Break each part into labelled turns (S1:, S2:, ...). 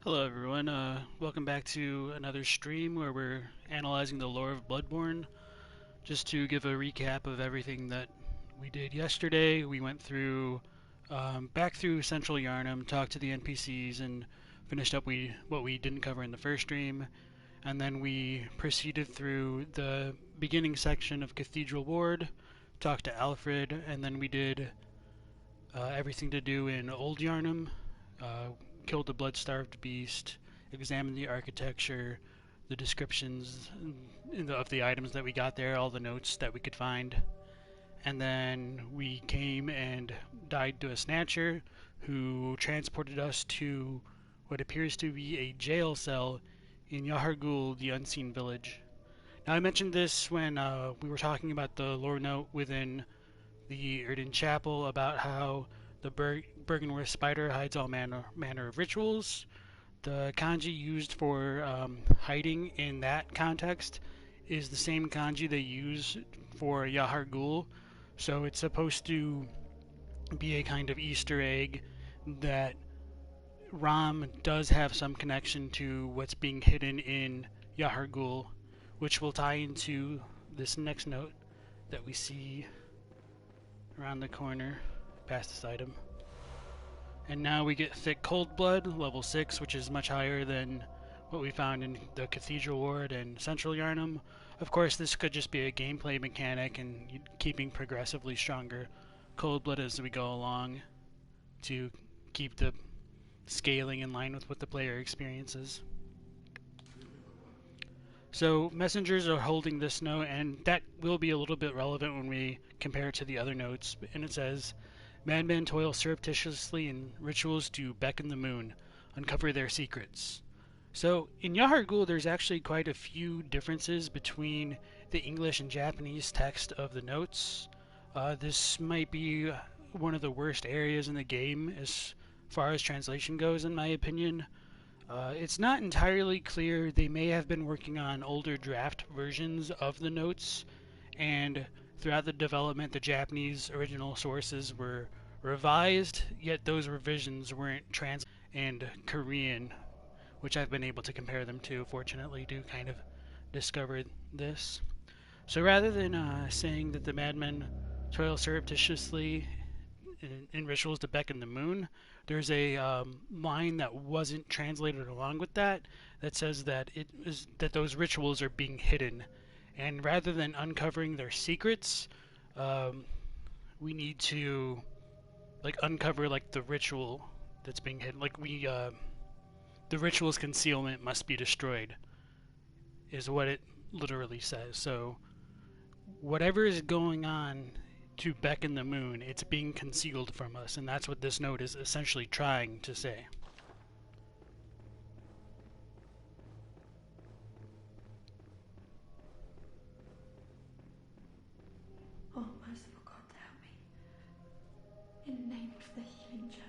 S1: Hello everyone, welcome back to another stream where we're analyzing the lore of Bloodborne. Just to give a recap of everything that we did yesterday, we went back through Central Yarnum, talked to the NPCs, and finished up what we didn't cover in the first stream. And then we proceeded through the beginning section of Cathedral Ward, talked to Alfred, and then we did everything to do in Old Yarnum, killed the blood-starved beast, examined the architecture, the descriptions of the items that we got there, all the notes that we could find. And then we came and died to a snatcher who transported us to what appears to be a jail cell in Yahar'gul, the unseen village. Now, I mentioned this when we were talking about the lore note within the Erden Chapel about how the Bergenworth spider hides all manner of rituals. The kanji used for hiding in that context is the same kanji they use for Yahar'gul, so it's supposed to be a kind of Easter egg that Ram does have some connection to what's being hidden in Yahar'gul, which will tie into this next note that we see around the corner past this item. And now we get Thick Cold Blood, level 6, which is much higher than what we found in the Cathedral Ward and Central Yarnum. Of course, this could just be a gameplay mechanic and keeping progressively stronger Cold Blood as we go along to keep the scaling in line with what the player experiences. So messengers are holding this note, and that will be a little bit relevant when we compare it to the other notes. And it says, madmen toil surreptitiously in rituals to beckon the moon, uncover their secrets. So in Yahar'gul, there's actually quite a few differences between the English and Japanese text of the notes. This might be one of the worst areas in the game as far as translation goes, in my opinion. It's not entirely clear. They may have been working on older draft versions of the notes, and throughout the development, the Japanese original sources were revised, yet those revisions weren't translated and Korean, which I've been able to compare them to, fortunately, to kind of discover this. So rather than saying that the madmen toil surreptitiously in rituals to beckon the moon, there's a line that wasn't translated along with that that says that those rituals are being hidden, and rather than uncovering their secrets, we need to uncover the ritual that's being hidden. The ritual's concealment must be destroyed, is what it literally says. So whatever is going on to beckon the moon, it's being concealed from us, and that's what this note is essentially trying to say.
S2: Oh, merciful God, help me. In the name of the healing church,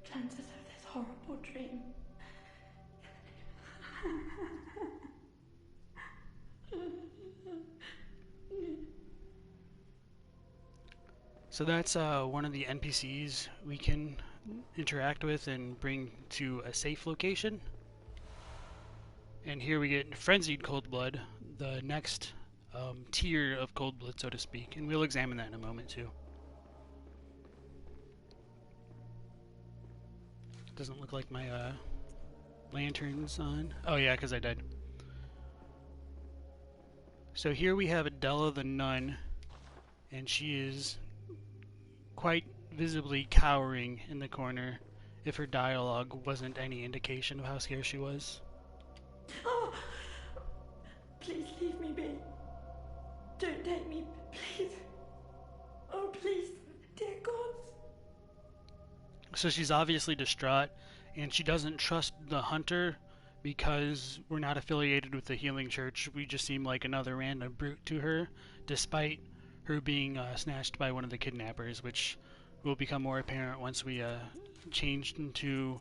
S2: cleanse us of this horrible dream.
S1: So that's one of the NPCs we can interact with and bring to a safe location. And here we get Frenzied Cold Blood, the next tier of Cold Blood, so to speak. And we'll examine that in a moment, too. Doesn't look like my lantern's on. Oh, yeah, because I died. So here we have Adela the Nun, and she is quite visibly cowering in the corner, if her dialogue wasn't any indication of how scared she was.
S2: Oh, please leave me be. Don't take me, please. Oh, please, dear gods.
S1: So she's obviously distraught, and she doesn't trust the hunter because we're not affiliated with the healing church. We just seem like another random brute to her, despite her being snatched by one of the kidnappers, which will become more apparent once we change into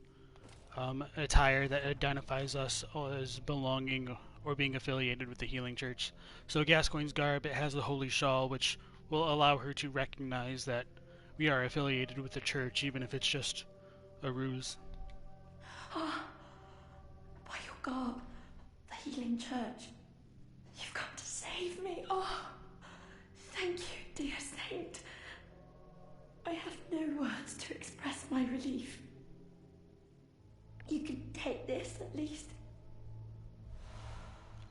S1: attire that identifies us as belonging or being affiliated with the healing church. So Gascoigne's garb, it has the holy shawl, which will allow her to recognize that we are affiliated with the church, even if it's just a ruse.
S2: Oh, garb, the healing church. You've come to save me. Oh, thank you, dear saint. I have no words to express my relief. You can take this, at least.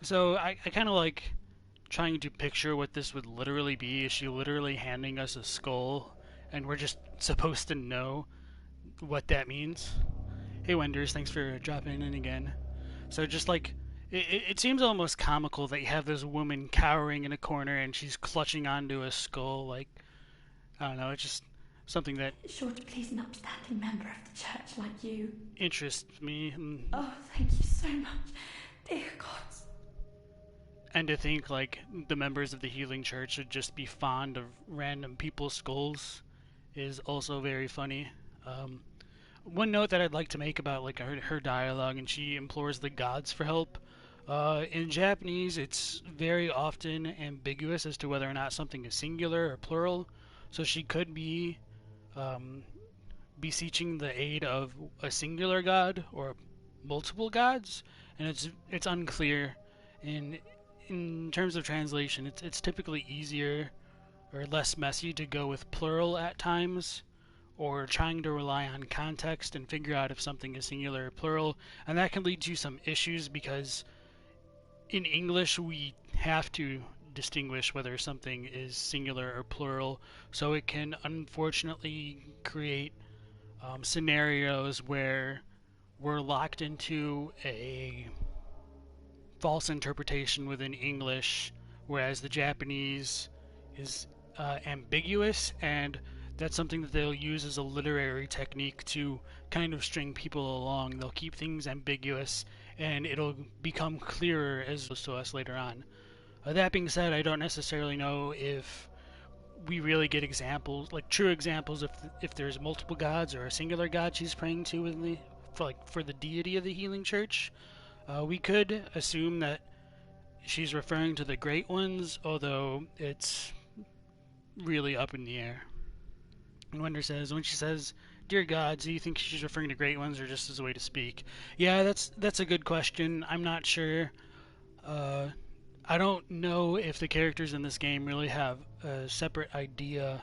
S1: So I kind of like trying to picture what this would literally be. Is she literally handing us a skull, and we're just supposed to know what that means? Hey, Wenders, thanks for dropping in again. So just like, it seems almost comical that you have this woman cowering in a corner and she's clutching onto a skull. Like, I don't know, it's just something that
S2: Sure to please an upstanding member of the church like you.
S1: interests me.
S2: Oh, thank you so much, dear gods.
S1: And to think, like, the members of the Healing Church should just be fond of random people's skulls is also very funny. One note that I'd like to make about like her dialogue, and she implores the gods for help. In Japanese, it's very often ambiguous as to whether or not something is singular or plural. So she could be beseeching the aid of a singular god or multiple gods, and it's unclear. In terms of translation, it's typically easier or less messy to go with plural at times, or trying to rely on context and figure out if something is singular or plural, and that can lead to some issues because in English we have to distinguish whether something is singular or plural, so it can unfortunately create scenarios where we're locked into a false interpretation within English, whereas the Japanese is ambiguous, and that's something that they'll use as a literary technique to kind of string people along. They'll keep things ambiguous, and it'll become clearer as to us later on. That being said, I don't necessarily know if we really get examples, like true examples, if there's multiple gods or a singular god she's praying to in the for the deity of the Healing Church. We could assume that she's referring to the Great Ones, although it's really up in the air. And Wender says, when she says, "Dear gods," do you think she's referring to Great Ones or just as a way to speak? Yeah, that's a good question. I'm not sure. I don't know if the characters in this game really have a separate idea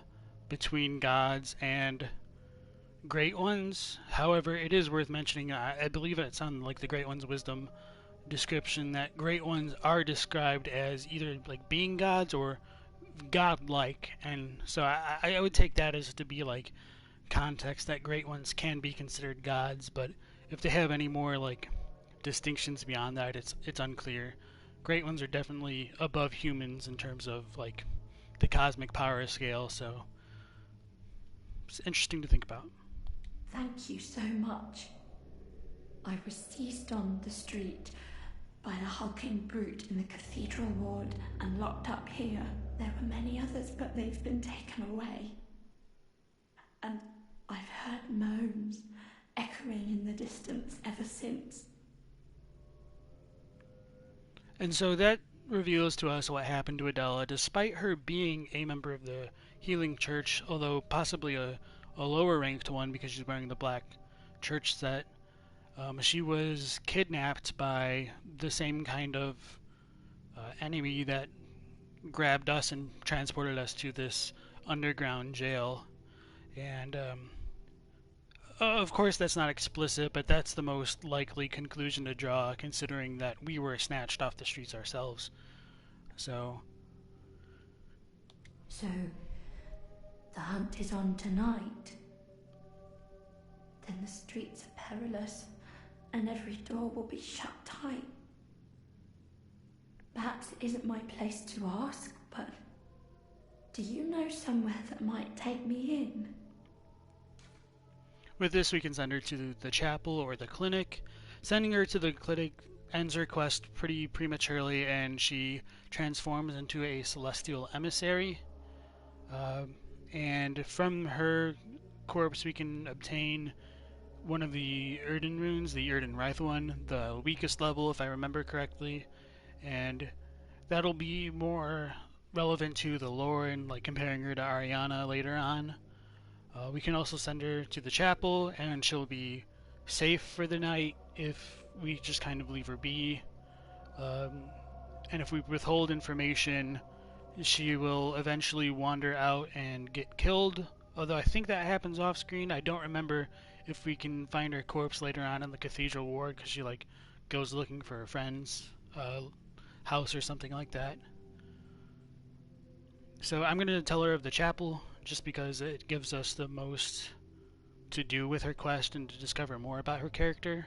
S1: between gods and Great Ones. However, it is worth mentioning, I believe it's on like the Great One's wisdom description, that Great Ones are described as either like being gods or godlike, and so I would take that as to be like context that Great Ones can be considered gods, but if they have any more like distinctions beyond that, it's unclear. Great Ones are definitely above humans in terms of like the cosmic power scale, so it's interesting to think about.
S2: Thank you so much. I was seized on the street by the hulking brute in the Cathedral ward and locked up here. There were many others, but they've been taken away. And I've heard moans echoing in the distance ever since.
S1: And so that reveals to us what happened to Adela. Despite her being a member of the Healing Church, although possibly a lower ranked one because she's wearing the black church set, she was kidnapped by the same kind of enemy that grabbed us and transported us to this underground jail. And of course, that's not explicit, but that's the most likely conclusion to draw, considering that we were snatched off the streets ourselves. So,
S2: the hunt is on tonight. Then the streets are perilous, and every door will be shut tight. Perhaps it isn't my place to ask, but do you know somewhere that might take me in?
S1: with this, we can send her to the chapel or the clinic. Sending her to the clinic ends her quest pretty prematurely, and she transforms into a celestial emissary. And from her corpse, we can obtain one of the Erden runes, the Erden Wraith one, the weakest level, if I remember correctly. And that'll be more relevant to the lore and like comparing her to Ariana later on. We can also send her to the chapel, and she'll be safe for the night if we just kind of leave her be. And if we withhold information, she will eventually wander out and get killed. Although I think that happens off screen. I don't remember if we can find her corpse later on in the Cathedral ward, because she like goes looking for her friend's house or something like that. So I'm going to tell her of the chapel just because it gives us the most to do with her quest and to discover more about her character.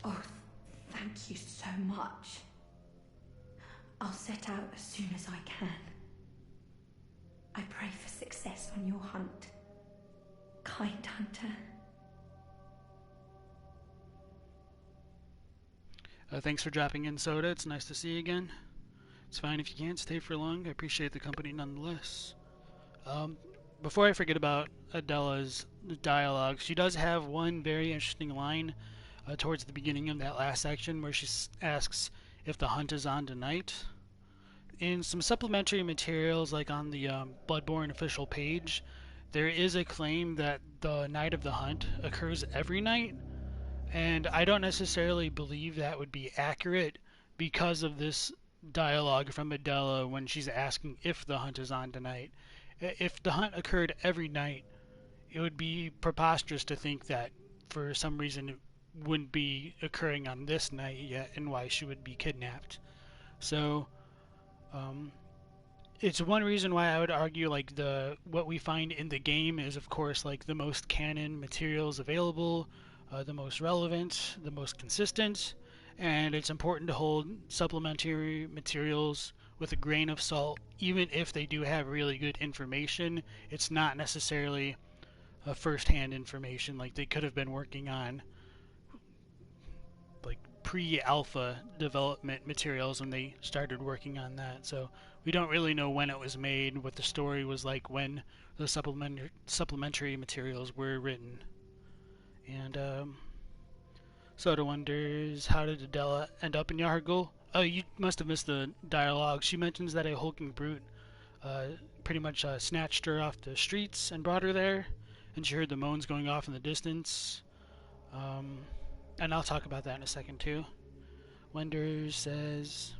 S2: Oh, thank you so much. I'll set out as soon as I can. I pray for success on your hunt, kind hunter.
S1: Thanks for dropping in, Soda. It's nice to see you again. It's fine if you can't stay for long. I appreciate the company nonetheless. Before I forget about Adela's dialogue, she does have one very interesting line towards the beginning of that last section where she asks if the hunt is on tonight. In some supplementary materials, like on the Bloodborne official page, there is a claim that the night of the hunt occurs every night, and I don't necessarily believe that would be accurate because of this dialogue from Adela when she's asking if the hunt is on tonight. If the hunt occurred every night, it would be preposterous to think that for some reason it wouldn't be occurring on this night yet and why she would be kidnapped. So it's one reason why I would argue like what we find in the game is of course like the most canon materials available, the most relevant, the most consistent, and it's important to hold supplementary materials with a grain of salt. Even if they do have really good information, it's not necessarily first-hand information. Like they could have been working on like pre-alpha development materials when they started working on that. So we don't really know when it was made, what the story was like when the supplementary materials were written. And Soda wonders, how did Adela end up in Yahar'gul? Oh, you must have missed the dialogue. She mentions that a hulking brute pretty much snatched her off the streets and brought her there, and she heard the moans going off in the distance. And I'll talk about that in a second too. Wenders says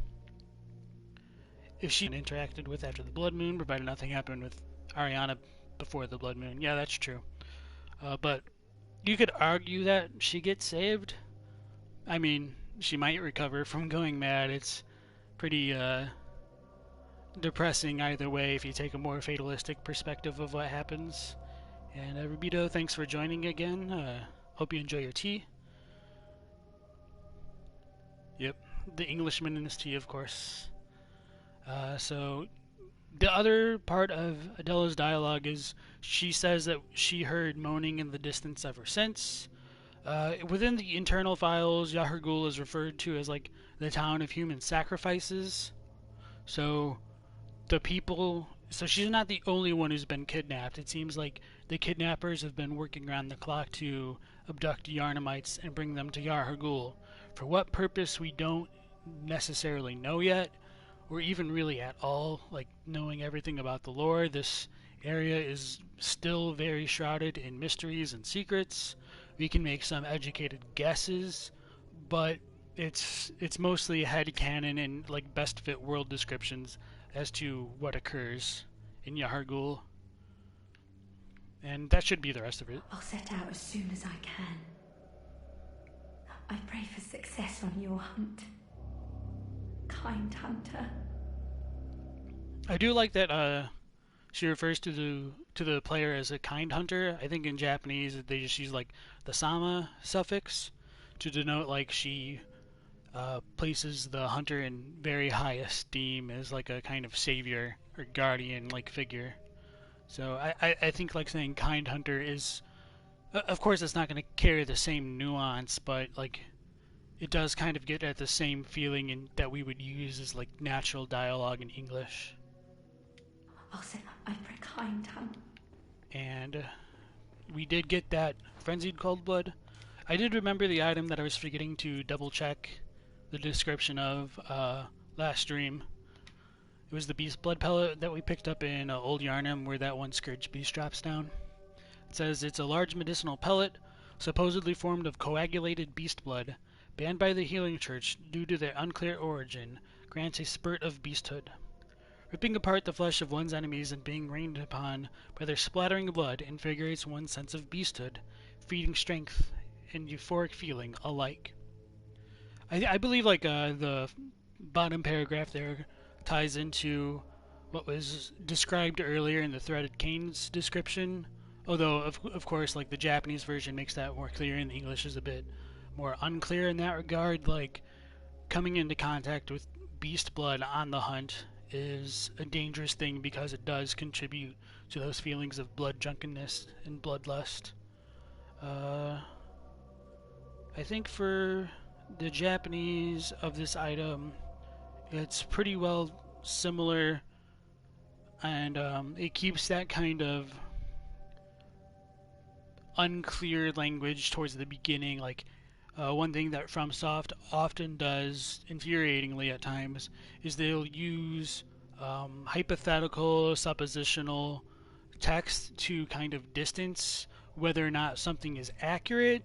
S1: if she interacted with after the blood moon, provided nothing happened with Ariana before the blood moon. Yeah, that's true. But you could argue that she gets saved. I mean, she might recover from going mad. It's pretty depressing either way if you take a more fatalistic perspective of what happens. And Rubito, thanks for joining again. Hope you enjoy your tea. Yep, the Englishman in his tea, of course. So the other part of Adela's dialogue is she says that she heard moaning in the distance ever since. Within the internal files, Yahar'gul is referred to as like the town of human sacrifices. So she's not the only one who's been kidnapped. It seems like the kidnappers have been working around the clock to abduct Yarnamites and bring them to Yahar'gul. For what purpose, we don't necessarily know yet, or even really at all. Like, knowing everything about the lore, this area is still very shrouded in mysteries and secrets. We can make some educated guesses, but it's mostly headcanon and like best fit world descriptions as to what occurs in Yahar'gul. And that should be the rest of it.
S2: I'll set out as soon as I can. I pray for success on your hunt, kind hunter.
S1: I do like that she refers to the player as a kind hunter. I think in Japanese they just use like the sama suffix to denote like she places the hunter in very high esteem as like a kind of savior or guardian like figure. So I think like saying kind hunter is, of course it's not going to carry the same nuance, but like it does kind of get at the same feeling that we would use as like natural dialogue in English.
S2: I'll say I pray kind hunter.
S1: And we did get that frenzied cold blood. I did remember the item that I was forgetting to double check the description of last stream. It was the beast blood pellet that we picked up in Old Yarnum, where that one scourge beast drops down. It says it's a large medicinal pellet, supposedly formed of coagulated beast blood, banned by the Healing Church due to their unclear origin, grants a spurt of beasthood. Ripping apart the flesh of one's enemies and being rained upon by their splattering blood invigorates one's sense of beasthood, feeding strength and euphoric feeling alike. I believe the bottom paragraph there ties into what was described earlier in the threaded cane's description. Although of course like the Japanese version makes that more clear and the English is a bit more unclear in that regard. Like coming into contact with beast blood on the hunt is a dangerous thing because it does contribute to those feelings of blood drunkenness and bloodlust. I think for the Japanese of this item, it's pretty well similar, and it keeps that kind of unclear language towards the beginning. Like one thing that FromSoft often does, infuriatingly at times, is they'll use hypothetical, suppositional text to kind of distance whether or not something is accurate.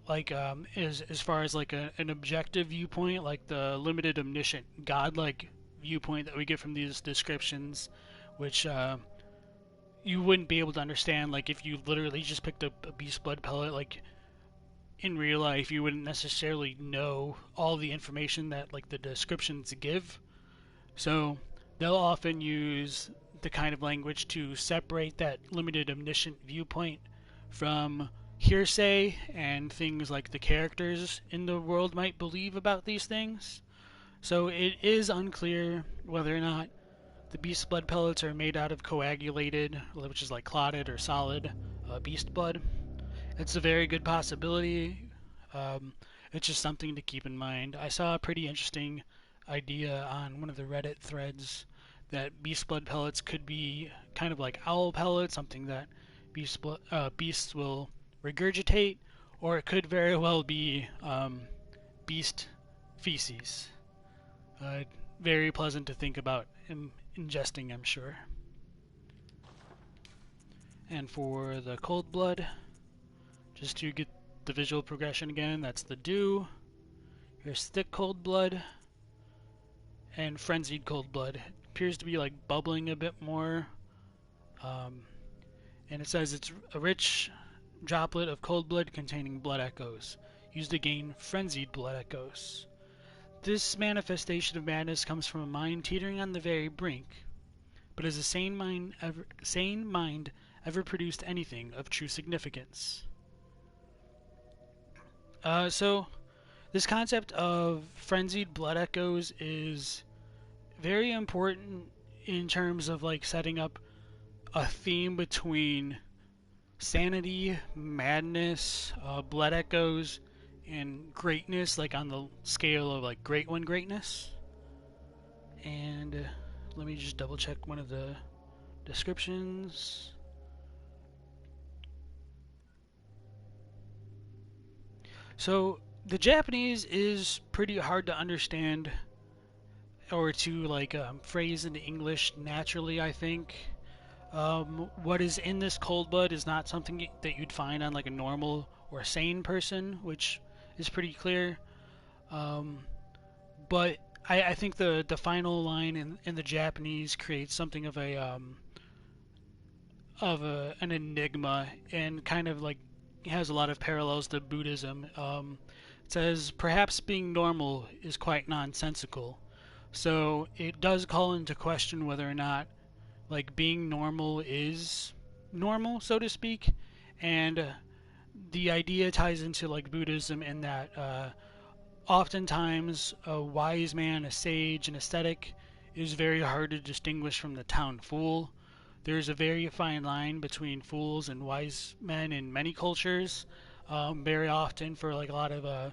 S1: Like as far as like an objective viewpoint, like the limited omniscient godlike viewpoint that we get from these descriptions, which you wouldn't be able to understand like if you literally just picked up a beast blood pellet. Like in real life you wouldn't necessarily know all the information that like the descriptions give, so they'll often use the kind of language to separate that limited omniscient viewpoint from hearsay and things like the characters in the world might believe about these things. So it is unclear whether or not the beast blood pellets are made out of coagulated, which is like clotted or solid beast blood. It's a very good possibility. It's just something to keep in mind. I saw a pretty interesting idea on one of the Reddit threads that beast blood pellets could be kind of like owl pellets, something that beasts will regurgitate, or it could very well be beast feces. Very pleasant to think about ingesting, I'm sure. And for the cold blood, just to get the visual progression again, that's the dew, here's thick cold blood, and frenzied cold blood. It appears to be like bubbling a bit more. And it says it's a rich droplet of cold blood containing blood echoes, used to gain frenzied blood echoes. This manifestation of madness comes from a mind teetering on the very brink. But has a sane mind ever produced anything of true significance? So this concept of frenzied blood echoes is very important in terms of like setting up a theme between sanity, madness, blood echoes, and greatness, like on the scale of like great one greatness. And let me just double check one of the descriptions. So the Japanese is pretty hard to understand or to like phrase into English naturally, I think. What is in this cold blood is not something that you'd find on like a normal or sane person, which is pretty clear. But I think the final line in the Japanese creates something of an enigma, and kind of like has a lot of parallels to Buddhism. It says perhaps being normal is quite nonsensical. So it does call into question whether or not like being normal is normal, so to speak, and the idea ties into like Buddhism in that oftentimes a wise man, a sage, an ascetic is very hard to distinguish from the town fool. There's a very fine line between fools and wise men in many cultures. Very often, for like a lot of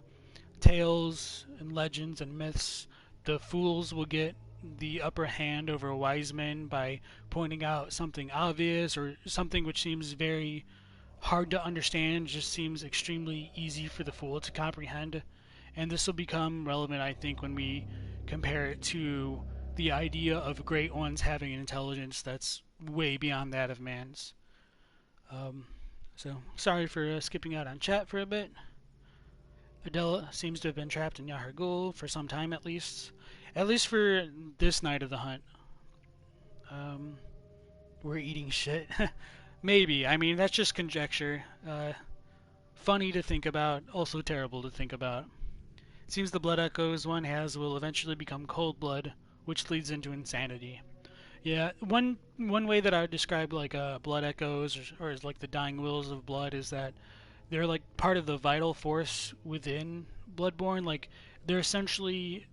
S1: tales and legends and myths, the fools will get the upper hand over wise men by pointing out something obvious or something which seems very hard to understand, just seems extremely easy for the fool to comprehend. And this will become relevant, I think, when we compare it to the idea of great ones having an intelligence that's way beyond that of man's. So sorry for skipping out on chat for a bit. Adela seems to have been trapped in Yahar'gul for some time at least for this night of the hunt. Um, we're eating shit. Maybe. I mean, that's just conjecture. Funny to think about, also terrible to think about. It seems the blood echoes one has will eventually become cold blood, which leads into insanity. Yeah, one way that I would describe like blood echoes or as like the dying wills of blood is that they're like part of the vital force within Bloodborne. Like they're essentially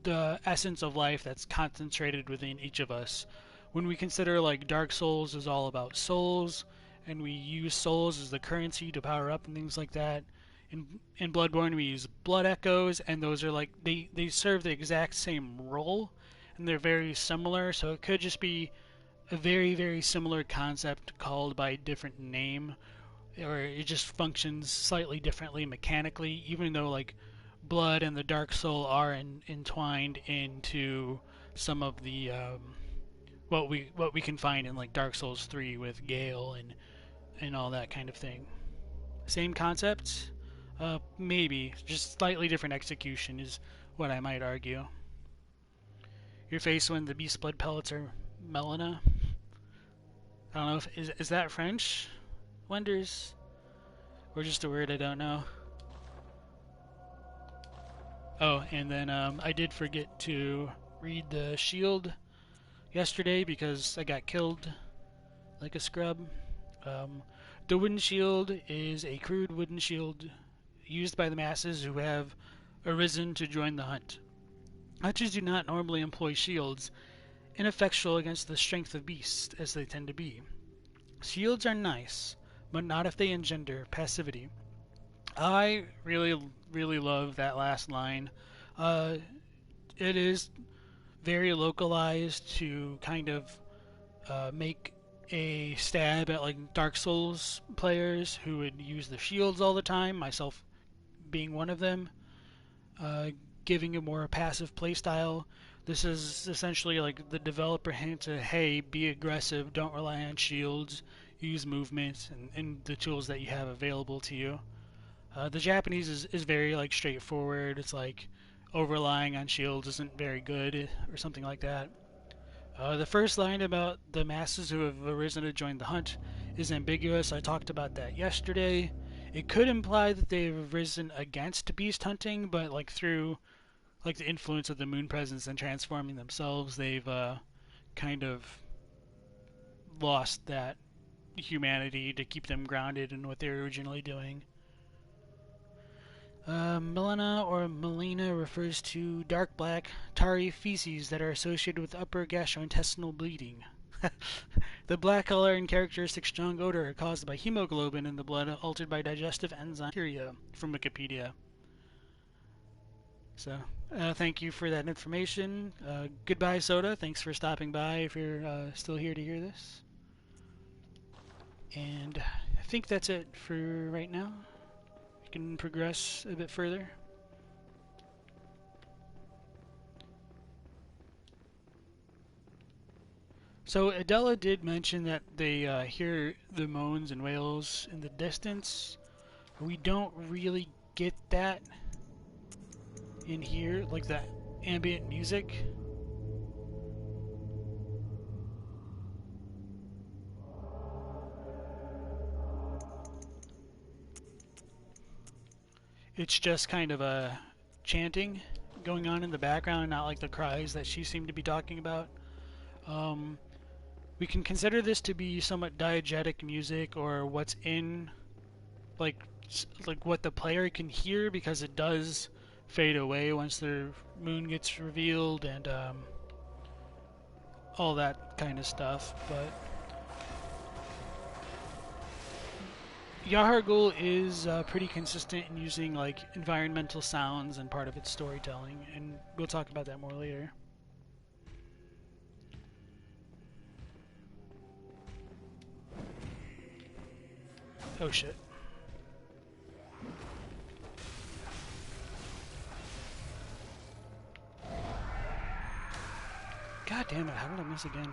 S1: the essence of life that's concentrated within each of us. When we consider like Dark Souls is all about souls, and we use souls as the currency to power up and things like that. In Bloodborne, we use blood echoes, and those are like they serve the exact same role, and they're very similar. So it could just be a very similar concept called by a different name, or it just functions slightly differently mechanically, even though like blood and the dark soul are entwined into some of the what we can find in like Dark Souls 3 with Gale and all that kind of thing. Same concept, maybe just slightly different execution is what I might argue. Your face when the beast blood pellets are melana. I don't know if is that French? Wonders, or just a word I don't know. Oh, and then I did forget to read the shield yesterday because I got killed like a scrub. Um, the wooden shield is a crude wooden shield used by the masses who have arisen to join the hunt. Hunters do not normally employ shields, ineffectual against the strength of beasts, as they tend to be. Shields are nice, but not if they engender passivity. I really love that last line. Uh, it is very localized to kind of make a stab at like Dark Souls players who would use the shields all the time, myself being one of them, uh, giving a more passive playstyle. This is essentially like the developer hinted, hey, be aggressive, don't rely on shields, use movement and the tools that you have available to you. The Japanese is very like straightforward. It's like over-relying on shields isn't very good or something like that. The first line about the masses who have arisen to join the hunt is ambiguous. I talked about that yesterday. It could imply that they've risen against beast hunting, but like through like the influence of the moon presence and transforming themselves, they've kind of lost that humanity to keep them grounded in what they were originally doing. Melena or melena refers to dark black, tarry feces that are associated with upper gastrointestinal bleeding. The black color and characteristic strong odor are caused by hemoglobin in the blood altered by digestive enzyme bacteria, from Wikipedia. So, thank you for that information. Goodbye, Soda. Thanks for stopping by if you're still here to hear this. And I think that's it for right now. We can progress a bit further. So Adela did mention that they hear the moans and wails in the distance. We don't really get that in here, like that ambient music. It's just kind of a chanting going on in the background, not like the cries that she seemed to be talking about. We can consider this to be somewhat diegetic music, or what's in like what the player can hear, because it does fade away once the moon gets revealed and all that kind of stuff. But Yahar'gul is pretty consistent in using like environmental sounds and part of its storytelling, and we'll talk about that more later. Oh shit. God damn it, how did I miss again?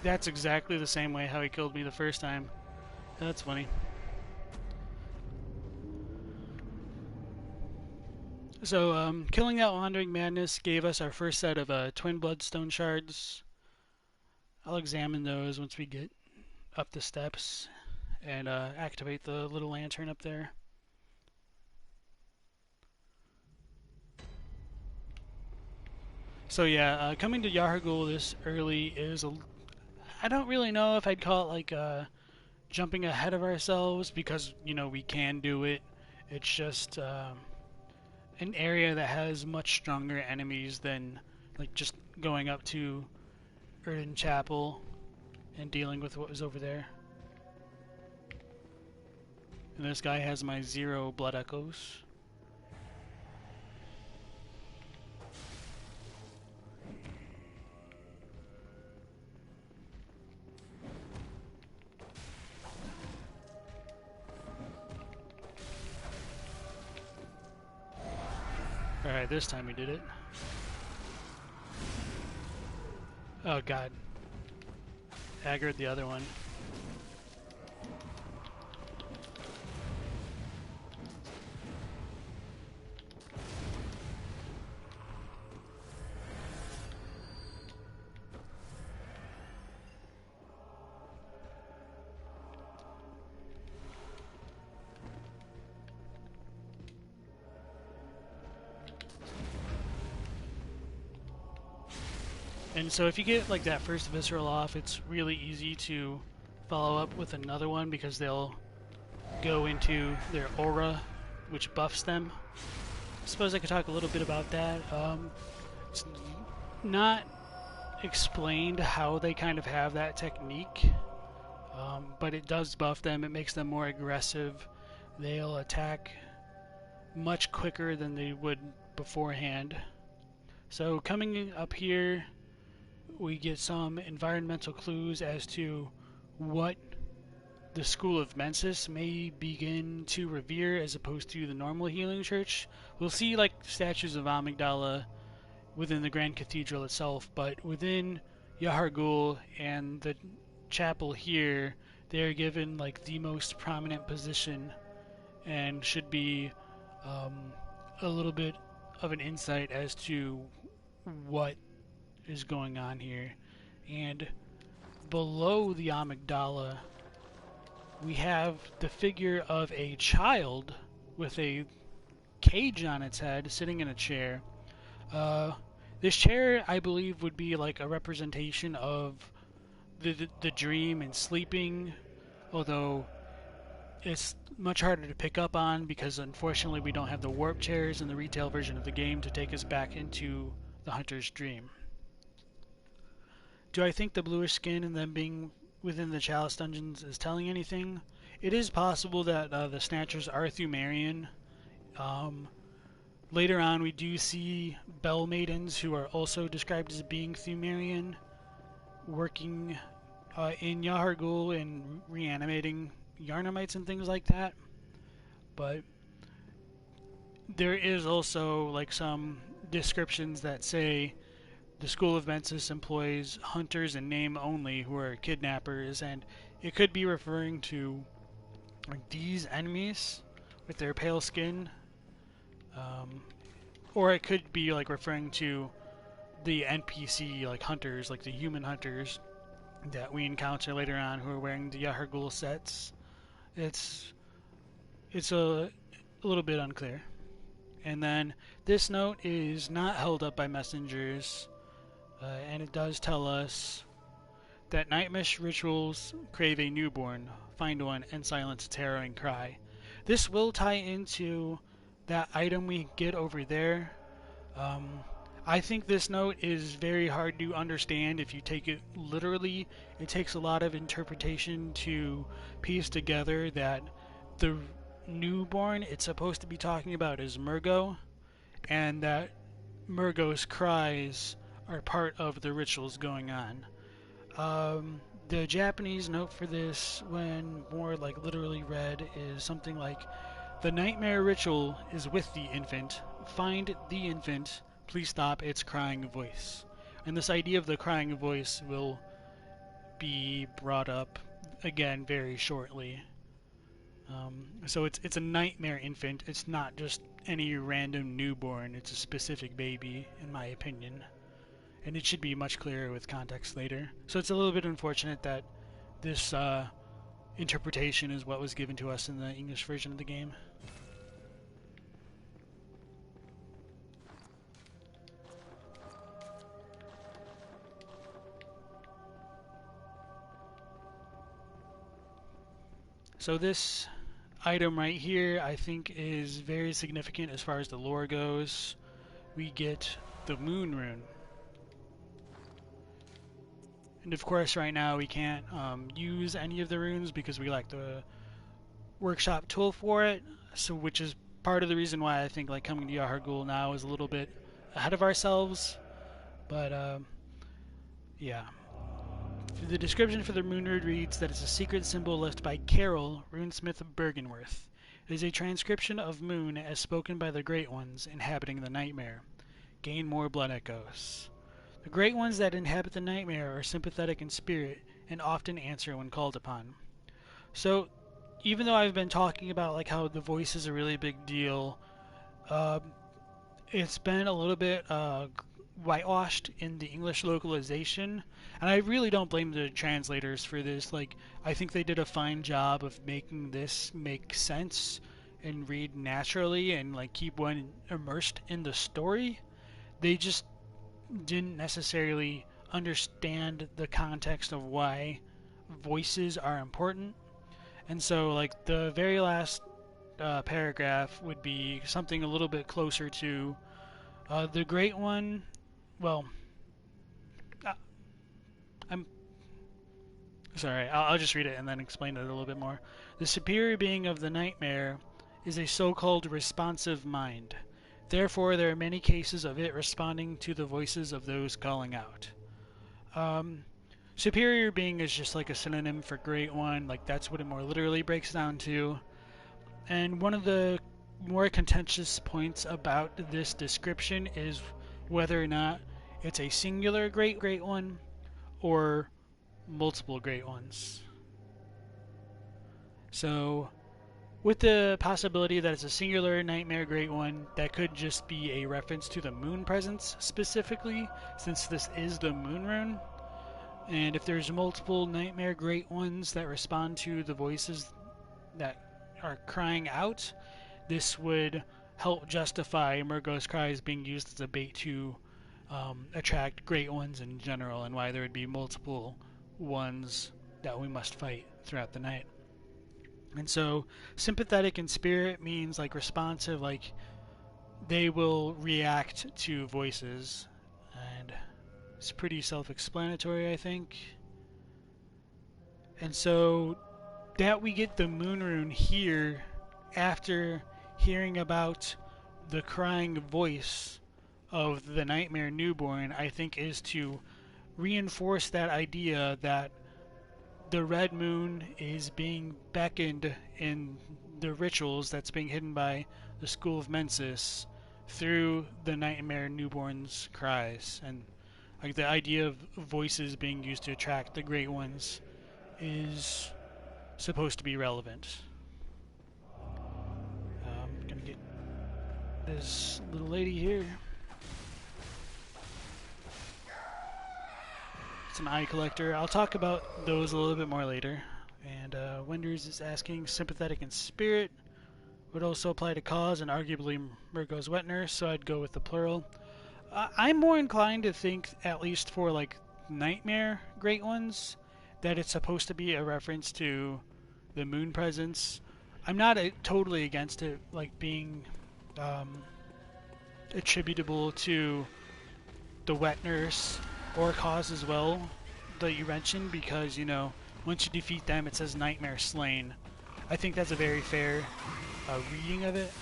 S1: that's exactly the same way how he killed me the first time. That's funny. So, killing that Wandering Madness gave us our first set of Twin Bloodstone shards. I'll examine those once we get up the steps and activate the little lantern up there. So yeah, coming to Yahar'gul this early is I don't really know if I'd call it like jumping ahead of ourselves because we can do it. It's just an area that has much stronger enemies than like just going up to Erden Chapel and dealing with what was over there. And this guy has my 0 blood echoes. Alright, this time we did it. Oh god. Aggroed the other one. And so if you get like that first visceral off, it's really easy to follow up with another one because they'll go into their aura, which buffs them. I suppose I could talk a little bit about that. It's not explained how they kind of have that technique, but it does buff them. It makes them more aggressive. They'll attack much quicker than they would beforehand. So coming up here, we get some environmental clues as to what the School of Mensis may begin to revere as opposed to the normal healing church. We'll see like statues of Amygdala within the Grand Cathedral itself, but within Yahar'gul and the chapel here, they are given like the most prominent position and should be a little bit of an insight as to what is going on here. And below the Amygdala, we have the figure of a child with a cage on its head sitting in a chair. This chair, I believe, would be like a representation of the dream and sleeping, although it's much harder to pick up on because unfortunately we don't have the warp chairs in the retail version of the game to take us back into the hunter's dream. Do I think the bluish skin and them being within the Chalice dungeons is telling anything? It is possible that the Snatchers are Thumerian. Later on, we do see Bell Maidens, who are also described as being Thumerian, working in Yahar'gul and reanimating Yarnamites and things like that. But there is also like some descriptions that say the School of Mensis employs hunters in name only who are kidnappers, and it could be referring to like these enemies with their pale skin, or it could be like referring to the NPC like hunters, like the human hunters that we encounter later on who are wearing the Yahar'gul sets. It's a little bit unclear. And then this note is not held up by messengers. And it does tell us that nightmare rituals crave a newborn, find one, and silence a harrowing cry. This will tie into that item we get over there. I think this note is very hard to understand if you take it literally. It takes a lot of interpretation to piece together that the newborn it's supposed to be talking about is Murgo, and that Murgo's cries are part of the rituals going on. The Japanese note for this, when more like literally read, is something like, "The nightmare ritual is with the infant. Find the infant. Please stop its crying voice." And this idea of the crying voice will be brought up again very shortly. So it's a nightmare infant. It's not just any random newborn. It's a specific baby, in my opinion. And it should be much clearer with context later. So it's a little bit unfortunate that this interpretation is what was given to us in the English version of the game. So this item right here, I think, is very significant as far as the lore goes. We get the moon rune. And of course right now we can't use any of the runes because we lack the workshop tool for it, so which is part of the reason why I think like coming to Yahar'gul now is a little bit ahead of ourselves. But yeah. The description for the moon rune reads that it's a secret symbol left by Carol, runesmith of Bergenworth. It is a transcription of moon as spoken by the Great Ones inhabiting the nightmare. Gain more blood echoes. The Great Ones that inhabit the nightmare are sympathetic in spirit and often answer when called upon. So, even though I've been talking about like how the voice is a really big deal, it's been a little bit whitewashed in the English localization, and I really don't blame the translators for this. Like, I think they did a fine job of making this make sense and read naturally and like keep one immersed in the story. They just didn't necessarily understand the context of why voices are important. And so like the very last paragraph would be something a little bit closer to the Great One. Well, I'm sorry, I'll just read it and then explain it a little bit more. The superior being of the nightmare is a so-called responsive mind. Therefore, there are many cases of it responding to the voices of those calling out. Superior being is just like a synonym for Great One, like that's what it more literally breaks down to. And one of the more contentious points about this description is whether or not it's a singular Great One or multiple Great Ones. So, with the possibility that it's a singular Nightmare Great One, that could just be a reference to the moon presence specifically, since this is the moon rune. And if there's multiple Nightmare Great Ones that respond to the voices that are crying out, this would help justify Murgo's cries being used as a bait to attract Great Ones in general, and why there would be multiple ones that we must fight throughout the night. And so, sympathetic in spirit means like responsive, like they will react to voices, and it's pretty self-explanatory, I think. And so, that we get the moon rune here after hearing about the crying voice of the nightmare newborn, I think is to reinforce that idea that the red moon is being beckoned in the rituals that's being hidden by the School of Mensis through the nightmare newborn's cries. And like the idea of voices being used to attract the Great Ones is supposed to be relevant. I'm gonna get this little lady here. It's an eye collector. I'll talk about those a little bit more later. And Wenders is asking, sympathetic in spirit would also apply to cause and arguably Murgo's wet nurse, so I'd go with the plural. I'm more inclined to think, at least for like nightmare Great Ones, that it's supposed to be a reference to the moon presence. I'm not totally against it like being attributable to the wet nurse or cause as well that you mentioned, because you know once you defeat them it says nightmare slain. I think that's a very fair reading of it,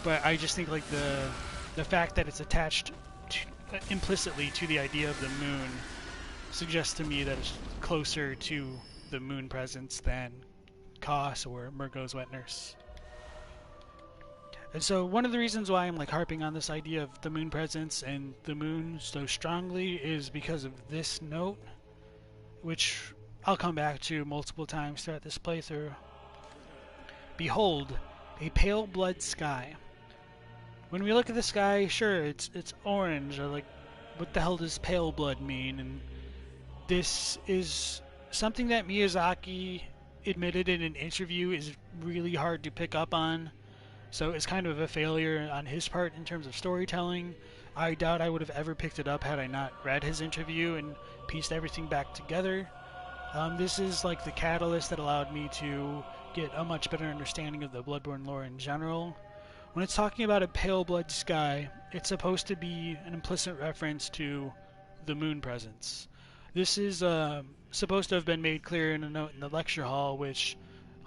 S1: but I just think like the fact that it's attached to, implicitly to the idea of the moon suggests to me that it's closer to the moon presence than Kos or Murgo's wet nurse. And so one of the reasons why I'm like harping on this idea of the moon presence and the moon so strongly is because of this note, which I'll come back to multiple times throughout this playthrough. Behold, a pale blood sky. When we look at the sky, sure, it's orange. Or like, what the hell does pale blood mean? And this is something that Miyazaki admitted in an interview is really hard to pick up on. So it's kind of a failure on his part in terms of storytelling. I doubt I would have ever picked it up had I not read his interview and pieced everything back together. This is like the catalyst that allowed me to get a much better understanding of the Bloodborne lore in general. When it's talking about a pale blood sky, it's supposed to be an implicit reference to the moon presence. This is supposed to have been made clear in a note in the lecture hall, which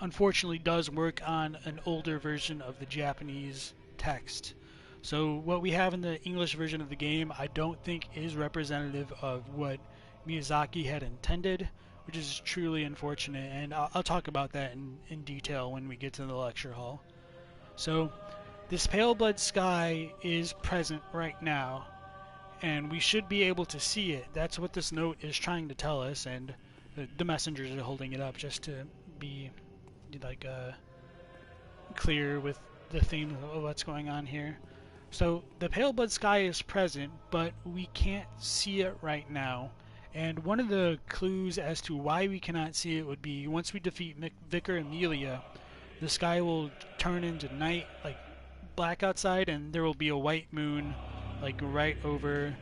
S1: unfortunately does work on an older version of the Japanese text. So what we have in the English version of the game I don't think is representative of what Miyazaki had intended, which is truly unfortunate, and I'll talk about that in detail when we get to the lecture hall. So this pale blood sky is present right now, and we should be able to see it. That's what this note is trying to tell us, and the messengers are holding it up just to be like clear with the theme of what's going on here. So the pale blood sky is present, but we can't see it right now. And one of the clues as to why we cannot see it would be once we defeat Vicar Amelia, the sky will turn into night, like black outside, and there will be a white moon like right over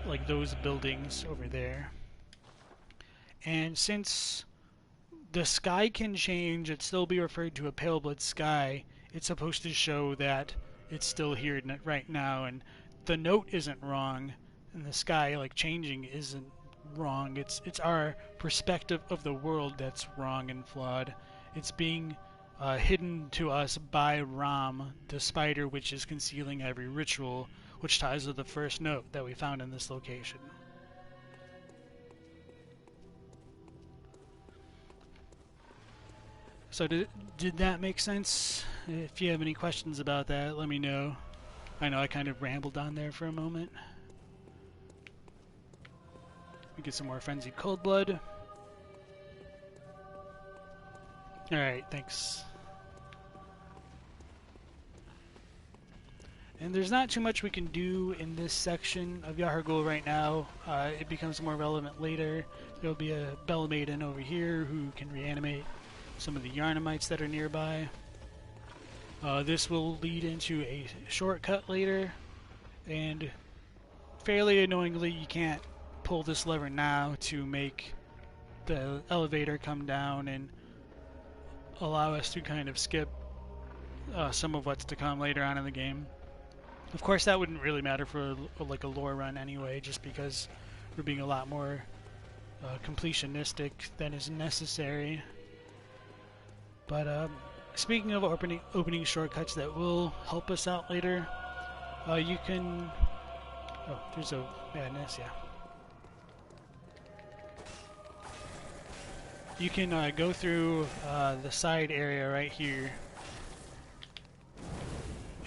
S1: like those buildings over there. And since the sky can change, it still be referred to a pale blood sky, it's supposed to show that it's still here right now, and the note isn't wrong, and the sky like changing isn't wrong. It's our perspective of the world that's wrong and flawed. It's being hidden to us by Ram, the spider which is concealing every ritual, which ties with the first note that we found in this location. So did that make sense? If you have any questions about that, let me know. I know I kind of rambled on there for a moment. We get some more frenzied cold blood. Alright, thanks. And there's not too much we can do in this section of Yahar'gul right now. It becomes more relevant later. There'll be a Bell Maiden over here who can reanimate some of the Yarnamites that are nearby. This will lead into a shortcut later, and fairly annoyingly you can't pull this lever now to make the elevator come down and allow us to kind of skip some of what's to come later on in the game. Of course that wouldn't really matter for like a lore run anyway, just because we're being a lot more completionistic than is necessary. But speaking of opening shortcuts that will help us out later, you can... Oh, there's a madness, yeah. You can go through the side area right here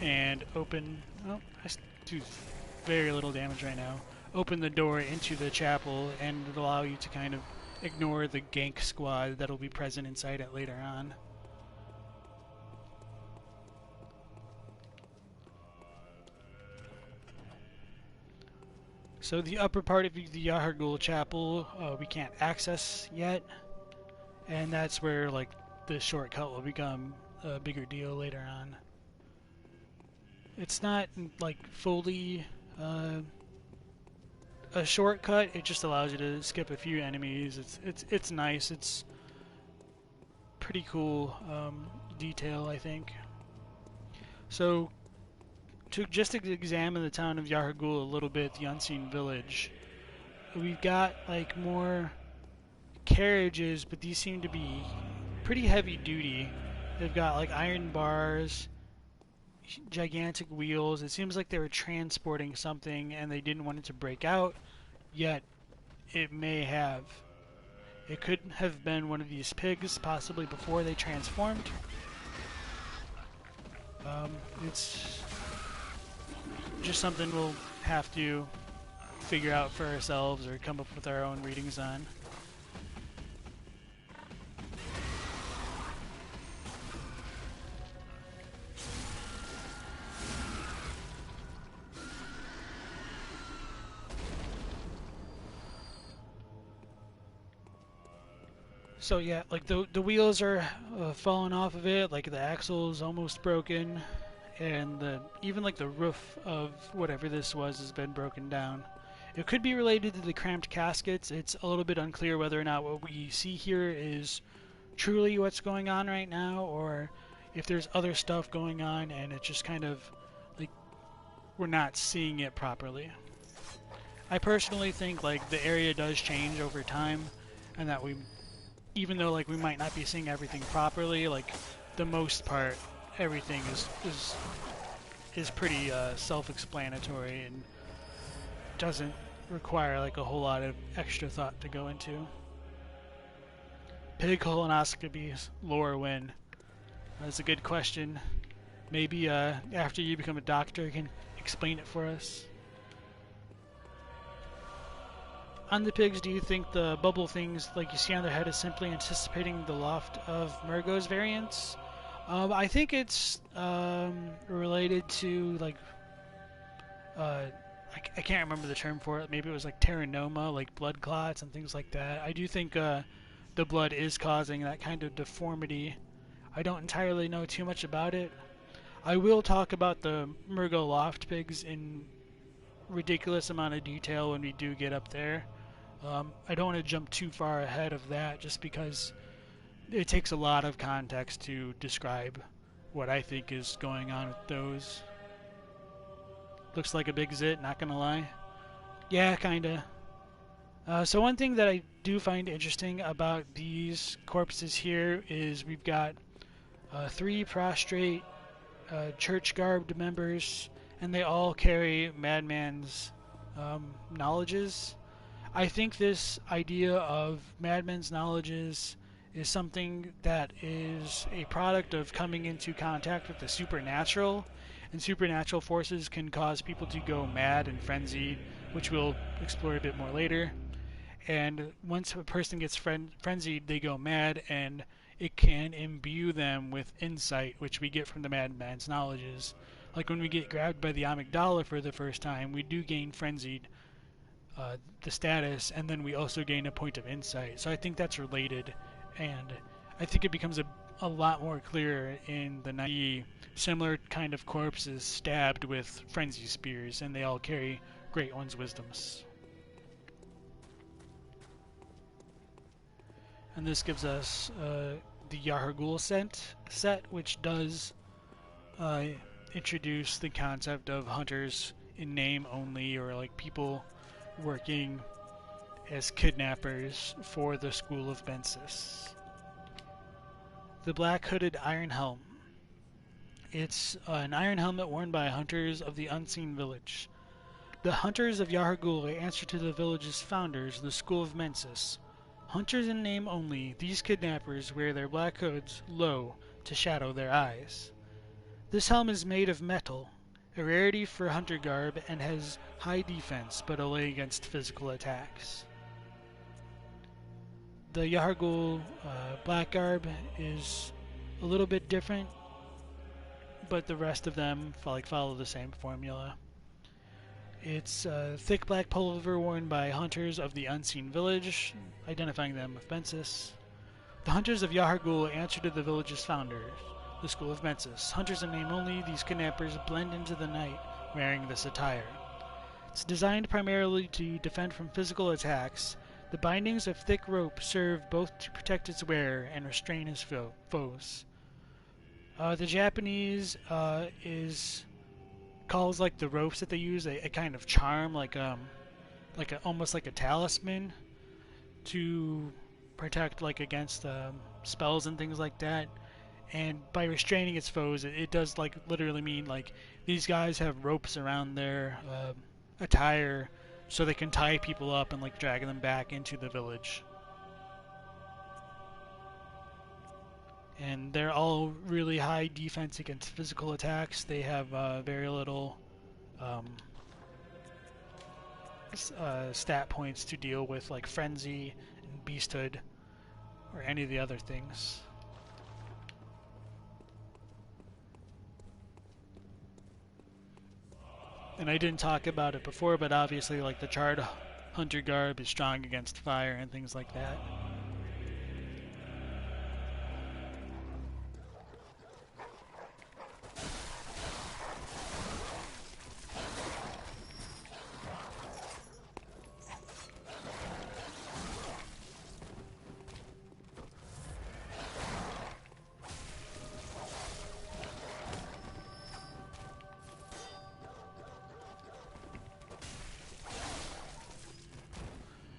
S1: and open... Oh, I do very little damage right now. Open the door into the chapel, and it'll allow you to kind of ignore the gank squad that'll be present inside it later on. So the upper part of the Yahar'gul chapel we can't access yet, and that's where like the shortcut will become a bigger deal later on. It's not like fully a shortcut. It just allows you to skip a few enemies. It's nice. It's pretty cool detail, I think. So to just examine the town of Yahar'gul a little bit, the Unseen Village, we've got like more carriages, but these seem to be pretty heavy duty. They've got like iron bars, gigantic wheels. It seems like they were transporting something and they didn't want it to break out, yet it may have. It could have been one of these pigs, possibly before they transformed. It's just something we'll have to figure out for ourselves or come up with our own readings on. So yeah, like the wheels are falling off of it, like the axle is almost broken, and even like the roof of whatever this was has been broken down. It could be related to the cramped caskets. It's a little bit unclear whether or not what we see here is truly what's going on right now, or if there's other stuff going on and it's just kind of like we're not seeing it properly. I personally think like the area does change over time, and that even though like we might not be seeing everything properly, like the most part, everything is pretty self-explanatory and doesn't require like a whole lot of extra thought to go into. Pig colonoscopies, lore win. That's a good question. Maybe after you become a doctor, you can explain it for us. On the pigs, do you think the bubble things like you see on their head is simply anticipating the loft of Murgo's variants? I think it's related to like I can't remember the term for it. Maybe it was like teranoma, like blood clots and things like that. I do think the blood is causing that kind of deformity. I don't entirely know too much about it. I will talk about the Murgo loft pigs in ridiculous amount of detail when we do get up there. I don't want to jump too far ahead of that just because it takes a lot of context to describe what I think is going on with those. Looks like a big zit, not gonna lie. Yeah, kinda. So one thing that I do find interesting about these corpses here is we've got 3 prostrate church-garbed members, and they all carry Madman's knowledges. I think this idea of Madman's knowledges is something that is a product of coming into contact with the supernatural, and supernatural forces can cause people to go mad and frenzied, which we'll explore a bit more later. And once a person gets frenzied, they go mad, and it can imbue them with insight, which we get from the Madman's knowledges. Like when we get grabbed by the amygdala for the first time, we do gain frenzied, the status, and then we also gain a point of insight. So I think that's related, and I think it becomes a lot more clear in the night. Similar kind of corpses stabbed with frenzy spears, and they all carry Great One's wisdoms. And this gives us the Yahar'gul set, which does introduce the concept of hunters in name only, or like people working as kidnappers for the School of Bensis. The Black Hooded Iron Helm. It's an iron helmet worn by hunters of the Unseen Village. The hunters of Yahar'gul answer to the village's founders, the School of Mensis. Hunters in name only, these kidnappers wear their black hoods low to shadow their eyes. This helm is made of metal, a rarity for hunter garb, and has high defense but only against physical attacks. The Yahar'gul black garb is a little bit different, but the rest of them follow the same formula. It's thick black pullover worn by hunters of the Unseen Village, identifying them with Bensis. The hunters of Yahar'gul answer to the village's founders, the School of Mensis. Hunters in name only, these kidnappers blend into the night wearing this attire. It's designed primarily to defend from physical attacks. The bindings of thick rope serve both to protect its wearer and restrain his foes. The Japanese calls like the ropes that they use a kind of charm, almost like a talisman to protect like against spells and things like that. And by restraining its foes, it does like literally mean like these guys have ropes around their attire so they can tie people up and like drag them back into the village. and they're all really high defense against physical attacks. They have very little um, stat points to deal with like frenzy and beasthood or any of the other things. And I didn't talk about it before, but obviously like the charred hunter garb is strong against fire and things like that.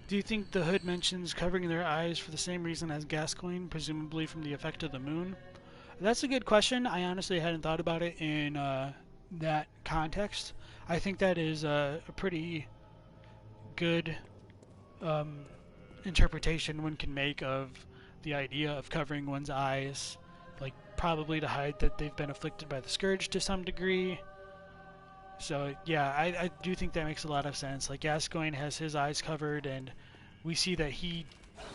S1: Do you think the hood mentions covering their eyes for the same reason as Gascoigne, presumably from the effect of the moon? That's a good question. I honestly hadn't thought about it in that context. I think that is a pretty good um, interpretation one can make of the idea of covering one's eyes, like probably to hide that they've been afflicted by the scourge to some degree. So yeah, I do think that makes a lot of sense. Like Gascoigne has his eyes covered, and we see that he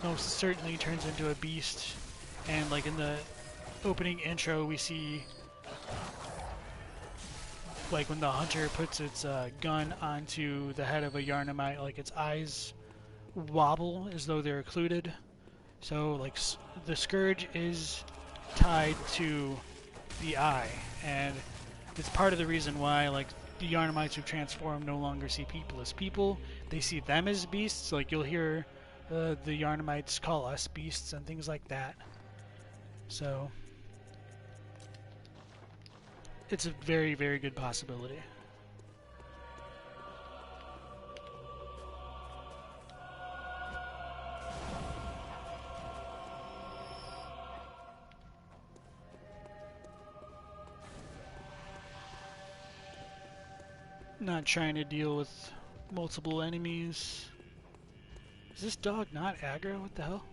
S1: most certainly turns into a beast. And like in the opening intro, we see like when the hunter puts its gun onto the head of a Yarnamite, like its eyes wobble as though they're occluded. So like the scourge is tied to the eye, and it's part of the reason why like the Yarnamites who transform no longer see people as people. They see them as beasts. Like you'll hear the Yarnamites call us beasts and things like that. So it's a very, very good possibility. Not trying to deal with multiple enemies. Is this dog not aggro? What the hell?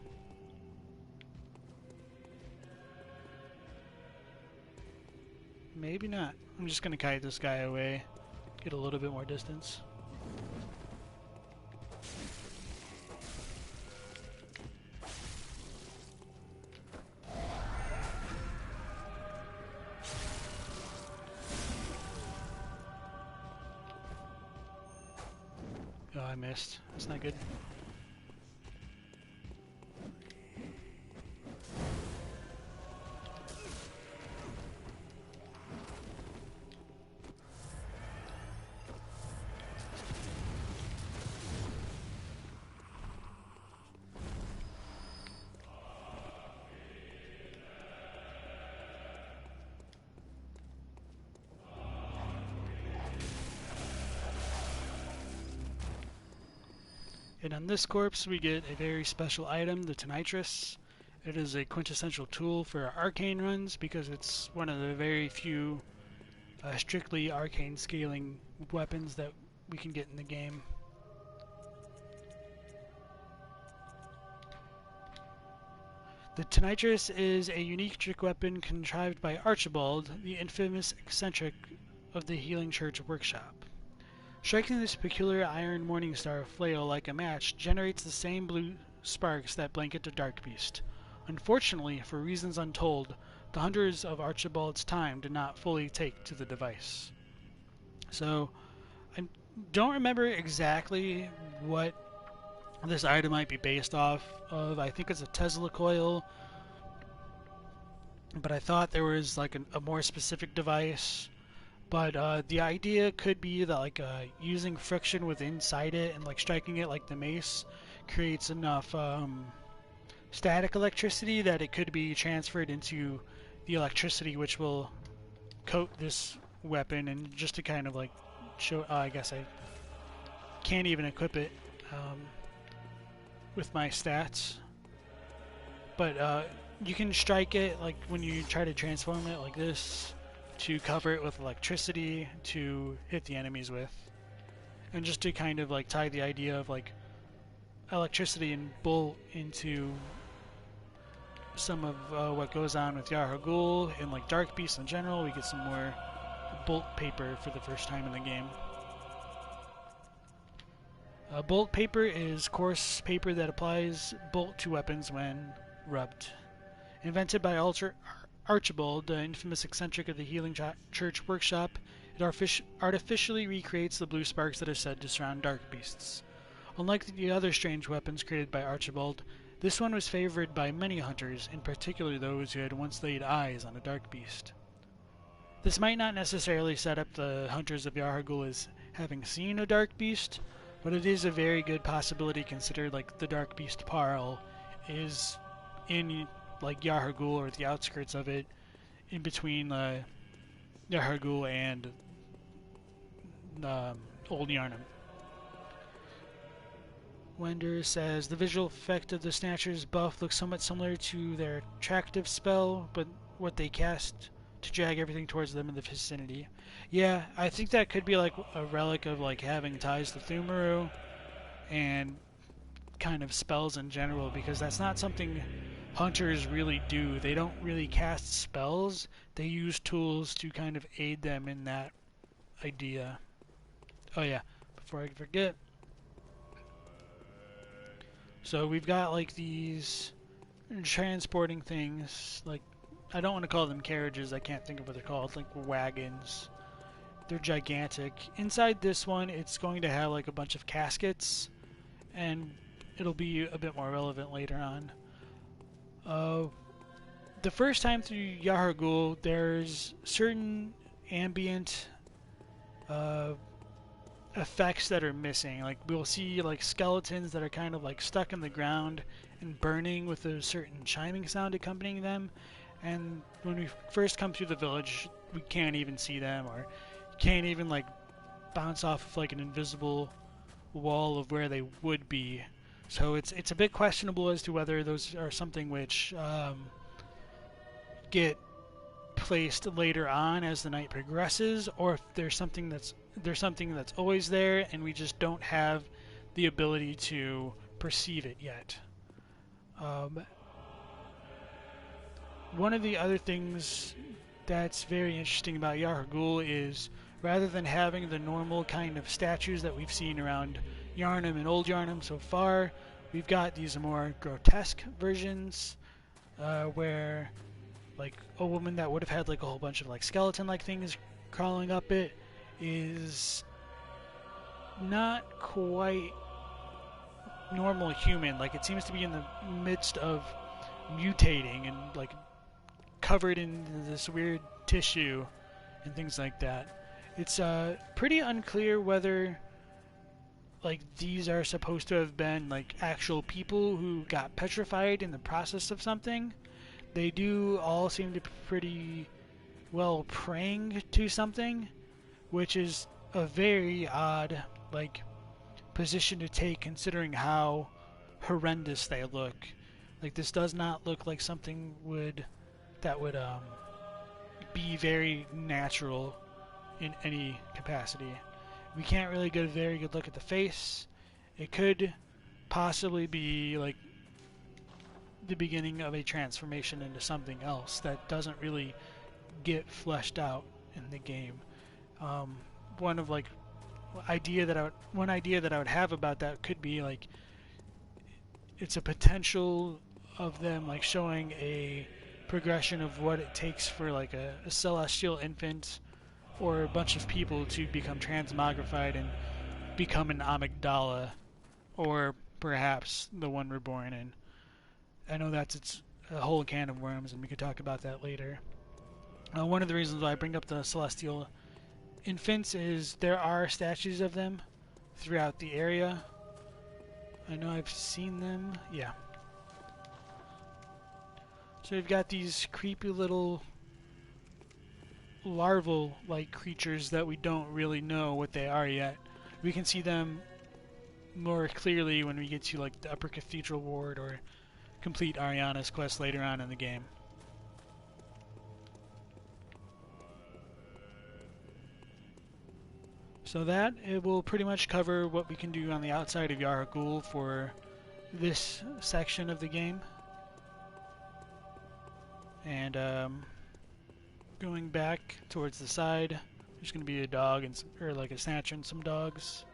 S1: Maybe not. I'm just gonna kite this guy away. Get a little bit more distance. Oh, I missed. That's not good. And on this corpse we get a very special item, the Tonitrus. It is a quintessential tool for arcane runs because it's one of the very few strictly arcane scaling weapons that we can get in the game. The Tonitrus is a unique trick weapon contrived by Archibald, the infamous eccentric of the Healing Church workshop. Striking this peculiar iron morningstar flail like a match generates the same blue sparks that blanket the dark beast. Unfortunately, for reasons untold, the hunters of Archibald's time did not fully take to the device. So, I don't remember exactly what this item might be based off of. I think it's a Tesla coil, but I thought there was like a more specific device. But the idea could be that like using friction with inside it and like striking it like the mace creates enough static electricity that it could be transferred into the electricity, which will coat this weapon. And just to kind of like show, I guess I can't even equip it with my stats, but you can strike it like when you try to transform it like this, to cover it with electricity to hit the enemies with. And just to kind of like tie the idea of like electricity and bolt into some of what goes on with Yahar'gul and like Dark Beasts in general. We get some more bolt paper for the first time in the game. Bolt paper is coarse paper that applies bolt to weapons when rubbed. Invented by Archibald, the infamous eccentric of the Healing Church workshop, it artificially recreates the blue sparks that are said to surround dark beasts. Unlike the other strange weapons created by Archibald, this one was favored by many hunters, in particular those who had once laid eyes on a dark beast. This might not necessarily set up the hunters of Yahar'gul as having seen a dark beast, but it is a very good possibility considered like the dark beast Parl is in like Yahar'gul or at the outskirts of it, in between Yahar'gul and Old Yharnam. Wender says the visual effect of the Snatcher's buff looks somewhat similar to their attractive spell, but what they cast to drag everything towards them in the vicinity. Yeah, I think that could be like a relic of like having ties to Thumaru and kind of spells in general, because that's not something hunters really do. They don't really cast spells. They use tools to kind of aid them in that idea. Oh yeah, before I forget. So we've got like these transporting things, like I don't want to call them carriages, I can't think of what they're called, like wagons. They're gigantic. Inside this one, it's going to have like a bunch of caskets, and it'll be a bit more relevant later on. The first time through Yahar'gul, there's certain ambient effects that are missing. Like we'll see like skeletons that are kind of like stuck in the ground and burning with a certain chiming sound accompanying them. And when we first come through the village, we can't even see them, or can't even like bounce off of like an invisible wall of where they would be. So it's a bit questionable as to whether those are something which get placed later on as the night progresses, or if there's something that's always there and we just don't have the ability to perceive it yet. One of the other things that's very interesting about Yahar'gul is, rather than having the normal kind of statues that we've seen around Yharnam and Old Yharnam so far, we've got these more grotesque versions where like a woman that would have had like a whole bunch of like skeleton-like things crawling up it is not quite normal human. Like it seems to be in the midst of mutating and like covered in this weird tissue and things like that. It's pretty unclear whether like these are supposed to have been like actual people who got petrified in the process of something. They do all seem to be pretty well praying to something, which is a very odd like position to take considering how horrendous they look. Like this does not look like something that would be very natural in any capacity. We can't really get a very good look at the face. It could possibly be like the beginning of a transformation into something else that doesn't really get fleshed out in the game. One idea that I would have about that could be like it's a potential of them like showing a progression of what it takes for like a celestial infant or a bunch of people to become transmogrified and become an amygdala, or perhaps the one we're born in. I know it's a whole can of worms, and we could talk about that later. One of the reasons why I bring up the celestial infants is there are statues of them throughout the area. I know I've seen them. Yeah. So we've got these creepy little larval-like creatures that we don't really know what they are yet. We can see them more clearly when we get to like the Upper Cathedral Ward or complete Ariana's quest later on in the game. So that it will pretty much cover what we can do on the outside of Yahar'gul for this section of the game. And going back towards the side, there's going to be a dog and or like a snatcher and some dogs.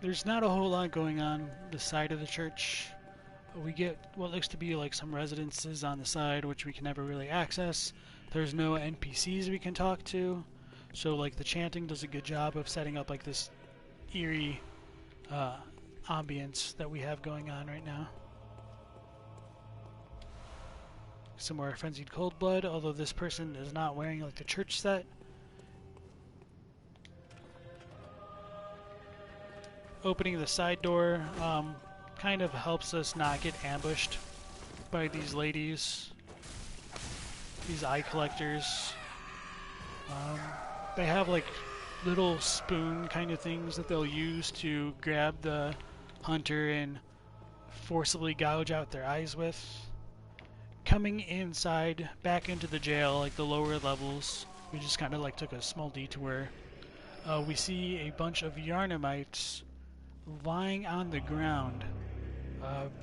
S1: There's not a whole lot going on the side of the church. We get what looks to be like some residences on the side, which we can never really access. There's no NPCs we can talk to, so like the chanting does a good job of setting up like this eerie ambience that we have going on right now. Some more frenzied cold blood, although this person is not wearing like the church set. Opening the side door kind of helps us not get ambushed by these ladies, these eye collectors. They have like little spoon kind of things that they'll use to grab the hunter and forcibly gouge out their eyes with. Coming inside, back into the jail, like the lower levels, we just kind of like took a small detour. We see a bunch of Yarnamites lying on the ground,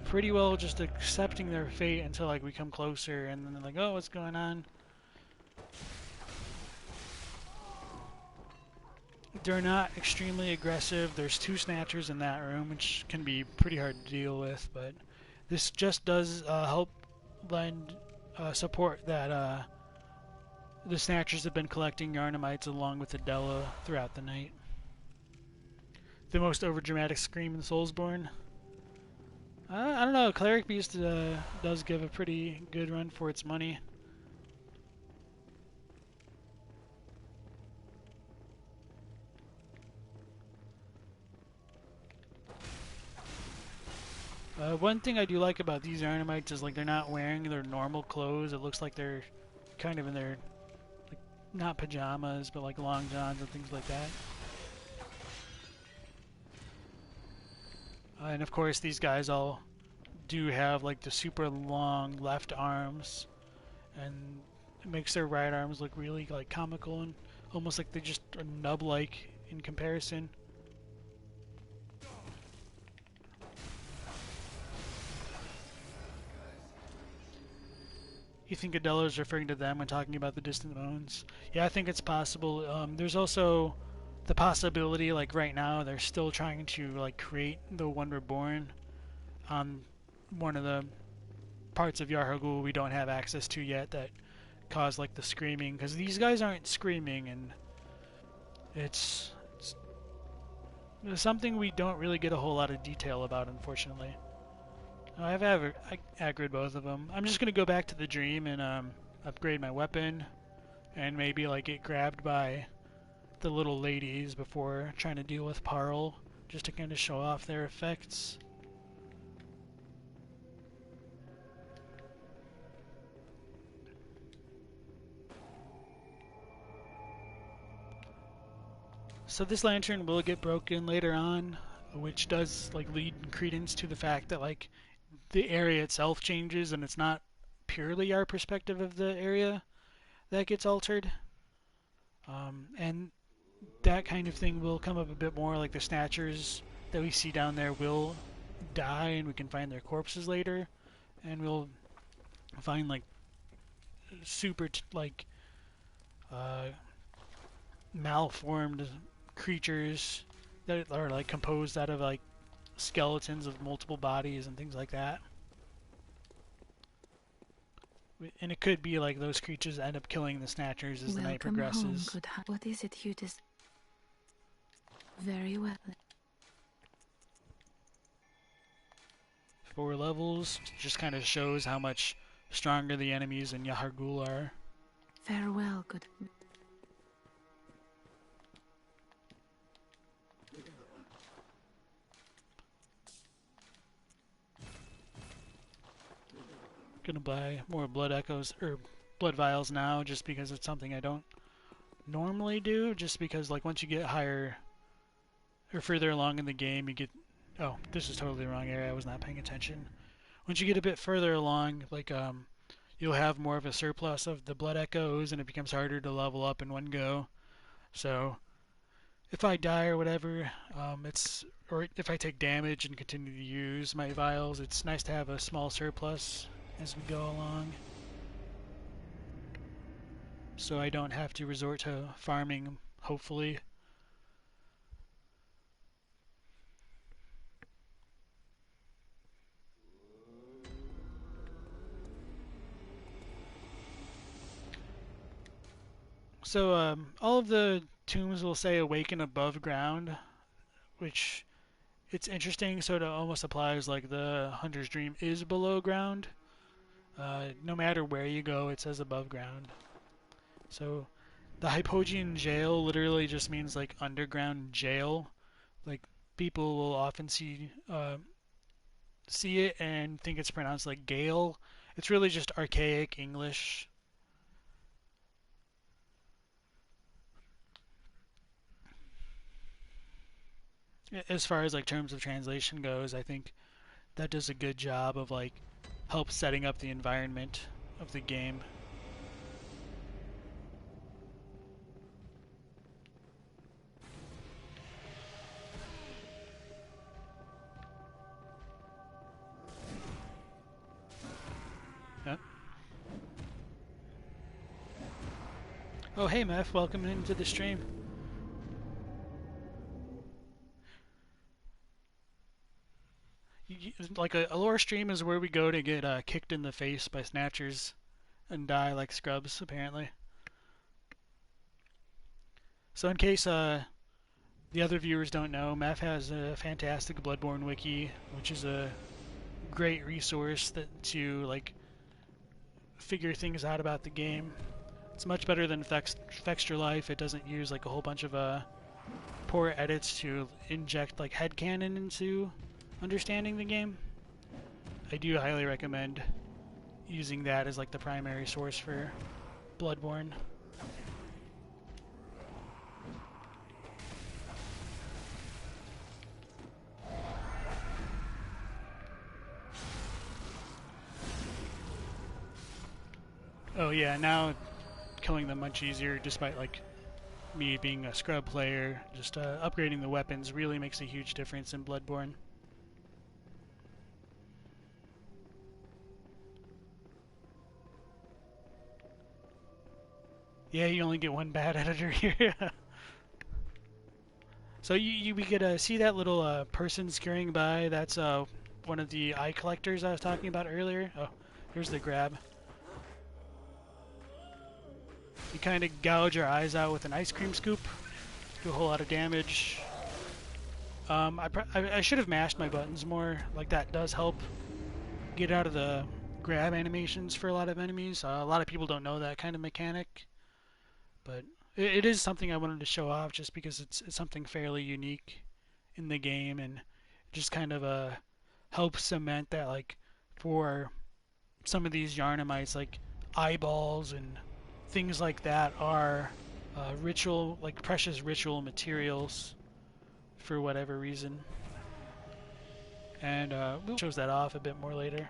S1: pretty well just accepting their fate until like we come closer, and then they're like, "Oh, what's going on?" They're not extremely aggressive. There's 2 snatchers in that room, which can be pretty hard to deal with, but this just does help lend support that the snatchers have been collecting Yarnamites along with Adela throughout the night. The most overdramatic scream in Soulsborne. I don't know. Cleric Beast does give a pretty good run for its money. One thing I do like about these Yarnamites is like they're not wearing their normal clothes. It looks like they're kind of in their, like, not pajamas, but like long johns and things like that. And of course these guys all do have like the super long left arms, and it makes their right arms look really like comical and almost like they just are nub-like in comparison. You think Adela is referring to them when talking about the distant moons? Yeah, I think it's possible. There's also the possibility, like right now, they're still trying to like create the One Reborn on one of the parts of Yahar'gul we don't have access to yet that cause like the screaming, because these guys aren't screaming, and it's something we don't really get a whole lot of detail about, unfortunately. I've aggroed both of them. I'm just gonna go back to the dream and upgrade my weapon, and maybe like get grabbed by the little ladies before trying to deal with Parl, just to kind of show off their effects. So this lantern will get broken later on, which does like lead credence to the fact that like the area itself changes, and it's not purely our perspective of the area that gets altered. And that kind of thing will come up a bit more, like the snatchers that we see down there will die and we can find their corpses later, and we'll find like super malformed creatures that are like composed out of like skeletons of multiple bodies and things like that. And it could be like those creatures end up killing the snatchers as the night progresses.
S3: Home, good what is it you just... Very well.
S1: 4 levels just kind of shows how much stronger the enemies in Yahar'gul are.
S3: Farewell, good.
S1: Gonna buy more blood echoes or blood vials now, just because it's something I don't normally do. Just because, like, once you get higher or further along in the game, you get. Oh, this is totally the wrong area. I was not paying attention. Once you get a bit further along, like you'll have more of a surplus of the blood echoes, and it becomes harder to level up in one go. So if I die or whatever, or if I take damage and continue to use my vials, it's nice to have a small surplus as we go along, so I don't have to resort to farming, hopefully. So all of the tombs will say awaken above ground, which it's interesting. So it almost applies like the Hunter's Dream is below ground. No matter where you go, it says above ground. So the Hypogean jail literally just means like underground jail. Like people will often see it and think it's pronounced like Gale. It's really just archaic English. As far as like terms of translation goes, I think that does a good job of like help setting up the environment of the game. Yep. Oh, hey, Meph, welcome into the stream. Like a lore stream is where we go to get kicked in the face by snatchers and die like scrubs, apparently. So in case the other viewers don't know, Meph has a fantastic Bloodborne wiki, which is a great resource to like figure things out about the game. It's much better than Fextra Life. It doesn't use like a whole bunch of poor edits to inject like headcanon into understanding the game. I do highly recommend using that as like the primary source for Bloodborne. Oh yeah, now killing them much easier despite like me being a scrub player. Just upgrading the weapons really makes a huge difference in Bloodborne. Yeah, you only get one bad editor here. So we could see that little person scurrying by. That's one of the eye collectors I was talking about earlier. Oh, here's the grab. You kind of gouge your eyes out with an ice cream scoop. Do a whole lot of damage. I should have mashed my buttons more. Like that does help get out of the grab animations for a lot of enemies. A lot of people don't know that kind of mechanic, but it is something I wanted to show off just because it's something fairly unique in the game, and just kind of helps cement that like for some of these Yarnamites, like eyeballs and things like that are ritual, like precious ritual materials for whatever reason. And we'll show that off a bit more later.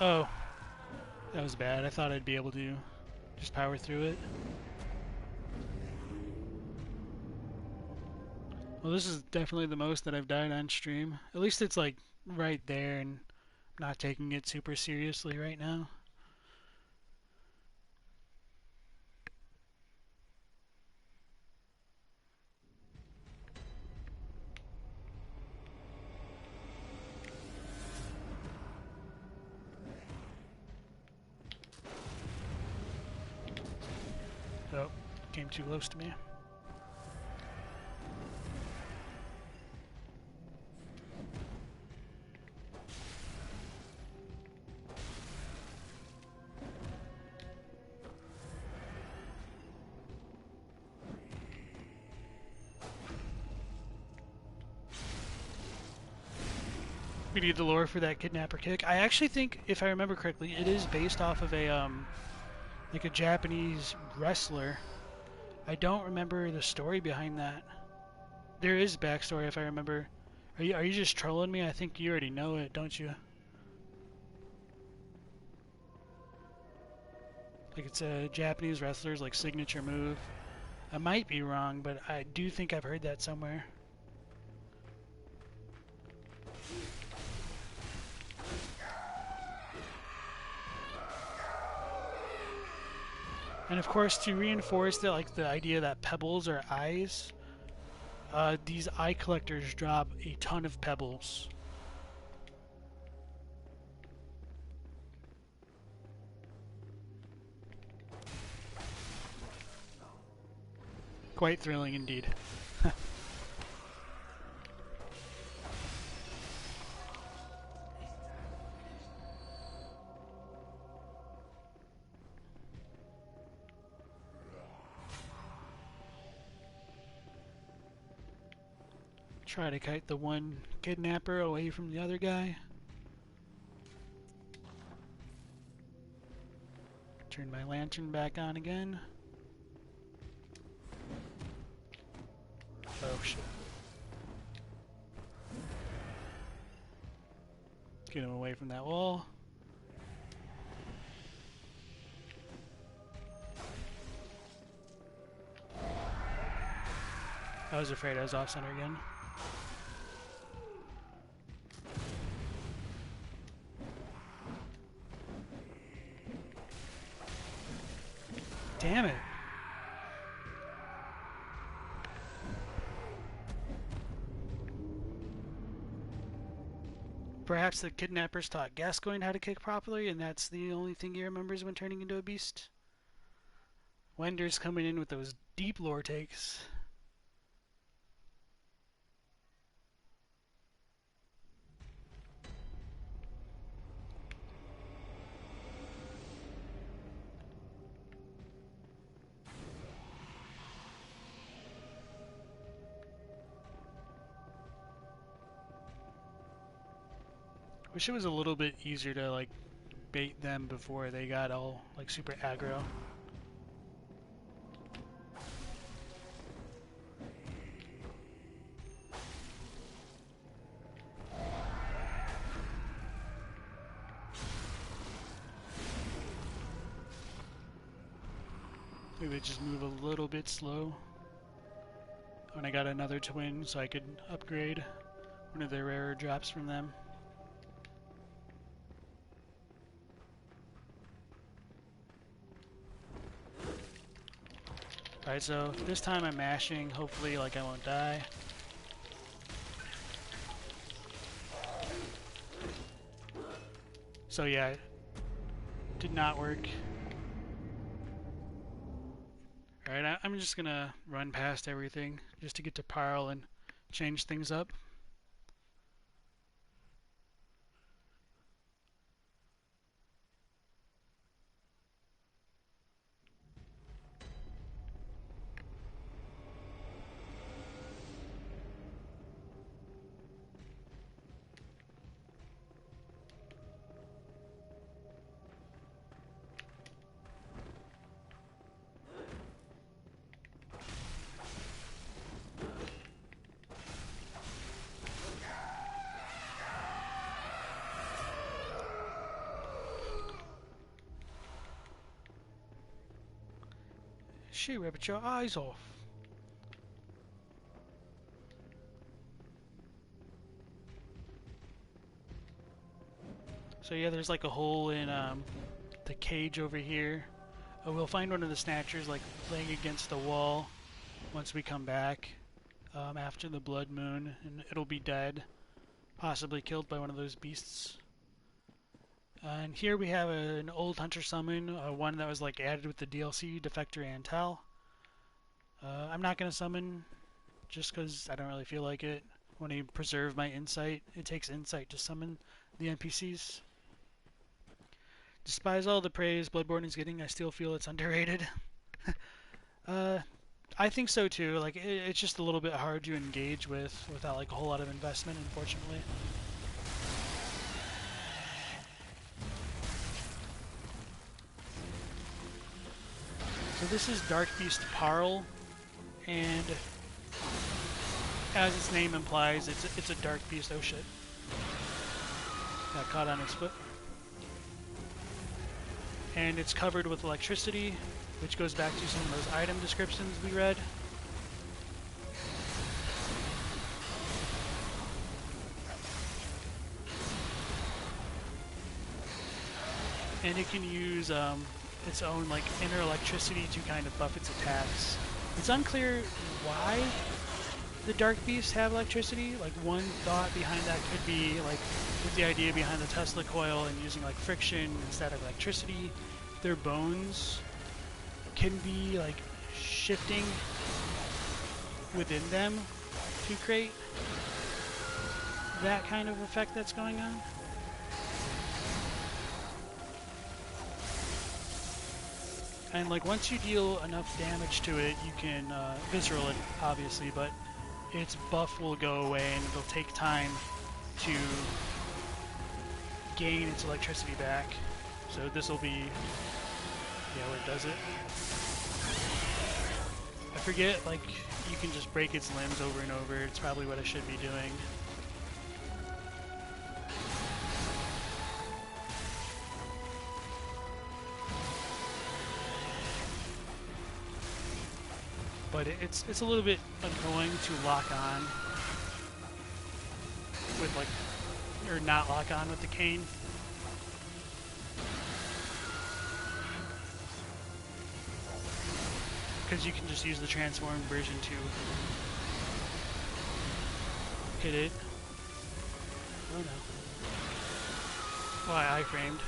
S1: Oh, that was bad. I thought I'd be able to just power through it. Well, this is definitely the most that I've died on stream. At least it's like right there, and I'm not taking it super seriously right now. came too close to me. We need the lore for that kidnapper kick. I actually think, if I remember correctly, it is based off of a like a Japanese wrestler. I don't remember the story behind that. There is backstory if I remember. Are you just trolling me? I think you already know it, don't you? Like it's a Japanese wrestler's like signature move. I might be wrong, but I do think I've heard that somewhere. And of course, to reinforce the idea that pebbles are eyes, these eye collectors drop a ton of pebbles. Quite thrilling indeed. Try to kite the one kidnapper away from the other guy. Turn my lantern back on again. Oh shit. Get him away from that wall. I was afraid I was off center again. Damn it. Perhaps the kidnappers taught Gascoigne how to kick properly, and that's the only thing he remembers when turning into a beast. Wender's coming in with those deep lore takes. Wish it was a little bit easier to like bait them before they got all like super aggro. Maybe just move a little bit slow. When I got another twin so I could upgrade one of the rarer drops from them. Alright, so this time I'm mashing, hopefully like I won't die. So yeah, it did not work. Alright, I'm just gonna run past everything just to get to Parle and change things up. She ripped your eyes off. So yeah, there's like a hole in the cage over here. We'll find one of the snatchers like laying against the wall once we come back after the blood moon, and it'll be dead, possibly killed by one of those beasts. And here we have an old hunter summon, one that was like added with the DLC, Defector Antal. I'm not going to summon just because I don't really feel like it. I want to preserve my insight. It takes insight to summon the NPCs. Despite all the praise Bloodborne is getting, I still feel it's underrated. I think so too. Like it's just a little bit hard to engage with without like a whole lot of investment, unfortunately. So this is Dark Beast Parl, and as its name implies, it's a dark beast. Oh shit! Got caught on its foot. And it's covered with electricity, which goes back to some of those item descriptions we read. And it can use its own like inner electricity to kind of buff its attacks. It's unclear why the dark beasts have electricity. Like one thought behind that could be like with the idea behind the Tesla coil and using like friction instead of electricity, their bones can be like shifting within them to create that kind of effect that's going on. And like once you deal enough damage to it, you can visceral it, obviously, but its buff will go away and it'll take time to gain its electricity back. So this will be, yeah, where it does it. I forget, like, you can just break its limbs over and over. It's probably what I should be doing. But it's a little bit annoying to lock on with like, or not lock on with the cane. Because you can just use the transformed version to hit it. Oh no. Why I framed.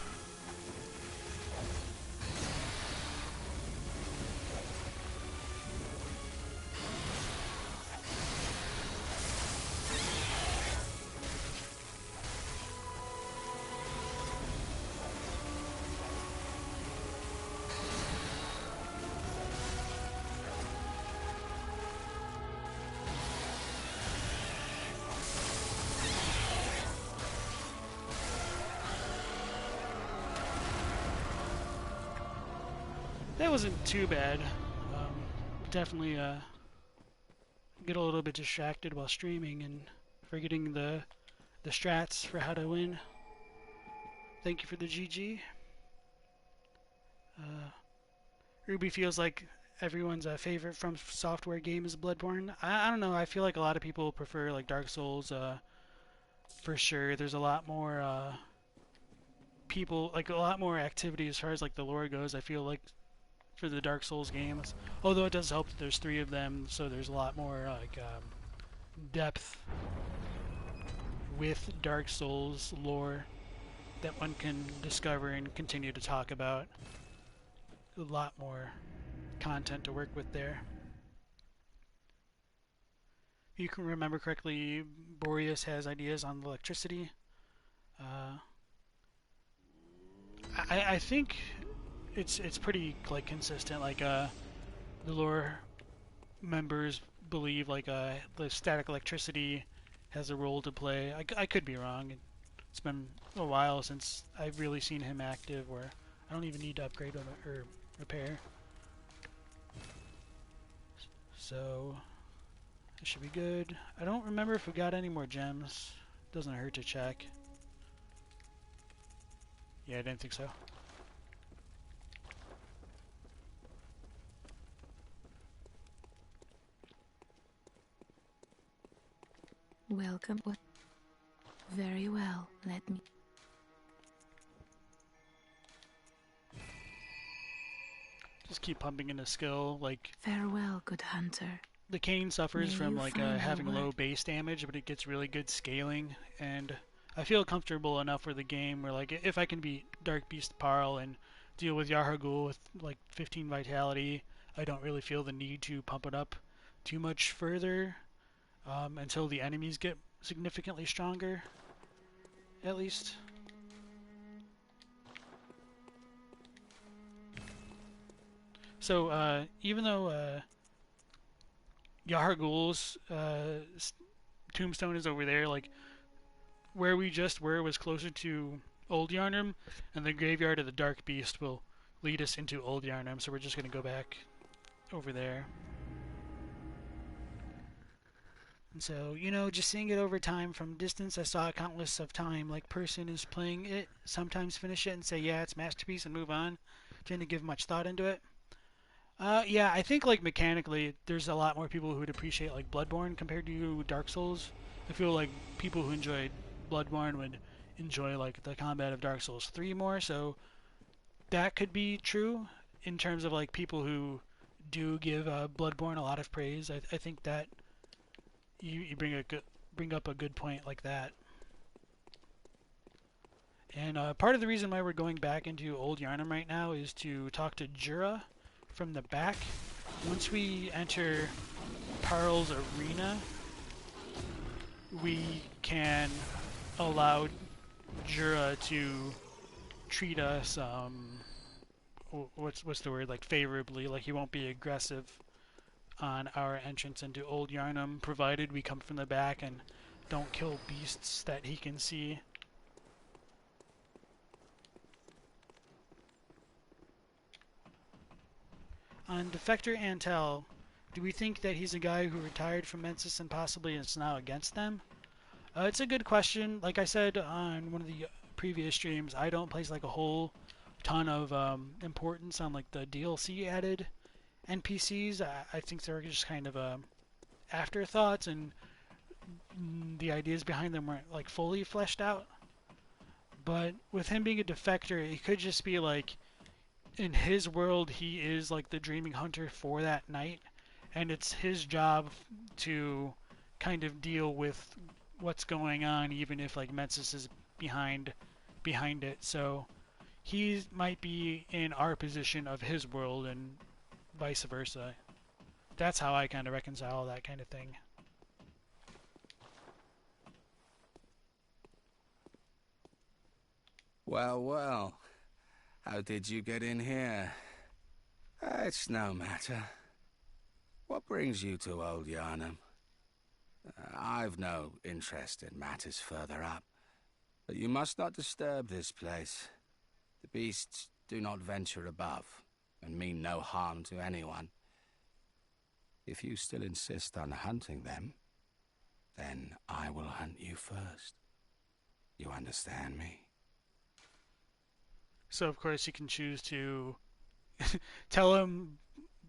S1: That wasn't too bad. Definitely get a little bit distracted while streaming and forgetting the strats for how to win. Thank you for the GG. Ruby feels like everyone's favorite From Software game is Bloodborne. I don't know. I feel like a lot of people prefer like Dark Souls. For sure, there's a lot more people, like a lot more activity as far as like the lore goes. I feel like for the Dark Souls games, although it does help that there's 3 of them, so there's a lot more like depth with Dark Souls lore that one can discover and continue to talk about. A lot more content to work with there. If you can remember correctly, Boreas has ideas on electricity. I think it's pretty like consistent. Like the lore members believe like the static electricity has a role to play. I could be wrong. It's been a while since I've really seen him active, or I don't even need to upgrade or repair. So it should be good. I don't remember if we got any more gems. Doesn't hurt to check. Yeah, I didn't think so.
S3: Welcome. What? Very well. Let me.
S1: Just keep pumping into skill. Like
S3: Farewell, good hunter.
S1: the cane suffers
S3: May
S1: from
S3: you
S1: like
S3: find
S1: having
S3: your
S1: low
S3: work.
S1: base damage, but it gets really good scaling, and I feel comfortable enough with the game where like if I can beat Dark Beast Parl and deal with Yahar'gul with like 15 vitality, I don't really feel the need to pump it up too much further until the enemies get significantly stronger, at least. So even though Yahar'gul's tombstone is over there, like where we just were was closer to Old Yarnum, and the graveyard of the Dark Beast will lead us into Old Yarnum, so we're just going to go back over there. And so, just seeing it over time from distance, I saw it countless of time. Like, person is playing it, sometimes finish it and say, yeah, it's masterpiece and move on. Didn't give much thought into it. Yeah, I think, like, mechanically, there's a lot more people who would appreciate, like, Bloodborne compared to Dark Souls. I feel like people who enjoyed Bloodborne would enjoy, like, the combat of Dark Souls 3 more, so that could be true in terms of, like, people who do give Bloodborne a lot of praise. I think that you bring up a good point like that. And part of the reason why we're going back into Old Yarnum right now is to talk to Jura from the back. Once we enter Parl's arena, we can allow Jura to treat us what's the word, like, favorably. Like, he won't be aggressive on our entrance into Old Yarnum, provided we come from the back and don't kill beasts that he can see. On Defector Antel, do we think that he's a guy who retired from Mensis and possibly is now against them? It's a good question. Like I said on one of the previous streams, I don't place like a whole ton of importance on like the DLC added NPCs. I think they're just kind of afterthoughts, and the ideas behind them weren't like fully fleshed out. But with him being a defector, it could just be like in his world he is like the dreaming hunter for that night, and it's his job to kind of deal with what's going on, even if like Mensis is behind it. So he might be in our position of his world and vice versa. That's how I kind of reconcile that kind of thing.
S4: Well, well. How did you get in here? It's no matter. What brings you to Old Yarnum? I've no interest in matters further up, but you must not disturb this place. The beasts do not venture above, and mean no harm to anyone. If you still insist on hunting them, then I will hunt you first. You understand me?
S1: So of course you can choose to tell him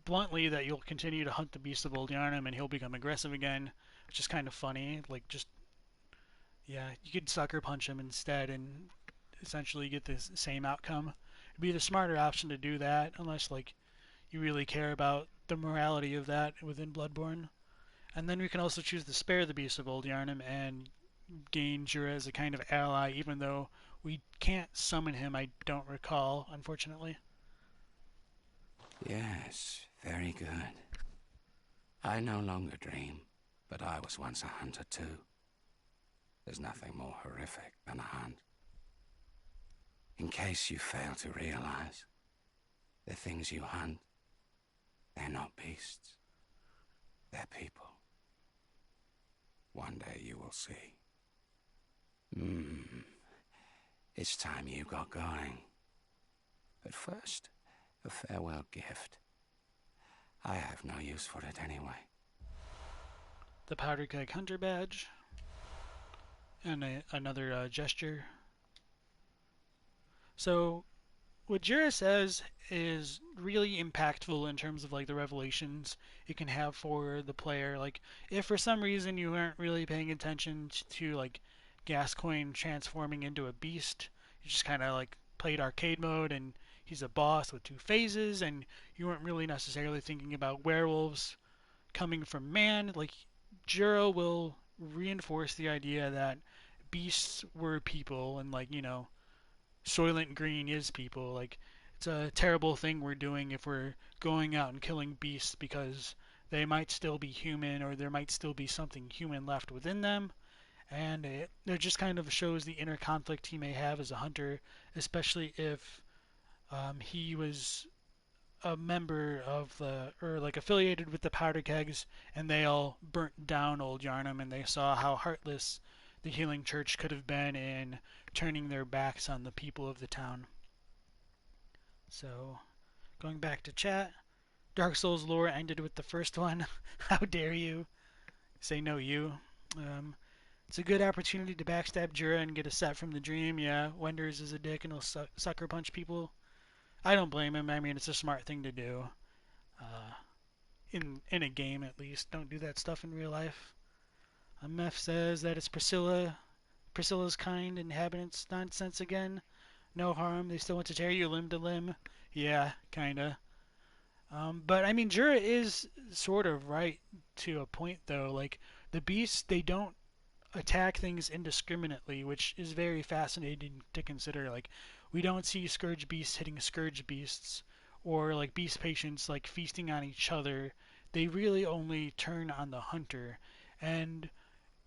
S1: bluntly that you'll continue to hunt the beast of Old Yarnum and he'll become aggressive again, which is kind of funny. Like, just, yeah, you could sucker punch him instead and essentially get the same outcome. It'd be the smarter option to do that, unless like you really care about the morality of that within Bloodborne. And then we can also choose to spare the beast of Old Yarnum and gain Jura as a kind of ally, even though we can't summon him, I don't recall, unfortunately.
S4: Yes, very good. I no longer dream, but I was once a hunter too. There's nothing more horrific than a hunt. In case you fail to realize, the things you hunt, they're not beasts. They're people. One day you will see. It's time you got going. But first, a farewell gift. I have no use for it anyway.
S1: The Powder Keg Hunter badge. And another gesture. So, what Jira says is really impactful in terms of like the revelations it can have for the player. Like, if for some reason you aren't really paying attention to like Gascoigne transforming into a beast, you just kind of like played arcade mode and he's a boss with two phases, and you weren't really necessarily thinking about werewolves coming from man, like Jiro will reinforce the idea that beasts were people, and like, Soylent Green is people. Like, it's a terrible thing we're doing if we're going out and killing beasts because they might still be human or there might still be something human left within them. And it just kind of shows the inner conflict he may have as a hunter, especially if he was a member of or like affiliated with the powder kegs, and they all burnt down Old Yarnum, and they saw how heartless the healing church could have been in turning their backs on the people of the town. So, going back to chat, Dark Souls lore ended with the first one. How dare you say no, you? Um, it's a good opportunity to backstab Jura and get a set from the dream. Yeah, Wenders is a dick and he'll sucker punch people. I don't blame him. I mean, it's a smart thing to do. Uh, in a game, at least. Don't do that stuff in real life. Meph says that it's Priscilla's kind inhabitants nonsense again. No harm. They still want to tear you limb to limb. Yeah, kinda. But I mean, Jura is sort of right to a point, though. Like the beasts, they don't attack things indiscriminately, which is very fascinating to consider. Like, we don't see scourge beasts hitting scourge beasts, or like beast patients like feasting on each other. They really only turn on the hunter, and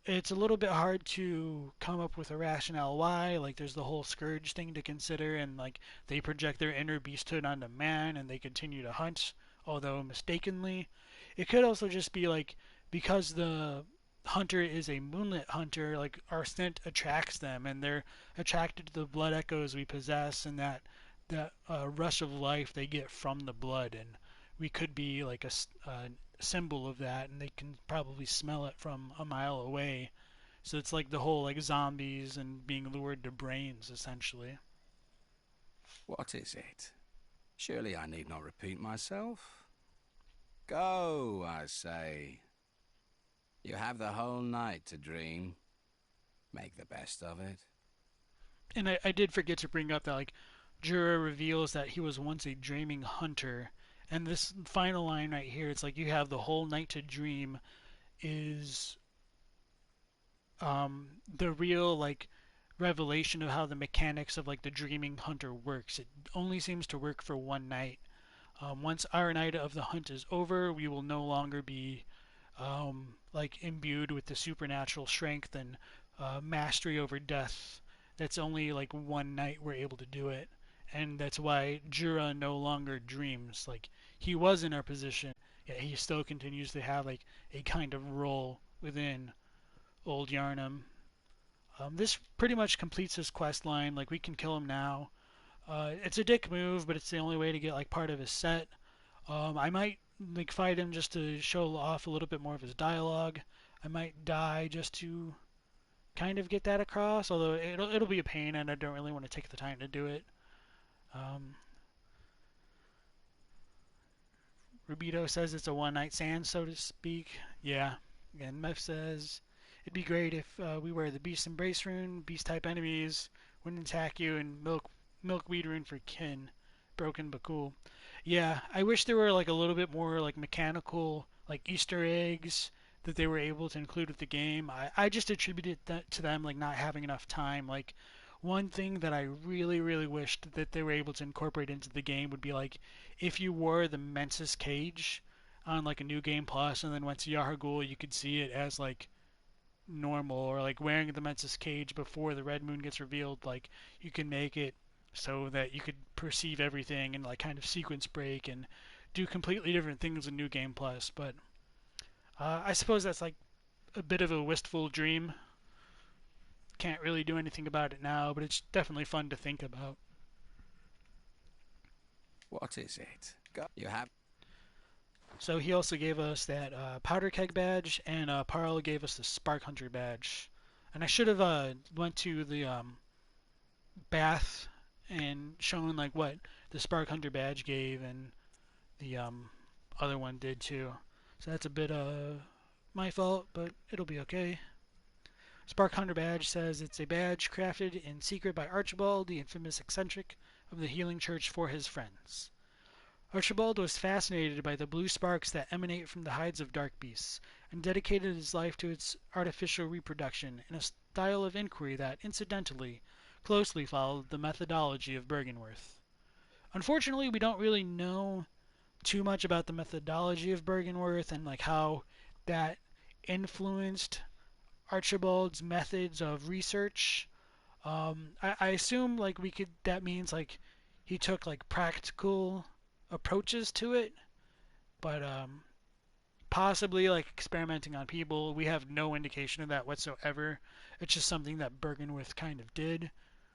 S1: it's a little bit hard to come up with a rationale why. Like, there's the whole scourge thing to consider, and like they project their inner beasthood onto man, and they continue to hunt, although mistakenly. It could also just be like because the hunter is a moonlit hunter, like our scent attracts them, and they're attracted to the blood echoes we possess, and that rush of life they get from the blood, and we could be like a symbol of that, and they can probably smell it from a mile away. So it's like the whole like zombies and being lured to brains, essentially.
S4: What is it? Surely I need not repeat myself. Go, I say. You have the whole night to dream. Make the best of it.
S1: And I did forget to bring up that like Jura reveals that he was once a dreaming hunter, and this final line right here, it's like you have the whole night to dream, is the real like revelation of how the mechanics of like the dreaming hunter works. It only seems to work for one night. Once our night of the hunt is over, we will no longer be like imbued with the supernatural strength and mastery over death. That's only like one night we're able to do it, and that's why Jura no longer dreams. Like he was in our position, yet he still continues to have like a kind of role within Old Yarnum. This pretty much completes his quest line. Like we can kill him now. It's a dick move, but it's the only way to get like part of his set. I might like fight him just to show off a little bit more of his dialogue. I might die just to kind of get that across, although it'll be a pain, and I don't really want to take the time to do it. Um, Rubito says it's a one-night stand, so to speak. Yeah. And Meph says it'd be great if we wear the Beast Embrace rune. Beast-type enemies wouldn't attack you, and Milkweed rune for kin. Broken but cool. Yeah, I wish there were like a little bit more like mechanical like Easter eggs that they were able to include with the game. I just attributed that to them like not having enough time. Like one thing that I really really wished that they were able to incorporate into the game would be like if you wore the Mensis cage on like a new game plus and then went to Yahar'gul, you could see it as like normal, or like wearing the Mensis cage before the red moon gets revealed, like you can make it so that you could perceive everything and like kind of sequence break and do completely different things in New Game Plus. But I suppose that's like a bit of a wistful dream. Can't really do anything about it now, but it's definitely fun to think about.
S4: What is it? Go. You have.
S1: So he also gave us that powder keg badge, and Parl gave us the Spark Hunter badge. And I should have went to the bath and shown like what the Spark Hunter badge gave, and the other one did too. So that's a bit my fault, but it'll be okay. Spark Hunter badge says it's a badge crafted in secret by Archibald, the infamous eccentric of the Healing Church, for his friends. Archibald was fascinated by the blue sparks that emanate from the hides of dark beasts, and dedicated his life to its artificial reproduction in a style of inquiry that, incidentally, closely followed the methodology of Bergenworth. Unfortunately, we don't really know too much about the methodology of Bergenworth and like how that influenced Archibald's methods of research. I assume like that means like he took like practical approaches to it, but possibly like experimenting on people. We have no indication of that whatsoever. It's just something that Bergenworth kind of did,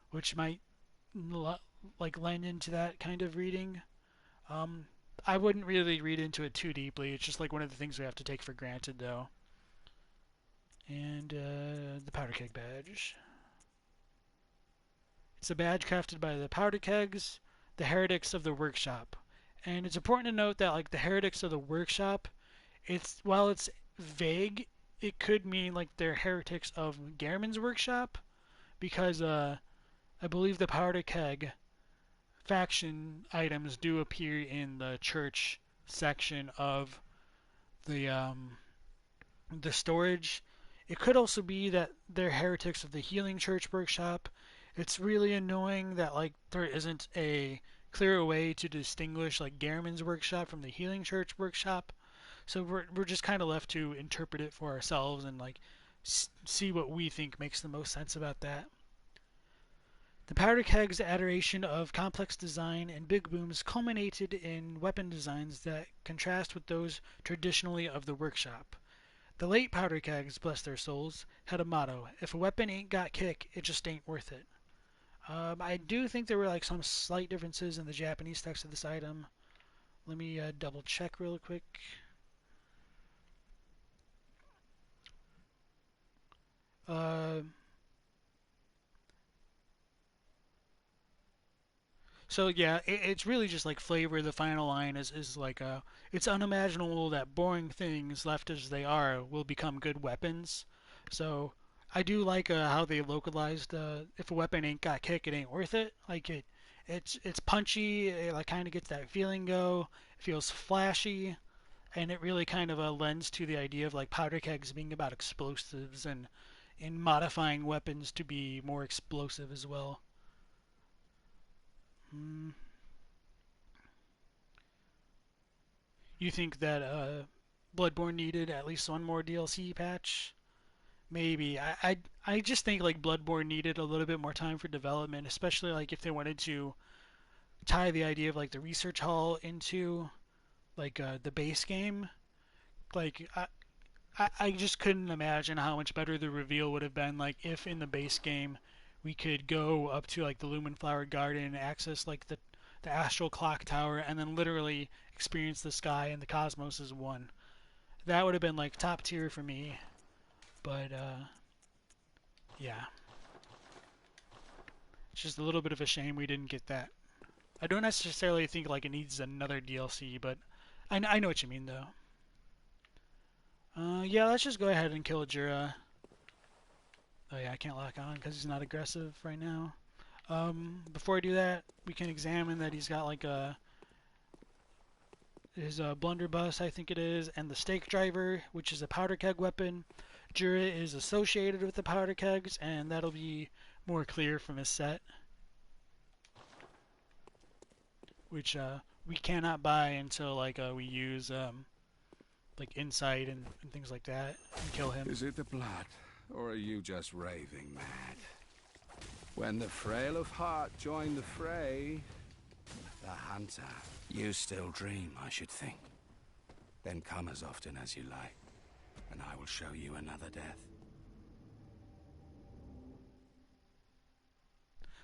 S1: which might like lend into that kind of reading. Um, I wouldn't really read into it too deeply. It's just like one of the things we have to take for granted, though. And the powder keg badge. It's a badge crafted by the powder kegs, the heretics of the workshop. And it's important to note that like the heretics of the workshop, while it's vague, it could mean like they're heretics of Gehrman's workshop, because I believe the powder keg faction items do appear in the church section of the storage. It could also be that they're heretics of the Healing Church workshop. It's really annoying that like there isn't a clear way to distinguish like Gehrman's workshop from the Healing Church workshop. So we're just kind of left to interpret it for ourselves and like see what we think makes the most sense about that. The powder keg's adoration of complex design and big booms culminated in weapon designs that contrast with those traditionally of the workshop. The late powder kegs, bless their souls, had a motto: if a weapon ain't got kick, it just ain't worth it. I do think there were like some slight differences in the Japanese text of this item. Let me double check real quick. So yeah, it's really just like flavor. The final line is like it's unimaginable that boring things left as they are will become good weapons. So I do like how they localized if a weapon ain't got kick, it ain't worth it. Like it's punchy. It like kind of gets that feeling go. It feels flashy, and it really kind of lends to the idea of like powder kegs being about explosives and in modifying weapons to be more explosive as well. Mm. You think that Bloodborne needed at least one more DLC patch? Maybe. I just think like Bloodborne needed a little bit more time for development, especially like if they wanted to tie the idea of like the research hall into like the base game. Like I just couldn't imagine how much better the reveal would have been like if in the base game we could go up to like the Lumenflower Garden and access like the astral clock tower and then literally experience the sky and the cosmos as one. That would have been like top tier for me. But yeah, it's just a little bit of a shame we didn't get that. I don't necessarily think like it needs another DLC, but I know what you mean though. Yeah, let's just go ahead and kill Jura. Oh yeah, I can't lock on because he's not aggressive right now. Before I do that, we can examine that he's got like his blunderbuss, I think it is, and the stake driver, which is a powder keg weapon. Jura is associated with the powder kegs, and that'll be more clear from his set, which we cannot buy until like we use like insight and things like that and kill him.
S4: Is it the blood, or are you just raving mad? When the frail of heart join the fray, the hunter, you still dream, I should think. Then come as often as you like, and I will show you another death.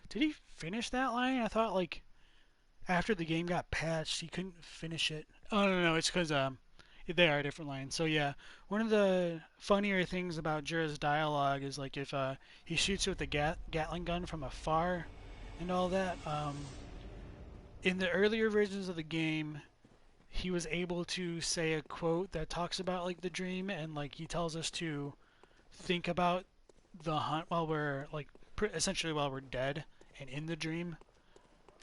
S1: Did he finish that line? I thought like after the game got patched, he couldn't finish it. Oh no, it's because they are different lines. So yeah, one of the funnier things about Jura's dialogue is like if he shoots you with the Gatling gun from afar and all that. In the earlier versions of the game, he was able to say a quote that talks about like the dream, and like he tells us to think about the hunt while we're like essentially while we're dead and in the dream,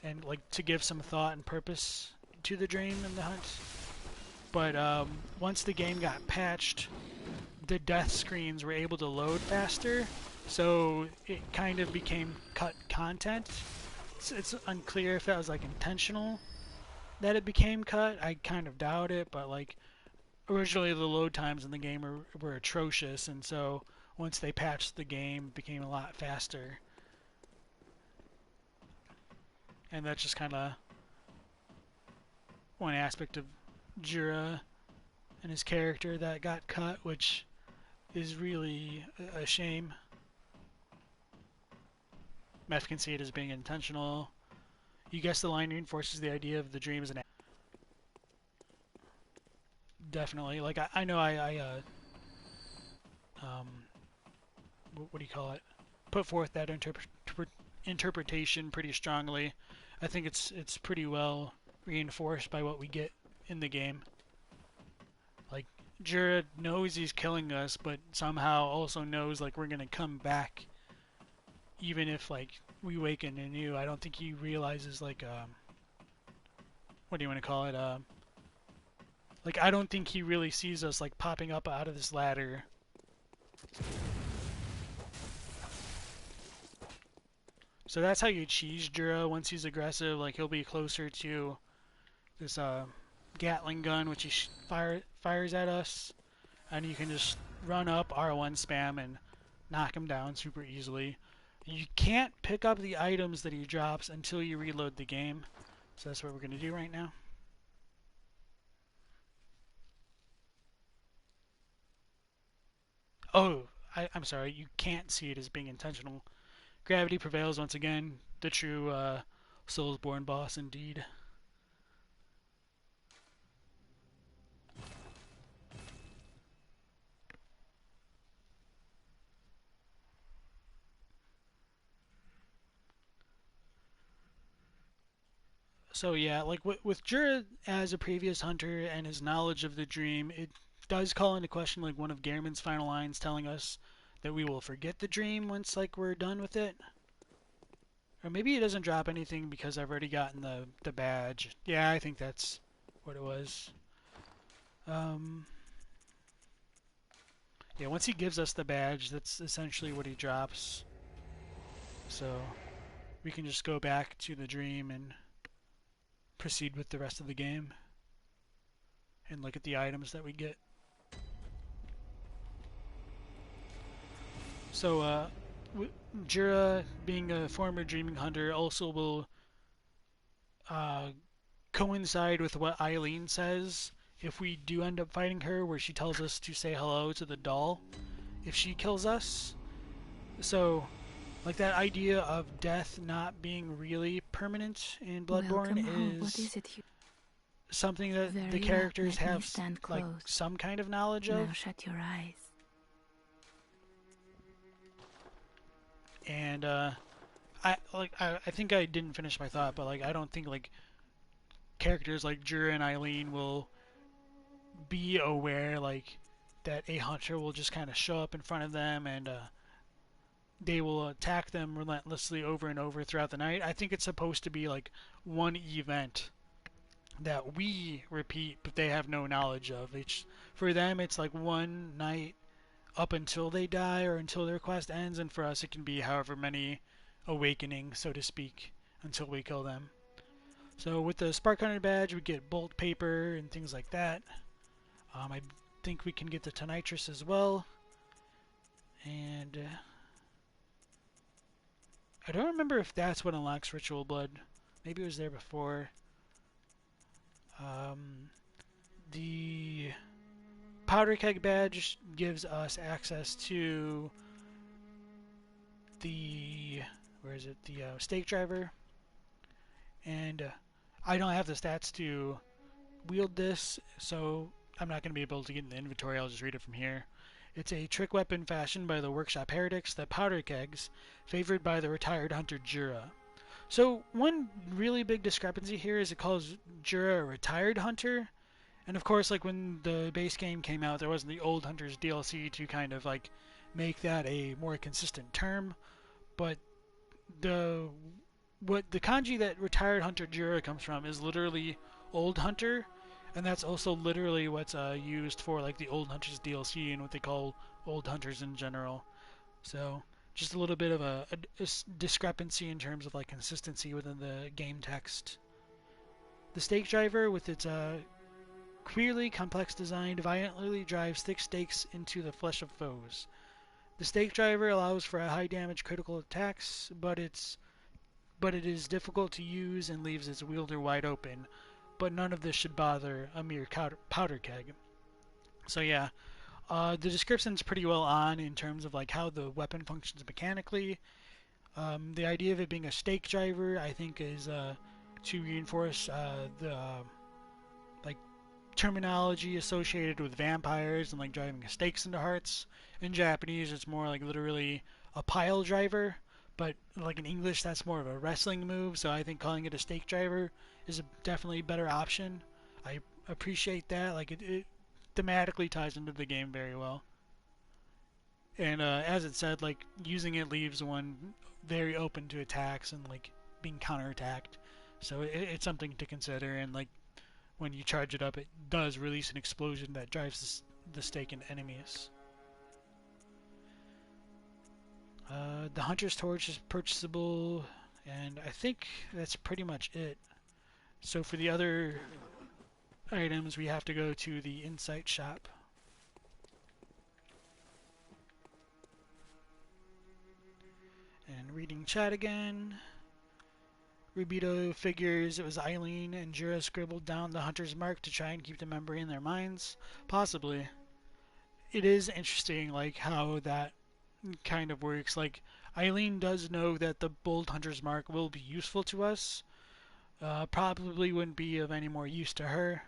S1: and like to give some thought and purpose to the dream and the hunt. But once the game got patched, the death screens were able to load faster, so it kind of became cut content. it's unclear if that was like intentional that it became cut. I kind of doubt it, but like originally the load times in the game were atrocious, and so once they patched the game, it became a lot faster. And that's just kind of one aspect of Jura and his character that got cut, which is really a shame. Meth can see it as being intentional. You guess the line reinforces the idea of the dream as an definitely. Like I know what do you call it? Put forth that interpretation pretty strongly. I think it's pretty well reinforced by what we get in the game. Like Jura knows he's killing us, but somehow also knows like we're gonna come back, even if like we waken anew. I don't think he realizes like what do you want to call it? Like I don't think he really sees us like popping up out of this ladder. So that's how you cheese Jura once he's aggressive. Like he'll be closer to this Gatling gun, which he fires at us, and you can just run up R1 spam and knock him down super easily. You can't pick up the items that he drops until you reload the game, so that's what we're gonna do right now. Oh, I'm sorry, you can't see it as being intentional. Gravity prevails once again, the true Soulsborne boss indeed. So yeah, like with Jura as a previous hunter and his knowledge of the dream, it does call into question like one of Gehrman's final lines telling us that we will forget the dream once like we're done with it. Or maybe it doesn't drop anything because I've already gotten the badge. Yeah, I think that's what it was. Yeah, once he gives us the badge, that's essentially what he drops. So we can just go back to the dream and proceed with the rest of the game and look at the items that we get. So Jura, being a former dreaming hunter, also will coincide with what Eileen says if we do end up fighting her, where she tells us to say hello to the doll if she kills us. So like that idea of death not being really permanent in Bloodborne is something that the characters have like some kind of knowledge of.
S3: Now shut your eyes.
S1: And I think I didn't finish my thought, but like I don't think like characters like Jura and Eileen will be aware like that a hunter will just kind of show up in front of them and they will attack them relentlessly over and over throughout the night. I think it's supposed to be like one event that we repeat, but they have no knowledge of. For them, it's like one night up until they die or until their quest ends, and for us it can be however many awakenings, so to speak, until we kill them. So with the Spark Hunter badge, we get bolt paper and things like that. I think we can get the Tonitrus as well. And I don't remember if that's what unlocks Ritual Blood. Maybe it was there before. The Powder Keg badge gives us access to the stake driver, and I don't have the stats to wield this, so I'm not going to be able to get in the inventory. I'll just read it from here. It's a trick weapon fashioned by the Workshop Heretics, the Powder Kegs, favored by the retired hunter Jura. So one really big discrepancy here is it calls Jura a retired hunter. And of course, like when the base game came out, there wasn't the Old Hunters DLC to kind of like make that a more consistent term. But the kanji that retired hunter Jura comes from is literally Old Hunter, and that's also literally what's used for like the Old Hunters DLC and what they call Old Hunters in general. So just a little bit of a discrepancy in terms of like consistency within the game text. The stake driver, with its queerly complex design, violently drives thick stakes into the flesh of foes. The stake driver allows for a high damage critical attacks, but it is difficult to use and leaves its wielder wide open. But none of this should bother a mere powder keg. So yeah, the description's pretty well on in terms of like how the weapon functions mechanically. The idea of it being a stake driver, I think, is to reinforce the like terminology associated with vampires and like driving stakes into hearts. In Japanese, it's more like literally a pile driver, but like in English, that's more of a wrestling move. So I think calling it a stake driver is definitely a better option. I appreciate that. Like it thematically ties into the game very well. And as it said, like using it leaves one very open to attacks and like being counterattacked. So it's something to consider. And like when you charge it up, it does release an explosion that drives the stake into enemies. The Hunter's Torch is purchasable, and I think that's pretty much it. So for the other items, we have to go to the Insight shop. And reading chat again. Rubito figures it was Eileen and Jura scribbled down the Hunter's Mark to try and keep the memory in their minds. Possibly. It is interesting, like, how that kind of works. Like, Eileen does know that the Bold Hunter's Mark will be useful to us. Probably wouldn't be of any more use to her.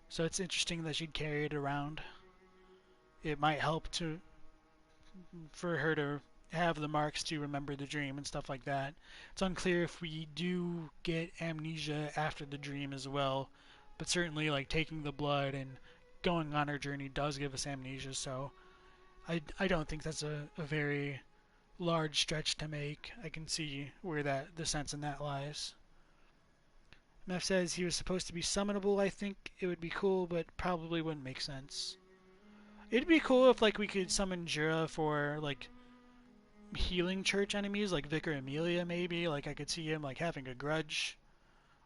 S1: So it's interesting that she'd carry it around. It might help for her to have the marks to remember the dream and stuff like that. It's unclear if we do get amnesia after the dream as well, but certainly like taking the blood and going on our journey does give us amnesia, so I don't think that's a very large stretch to make. I can see where the sense in that lies. Meph says he was supposed to be summonable. I think it would be cool, but probably wouldn't make sense. It'd be cool if like we could summon Jura for like healing church enemies, like Vicar Amelia maybe. Like I could see him like having a grudge.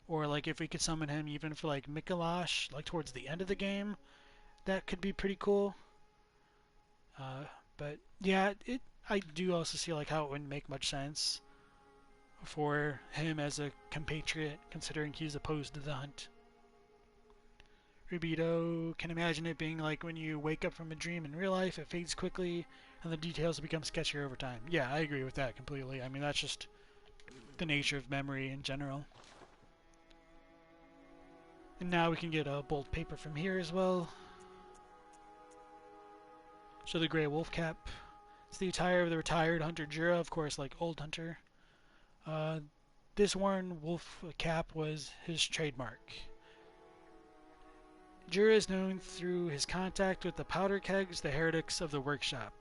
S1: Or like if we could summon him even for like Mikolash, like towards the end of the game. That could be pretty cool. But yeah, I do also see like how it wouldn't make much sense for him as a compatriot, considering he's opposed to the hunt. Rubito can imagine it being like when you wake up from a dream in real life, it fades quickly, and the details become sketchier over time. Yeah, I agree with that completely. I mean, that's just the nature of memory in general. And now we can get a bold paper from here as well. So the Grey Wolf Cap. It's the attire of the retired Hunter Jura, of course, like Old Hunter. This worn wolf cap was his trademark. Jura is known through his contact with the powder kegs, the heretics of the workshop.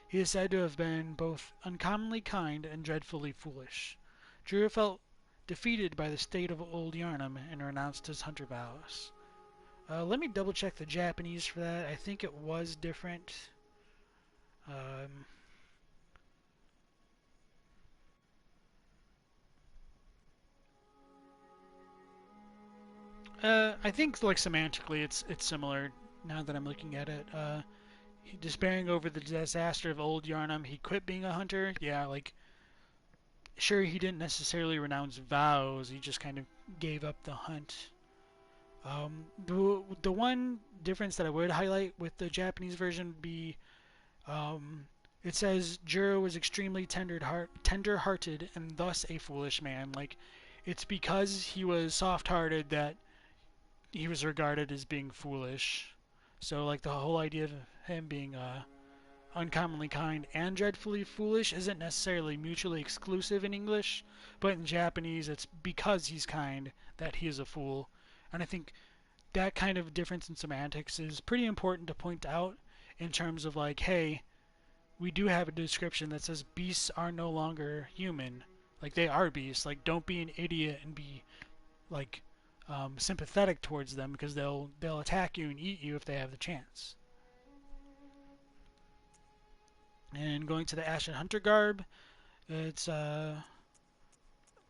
S1: He is said to have been both uncommonly kind and dreadfully foolish. Jura felt defeated by the state of Old Yarnum and renounced his hunter vows. Let me double check the Japanese for that. I think it was different. I think like semantically it's similar now that I'm looking at it. Despairing over the disaster of Old Yarnum, he quit being a hunter. Yeah, like sure he didn't necessarily renounce vows. He just kind of gave up the hunt. The one difference that I would highlight with the Japanese version would be it says Juro was extremely tender-hearted and thus a foolish man. Like it's because he was soft-hearted that he was regarded as being foolish. So like the whole idea of him being uncommonly kind and dreadfully foolish isn't necessarily mutually exclusive in English, but in Japanese it's because he's kind that he is a fool. And I think that kind of difference in semantics is pretty important to point out in terms of like, hey, we do have a description that says beasts are no longer human. Like they are beasts. Like don't be an idiot and be like sympathetic towards them because they'll attack you and eat you if they have the chance. And going to the Ashen Hunter garb, it's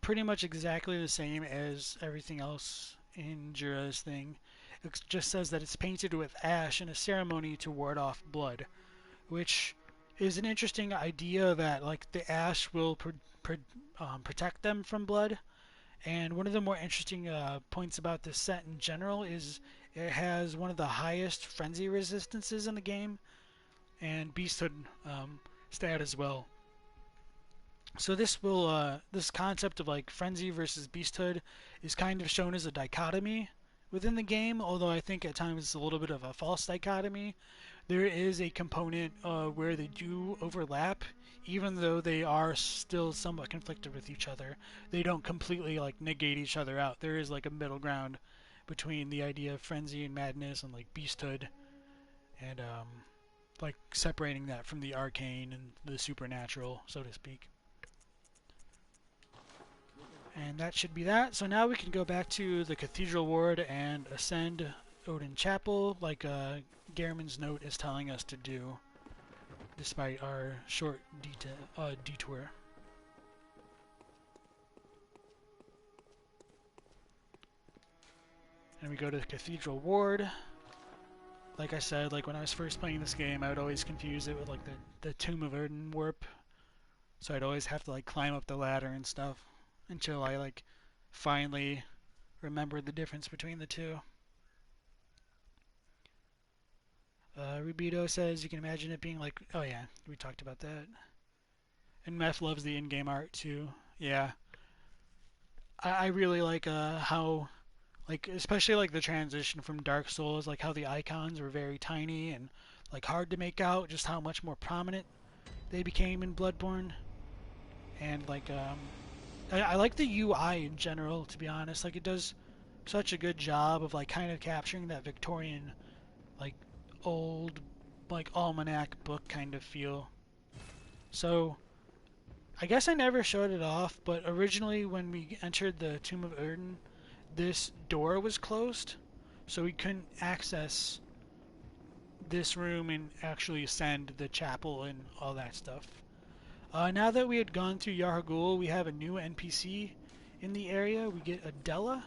S1: pretty much exactly the same as everything else in Jura's thing. It just says that it's painted with ash in a ceremony to ward off blood, which is an interesting idea that like the ash will protect them from blood. And one of the more interesting points about this set in general is it has one of the highest frenzy resistances in the game, and beasthood stat as well. So this concept of like frenzy versus beasthood is kind of shown as a dichotomy within the game, although I think at times it's a little bit of a false dichotomy. There is a component where they do overlap, even though they are still somewhat conflicted with each other. They don't completely like negate each other out. There is like a middle ground between the idea of frenzy and madness and like beasthood, and like separating that from the arcane and the supernatural, so to speak. And that should be that. So now we can go back to the Cathedral Ward and ascend Odin Chapel, like Gehrman's note is telling us to do, despite our short detour. And we go to the Cathedral Ward. Like I said, like when I was first playing this game, I would always confuse it with like the Tomb of Odin warp. So I'd always have to like climb up the ladder and stuff until I like finally remembered the difference between the two. Rubito says you can imagine it being like, oh yeah, we talked about that. And Meth loves the in-game art too. Yeah, I really like how, like especially like the transition from Dark Souls, like how the icons were very tiny and like hard to make out, just how much more prominent they became in Bloodborne. And like I like the UI in general, to be honest. Like it does such a good job of like kind of capturing that Victorian, like old, like almanac book kind of feel. So I guess I never showed it off, but originally when we entered the Tomb of Odin, this door was closed, so we couldn't access this room and actually ascend the chapel and all that stuff. Now that we had gone through Yahar'gul, we have a new NPC in the area. We get Adela,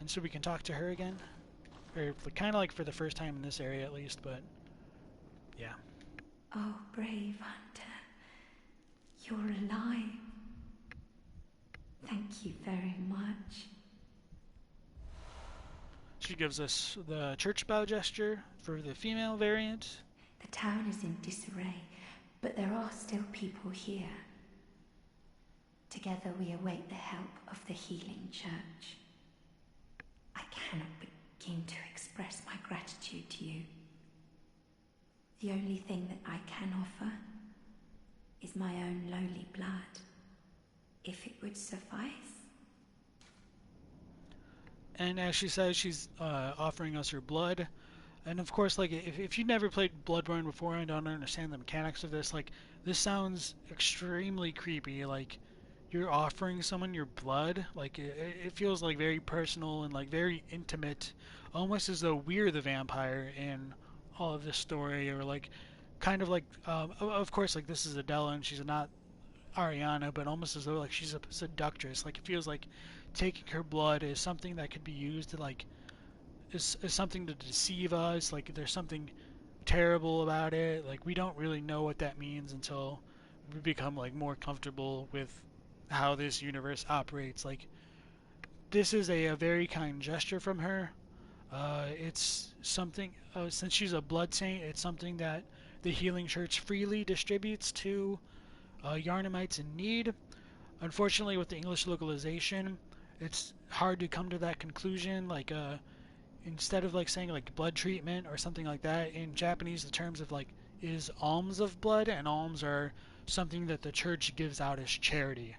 S1: and so we can talk to her again. Or kind of like for the first time in this area at least, but yeah.
S2: Oh, brave hunter, you're alive. Thank you very much.
S1: She gives us the church bow gesture for the female variant.
S2: The town is in disarray, but there are still people here. Together we await the help of the healing church. I cannot begin to express my gratitude to you. The only thing that I can offer is my own lowly blood, if it would suffice.
S1: And as she says, she's offering us her blood. And of course, like if you've never played Bloodborne before and don't understand the mechanics of this, like this sounds extremely creepy. Like you're offering someone your blood. Like it feels like very personal and like very intimate, almost as though we're the vampire in all of this story, or like kind of like of course like this is Adela and she's not Ariana, but almost as though like she's a seductress. Like it feels like taking her blood is something that could be used to like is something to deceive us. Like there's something terrible about it. Like we don't really know what that means until we become like more comfortable with how this universe operates. Like this is a very kind gesture from her. It's something since she's a blood saint, it's something that the Healing Church freely distributes to Yarnamites in need. Unfortunately, with the English localization, it's hard to come to that conclusion. Like instead of like saying like blood treatment or something like that, in Japanese the terms of like is alms of blood, and alms are something that the church gives out as charity.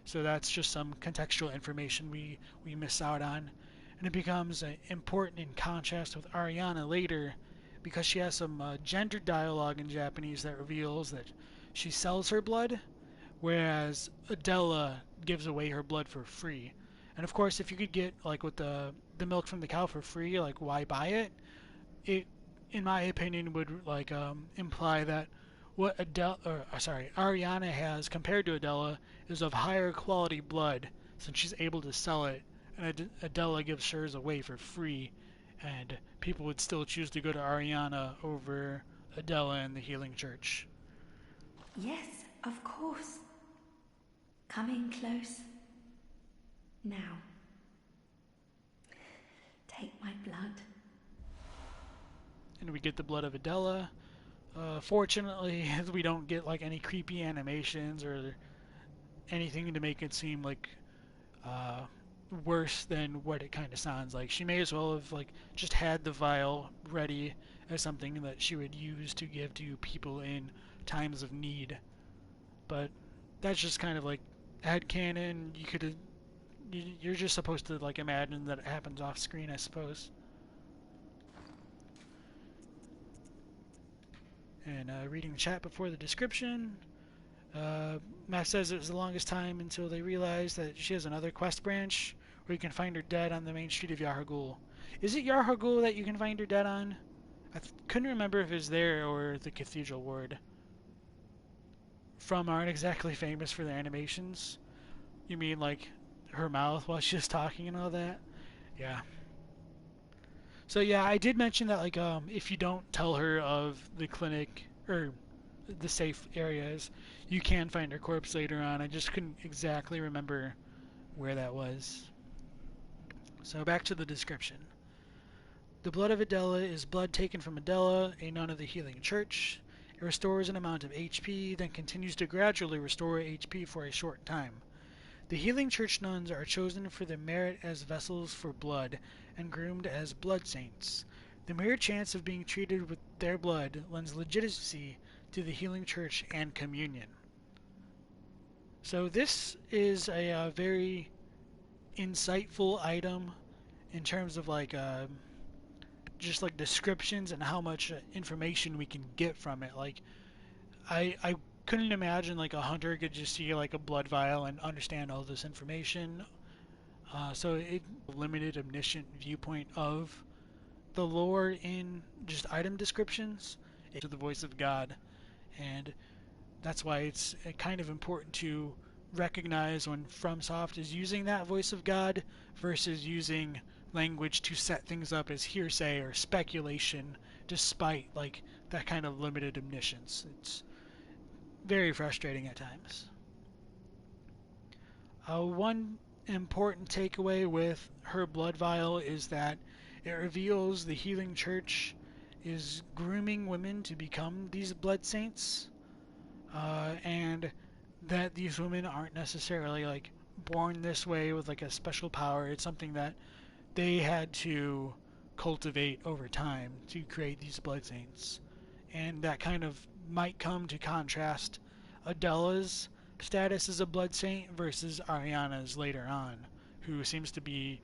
S1: So that's just some contextual information we miss out on, and it becomes important in contrast with Ariana later, because she has some gender dialogue in Japanese that reveals that she sells her blood, whereas Adela gives away her blood for free. And of course, if you could get like with the milk from the cow for free, like why buy it? It, in my opinion, would like imply that what Ariana has compared to Adela is of higher quality blood, since she's able to sell it, and Adela gives hers away for free, and people would still choose to go to Ariana over Adela and the Healing Church.
S2: Yes, of course. Coming close. Now. Take my blood.
S1: And we get the blood of Adela. Fortunately, we don't get like any creepy animations or anything to make it seem like worse than what it kind of sounds like. She may as well have like just had the vial ready as something that she would use to give to people in times of need. But that's just kind of like headcanon. You're just supposed to like imagine that it happens off screen, I suppose. And reading the chat before the description, Matt says it was the longest time until they realized that she has another quest branch where you can find her dead on the main street of Yahar'gul. Is it Yahar'gul that you can find her dead on? I couldn't remember if it was there or the Cathedral ward. From aren't exactly famous for their animations. You mean like her mouth while she's talking and all that? Yeah. So yeah, I did mention that like if you don't tell her of the clinic or the safe areas, you can find her corpse later on. I just couldn't exactly remember where that was. So back to the description. The blood of Adela is blood taken from Adela, a nun of the Healing Church. It restores an amount of HP, then continues to gradually restore HP for a short time. The Healing Church nuns are chosen for their merit as vessels for blood and groomed as blood saints. The mere chance of being treated with their blood lends legitimacy to the Healing Church and communion. So this is a very insightful item in terms of like just like descriptions and how much information we can get from it. Like I couldn't imagine like a hunter could just see like a blood vial and understand all this information. So it limited omniscient viewpoint of the lore in just item descriptions to the voice of God, and that's why it's kind of important to recognize when FromSoft is using that voice of God versus using language to set things up as hearsay or speculation, despite like that kind of limited omniscience. It's very frustrating at times. One important takeaway with her blood vial is that it reveals the Healing Church is grooming women to become these blood saints, and that these women aren't necessarily like born this way with like a special power. It's something that they had to cultivate over time to create these blood saints, and that kind of might come to contrast Adela's status as a blood saint versus Ariana's later on, who seems to be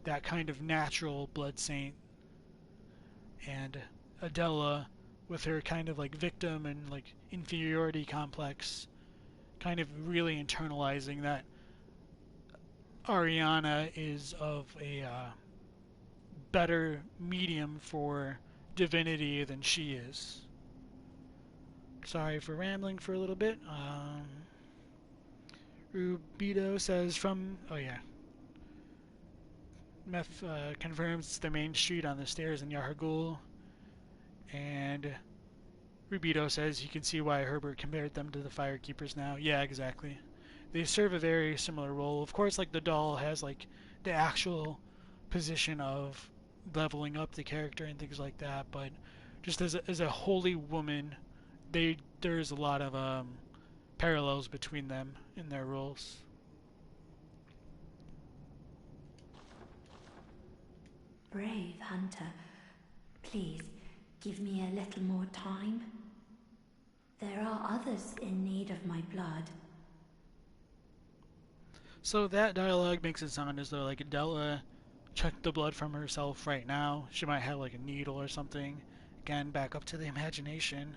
S1: that kind of natural blood saint, and Adela with her kind of like victim and like inferiority complex kind of really internalizing that Ariana is of a better medium for divinity than she is. Sorry for rambling for a little bit. Rubido says from... Oh yeah. Meth confirms it's the main street on the stairs in Yahar'gul. And Rubido says you can see why Herbert compared them to the Firekeepers now. Yeah, exactly. They serve a very similar role. Of course, like the doll has like the actual position of leveling up the character and things like that, but just as a holy woman, there's a lot of parallels between them in their roles.
S2: Brave hunter, please give me a little more time. There are others in need of my blood.
S1: So that dialogue makes it sound as though like Adela checked the blood from herself right now. She might have like a needle or something. Again, back up to the imagination.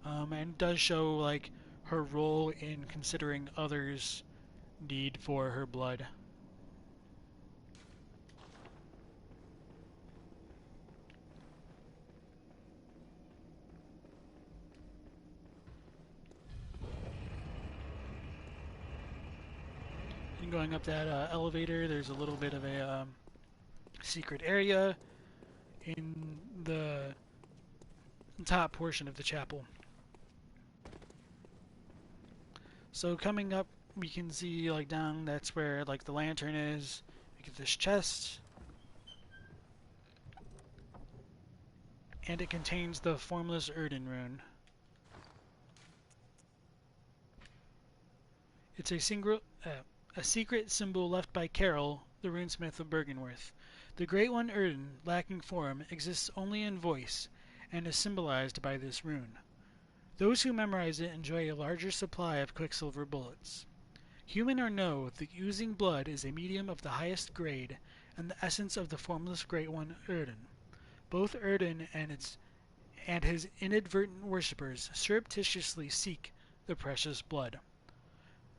S1: And does show like her role in considering others' need for her blood. going up that elevator, there's a little bit of a secret area in the top portion of the chapel. So coming up, we can see like down, that's where like the lantern is. We get this chest, and it contains the formless Erden rune. It's a secret symbol left by Carol, the runesmith of Bergenworth. The Great One Erden, lacking form, exists only in voice, and is symbolized by this rune. Those who memorize it enjoy a larger supply of quicksilver bullets. Human or no, the oozing blood is a medium of the highest grade, and the essence of the formless Great One Erden. Both Erden and his inadvertent worshippers surreptitiously seek the precious blood.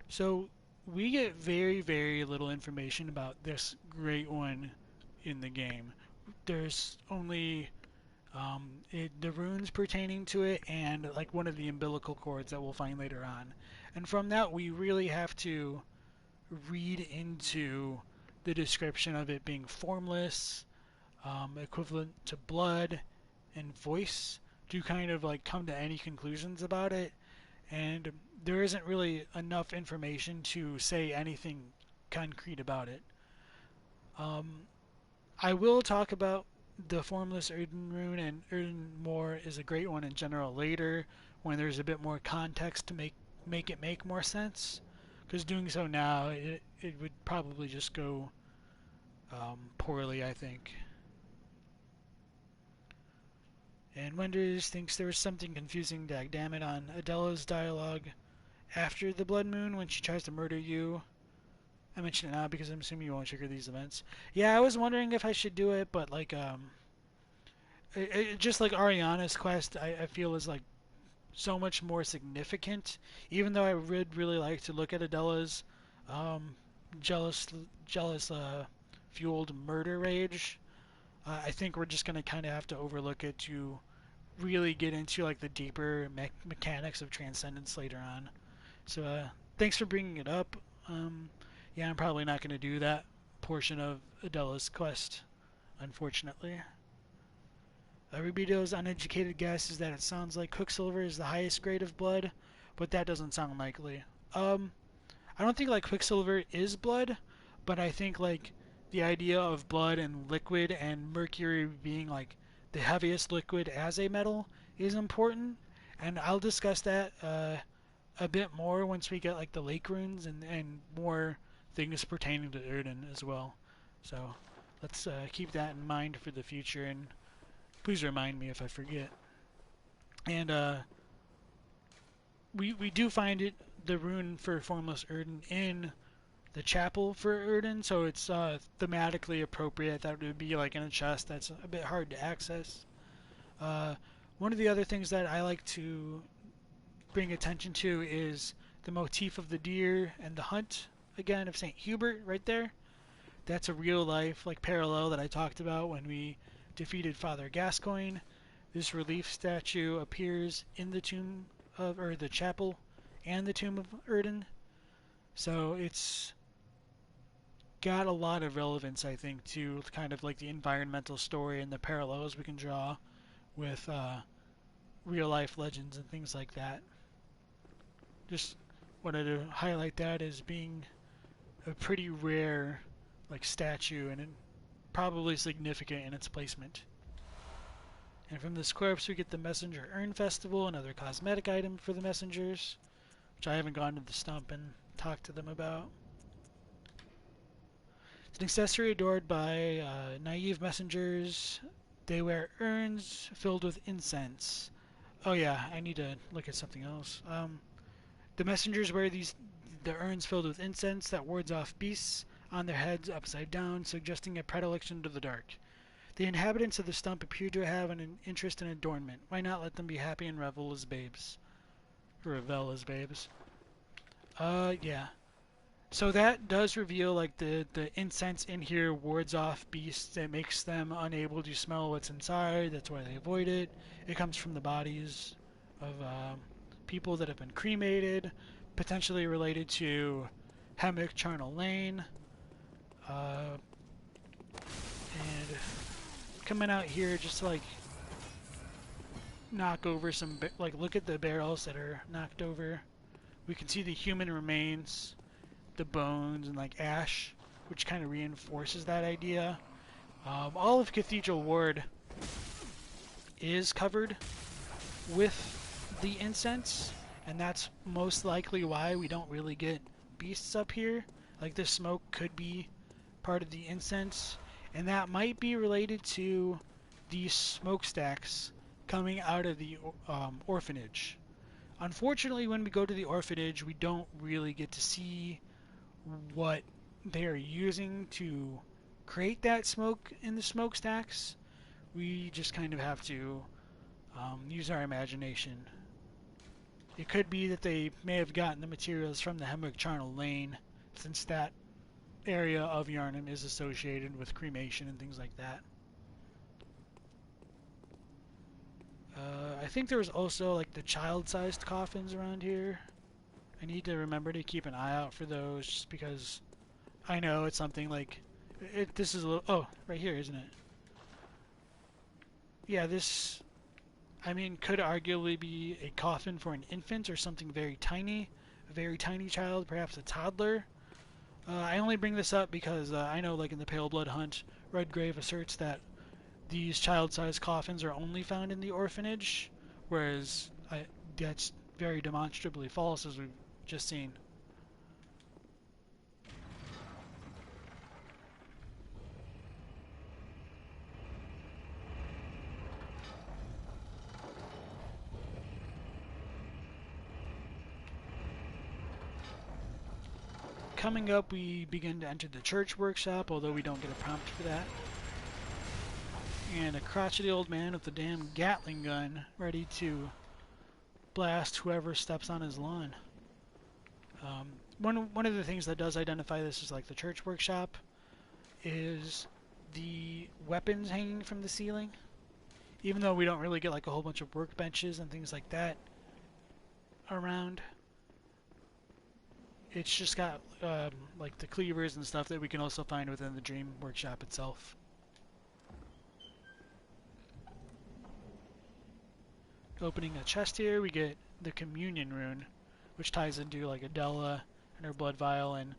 S1: So we get very, very little information about this Great One in the game. There's only the runes pertaining to it and like one of the umbilical cords that we'll find later on. And from that we really have to read into the description of it being formless, equivalent to blood and voice, to kind of like come to any conclusions about it. And there isn't really enough information to say anything concrete about it. I will talk about the formless Erden rune and Erden more is a Great One in general later, when there's a bit more context to make it make more sense. Because doing so now, it would probably just go poorly, I think. And Wenders thinks there was something confusing, dagdammit, on Adela's dialogue after the Blood Moon when she tries to murder you. I mention it now because I'm assuming you won't trigger these events. Yeah, I was wondering if I should do it, but like, just like Ariana's quest, I feel is like so much more significant. Even though I would really like to look at Adela's jealous fueled murder rage, I think we're just gonna kind of have to overlook it to really get into like the deeper mechanics of Transcendence later on. So thanks for bringing it up. Yeah, I'm probably not going to do that portion of Adela's quest, unfortunately. Rubito's uneducated guess is that it sounds like Quicksilver is the highest grade of blood, but that doesn't sound likely. I don't think like Quicksilver is blood, but I think like the idea of blood and liquid and mercury being like the heaviest liquid as a metal is important, and I'll discuss that a bit more once we get like the lake runes and more things pertaining to Erden as well. So let's keep that in mind for the future, and please remind me if I forget. And we do find it, the rune for Formless Erden, in the chapel for Erden, so it's thematically appropriate. That would be like in a chest that's a bit hard to access. One of the other things that I like to bring attention to is the motif of the deer and the hunt, again, of St. Hubert right there. That's a real life like parallel that I talked about when we defeated Father Gascoigne. This relief statue appears in the tomb of, or the chapel and the tomb of Erden. So it's got a lot of relevance, I think, to kind of like the environmental story and the parallels we can draw with real life legends and things like that. Just wanted to highlight that as being a pretty rare like statue and probably significant in its placement. And from this corpse we get the Messenger Urn Festival, another cosmetic item for the messengers, which I haven't gone to the stump and talked to them about. It's an accessory adored by naive messengers. They wear urns filled with incense. Oh yeah, I need to look at something else. The messengers wear the urns filled with incense that wards off beasts on their heads upside down, suggesting a predilection to the dark. The inhabitants of the stump appear to have an interest in adornment. Why not let them be happy and revel as babes? Or revel as babes. Yeah. So that does reveal like the incense in here wards off beasts. It makes them unable to smell what's inside. That's why they avoid it. It comes from the bodies of people that have been cremated, potentially related to Hemwick Charnel Lane. And coming out here just to like knock over some, like look at the barrels that are knocked over. We can see the human remains, the bones, and like ash, which kind of reinforces that idea. All of Cathedral Ward is covered with the incense, and that's most likely why we don't really get beasts up here. Like this smoke could be part of the incense, and that might be related to these smokestacks coming out of the orphanage. Unfortunately, when we go to the orphanage, we don't really get to see what they're using to create that smoke in the smokestacks. We just kind of have to use our imagination. It could be that they may have gotten the materials from the Hemwick Charnel Lane, since that area of Yharnam is associated with cremation and things like that. I think there was also like the child-sized coffins around here. I need to remember to keep an eye out for those, just because I know it's something like this is a little, oh, right here, isn't it? Yeah, this, I mean, could arguably be a coffin for an infant or something very tiny, a very tiny child, perhaps a toddler. I only bring this up because I know, like in the Pale Blood Hunt, Redgrave asserts that these child-sized coffins are only found in the orphanage, whereas that's very demonstrably false, as we've just seen. Coming up, we begin to enter the church workshop, although we don't get a prompt for that. And a crotchety old man with a damn Gatling gun ready to blast whoever steps on his lawn. One of the things that does identify this as like the church workshop is the weapons hanging from the ceiling. Even though we don't really get like a whole bunch of workbenches and things like that around, it's just got like the cleavers and stuff that we can also find within the dream workshop itself. Opening a chest here, we get the communion rune, which ties into like Adela and her blood vial, and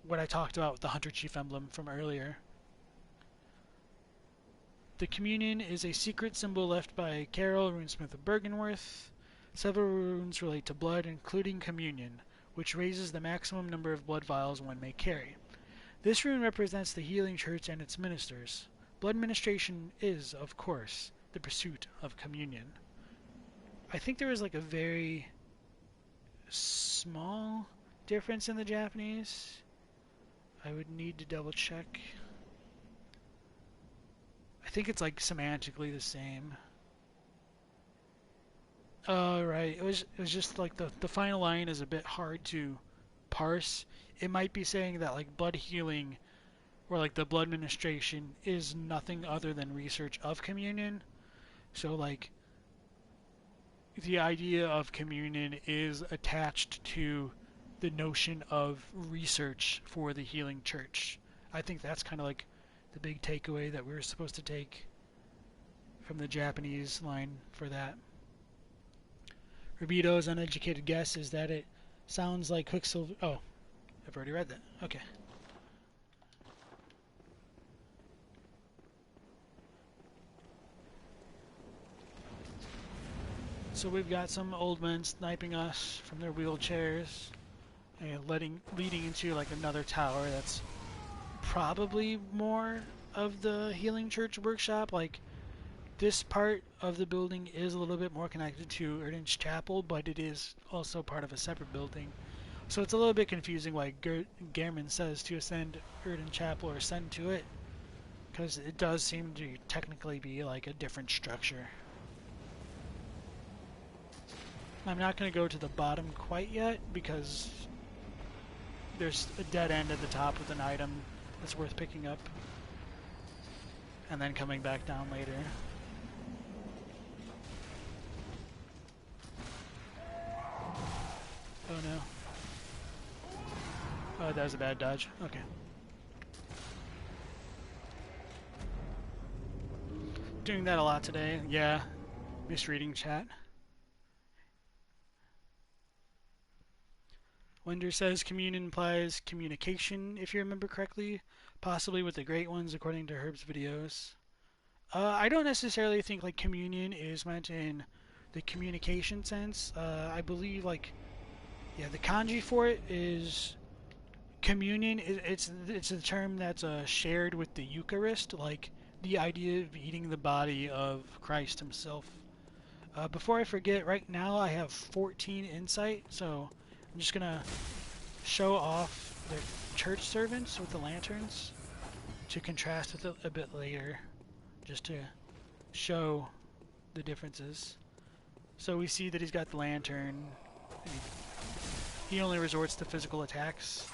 S1: what I talked about with the Hunter Chief emblem from earlier. The communion is a secret symbol left by Carol, runesmith of Bergenworth. Several runes relate to blood, including communion, which raises the maximum number of blood vials one may carry. This rune represents the healing church and its ministers. Blood ministration is, of course, the pursuit of communion. I think there was like a very small difference in the Japanese. I would need to double check. I think it's like semantically the same. Oh, right. It was just like the final line is a bit hard to parse. It might be saying that like blood healing or like the blood ministration is nothing other than research of communion. So like the idea of communion is attached to the notion of research for the healing church. I think that's kind of like the big takeaway that we're supposed to take from the Japanese line for that. Rubito's uneducated guess is that it sounds like Quicksilver. Oh, I've already read that. Okay. So we've got some old men sniping us from their wheelchairs, and leading into like another tower that's probably more of the healing church workshop. Like this part of the building is a little bit more connected to Erden's chapel, but it is also part of a separate building. So it's a little bit confusing why Gehrman says to ascend Erden chapel or ascend to it, because it does seem to technically be like a different structure. I'm not going to go to the bottom quite yet because there's a dead end at the top with an item that's worth picking up and then coming back down later. Oh no. Oh, that was a bad dodge. Okay. Doing that a lot today. Yeah. Misreading chat. Wender says communion implies communication, if you remember correctly, possibly with the Great Ones, according to Herb's videos. I don't necessarily think like communion is meant in the communication sense. I believe like, yeah, the kanji for it is communion. It's a term that's shared with the Eucharist, like the idea of eating the body of Christ Himself. Before I forget, right now I have 14 insight, so I'm just gonna show off the church servants with the lanterns to contrast with it a bit later, just to show the differences. So we see that he's got the lantern. And he only resorts to physical attacks.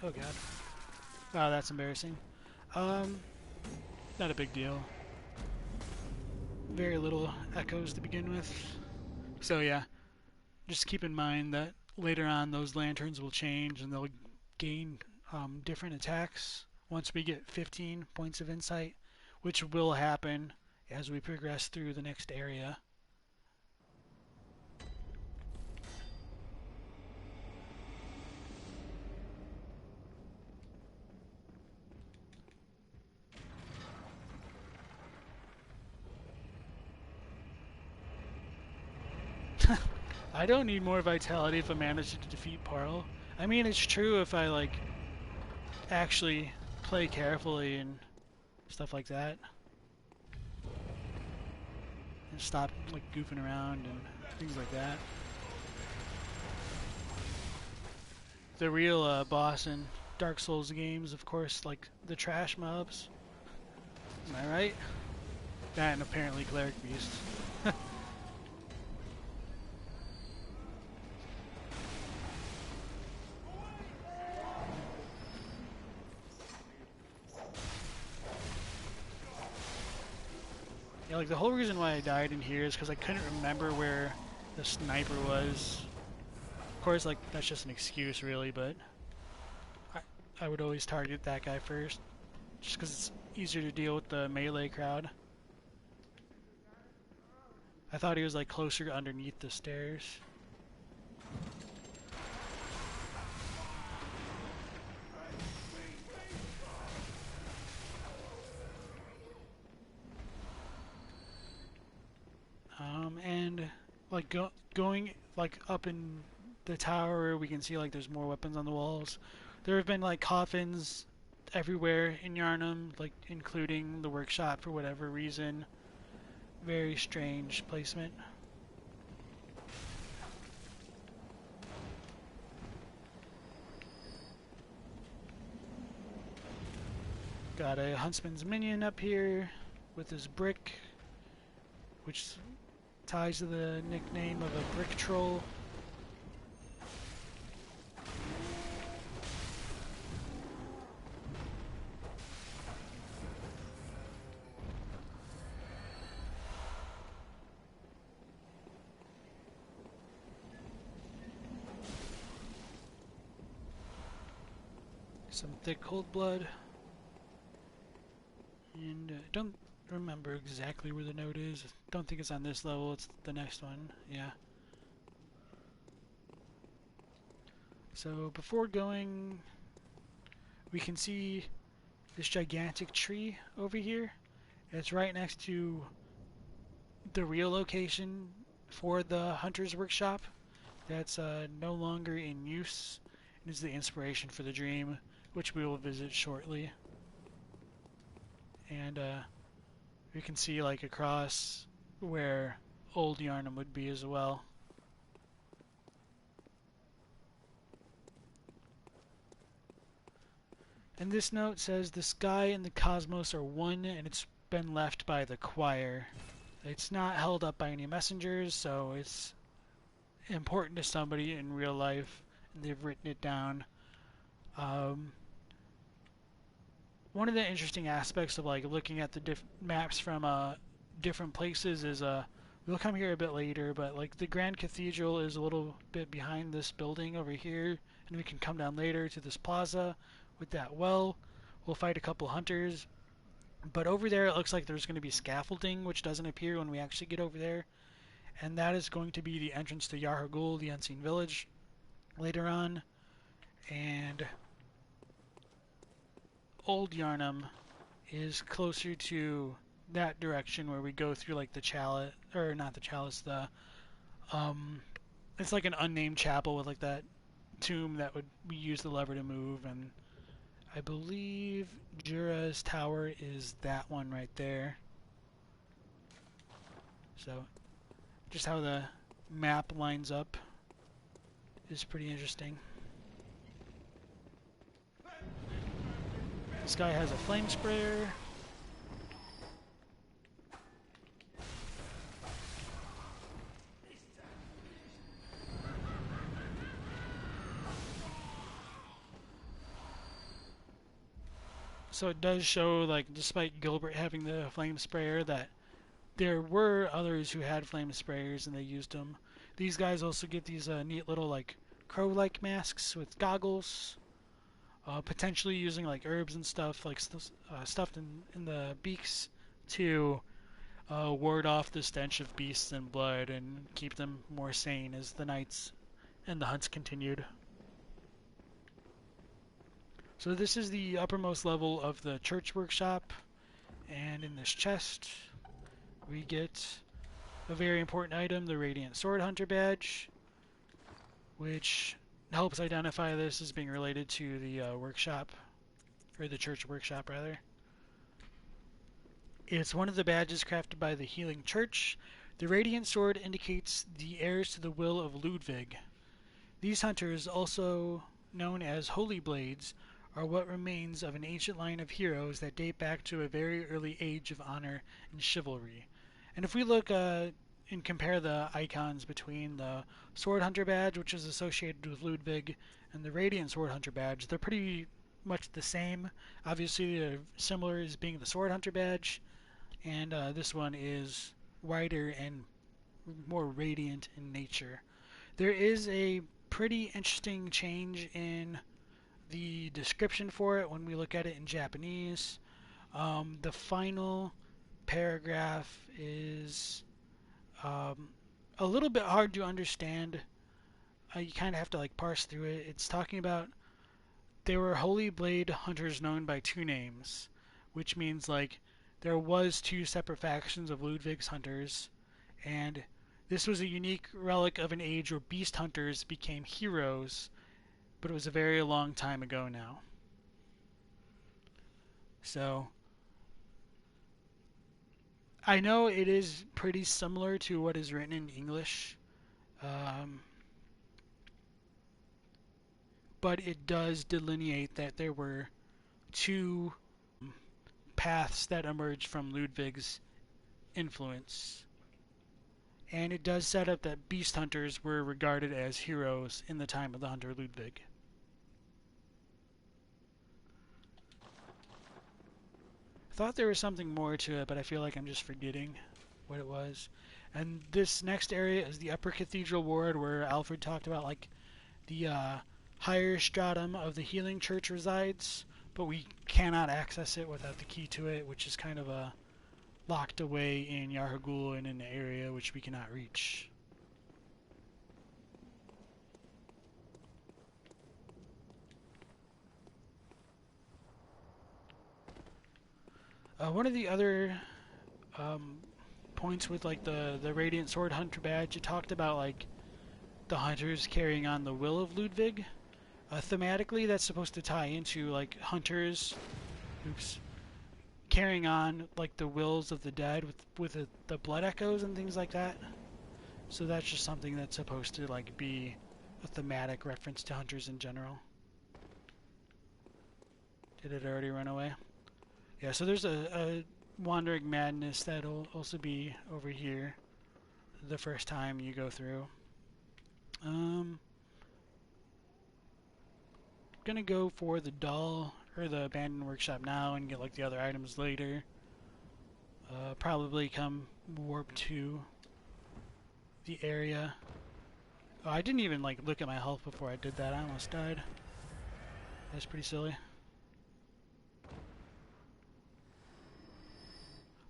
S1: Oh god. Wow, that's embarrassing. Not a big deal. Very little echoes to begin with. So yeah, just keep in mind that later on those lanterns will change and they'll gain different attacks once we get 15 points of insight, which will happen as we progress through the next area. I don't need more vitality if I manage to defeat Parl. I mean, it's true if I like actually play carefully and stuff like that, and stop like goofing around and things like that. The real boss in Dark Souls games, of course, like the trash mobs. Am I right? That and apparently Cleric Beast. Yeah, like the whole reason why I died in here is because I couldn't remember where the sniper was. Of course, like that's just an excuse, really, but I would always target that guy first, just because it's easier to deal with the melee crowd. I thought he was like closer underneath the stairs. And like going like up in the tower, we can see like there's more weapons on the walls. There have been like coffins everywhere in Yharnam, like including the workshop for whatever reason. Very strange placement. Got a huntsman's minion up here with his brick, which ties to the nickname of a brick troll. Some thick cold blood. And don't remember exactly where the note is. Don't think it's on this level, it's the next one. Yeah. So before going, we can see this gigantic tree over here. It's right next to the real location for the Hunter's Workshop that's no longer in use. It is the inspiration for the dream, which we will visit shortly. And you can see like across where old Yharnam would be as well. And this note says the sky and the cosmos are one, and it's been left by the choir. It's not held up by any messengers, so it's important to somebody in real life, and they've written it down. One of the interesting aspects of like looking at the maps from different places is we'll come here a bit later, but like the Grand Cathedral is a little bit behind this building over here, and we can come down later to this plaza with that well. We'll fight a couple hunters, but over there it looks like there's going to be scaffolding, which doesn't appear when we actually get over there, and that is going to be the entrance to Yahar'gul, the Unseen Village, later on. And Old Yarnum is closer to that direction where we go through like the chalice, or not the chalice, the it's like an unnamed chapel with like that tomb that would we use the lever to move, and I believe Jura's tower is that one right there. So just how the map lines up is pretty interesting. This guy has a flame sprayer. So it does show, like, despite Gilbert having the flame sprayer, that there were others who had flame sprayers and they used them. These guys also get these neat little, like, crow-like masks with goggles. Potentially using like herbs and stuff, like stuffed in the beaks to ward off the stench of beasts and blood and keep them more sane as the nights and the hunts continued. So this is the uppermost level of the church workshop, and in this chest we get a very important item, the Radiant Sword Hunter badge, which helps identify this as being related to the workshop, or the church workshop rather. It's one of the badges crafted by the Healing Church. The Radiant Sword indicates the heirs to the will of Ludwig. These hunters, also known as Holy Blades, are what remains of an ancient line of heroes that date back to a very early age of honor and chivalry. And if we look and compare the icons between the Sword Hunter badge, which is associated with Ludwig, and the Radiant Sword Hunter badge, they're pretty much the same. Obviously, they're similar as being the Sword Hunter badge, and this one is wider and more radiant in nature. There is a pretty interesting change in the description for it when we look at it in Japanese. The final paragraph is a little bit hard to understand. You kind of have to like parse through it. It's talking about there were Holy Blade hunters known by two names, which means like there was two separate factions of Ludwig's hunters, and this was a unique relic of an age where beast hunters became heroes, but it was a very long time ago now. So I know it is pretty similar to what is written in English, but it does delineate that there were two paths that emerged from Ludwig's influence. And it does set up that beast hunters were regarded as heroes in the time of the hunter Ludwig. I thought there was something more to it, but I feel like I'm just forgetting what it was. And this next area is the Upper Cathedral Ward, where Alfred talked about like the higher stratum of the Healing Church resides, but we cannot access it without the key to it, which is kind of locked away in Yahar'gul and in an area which we cannot reach. One of the other points with like the Radiant Sword Hunter badge, it talked about like the hunters carrying on the will of Ludwig. Thematically, that's supposed to tie into like hunters, carrying on like the wills of the dead with the blood echoes and things like that. So that's just something that's supposed to like be a thematic reference to hunters in general. Did it already run away? Yeah, so there's a Wandering Madness that'll also be over here the first time you go through. Gonna go for the doll or the abandoned workshop now and get like the other items later. Probably come warp 2. the area. Oh, I didn't even like look at my health before I did that. I almost died. That's pretty silly.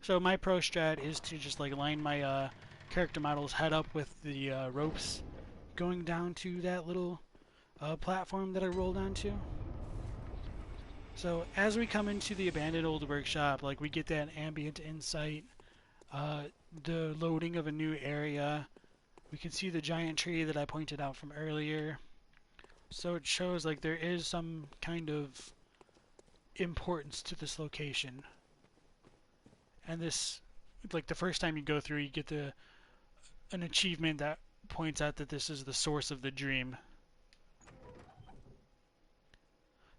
S1: So my pro strat is to just like line my character model's head up with the ropes going down to that little platform that I rolled onto. So as we come into the abandoned old workshop, like we get that ambient insight, the loading of a new area. We can see the giant tree that I pointed out from earlier. So it shows like there is some kind of importance to this location. And this, like the first time you go through, you get an achievement that points out that this is the source of the dream.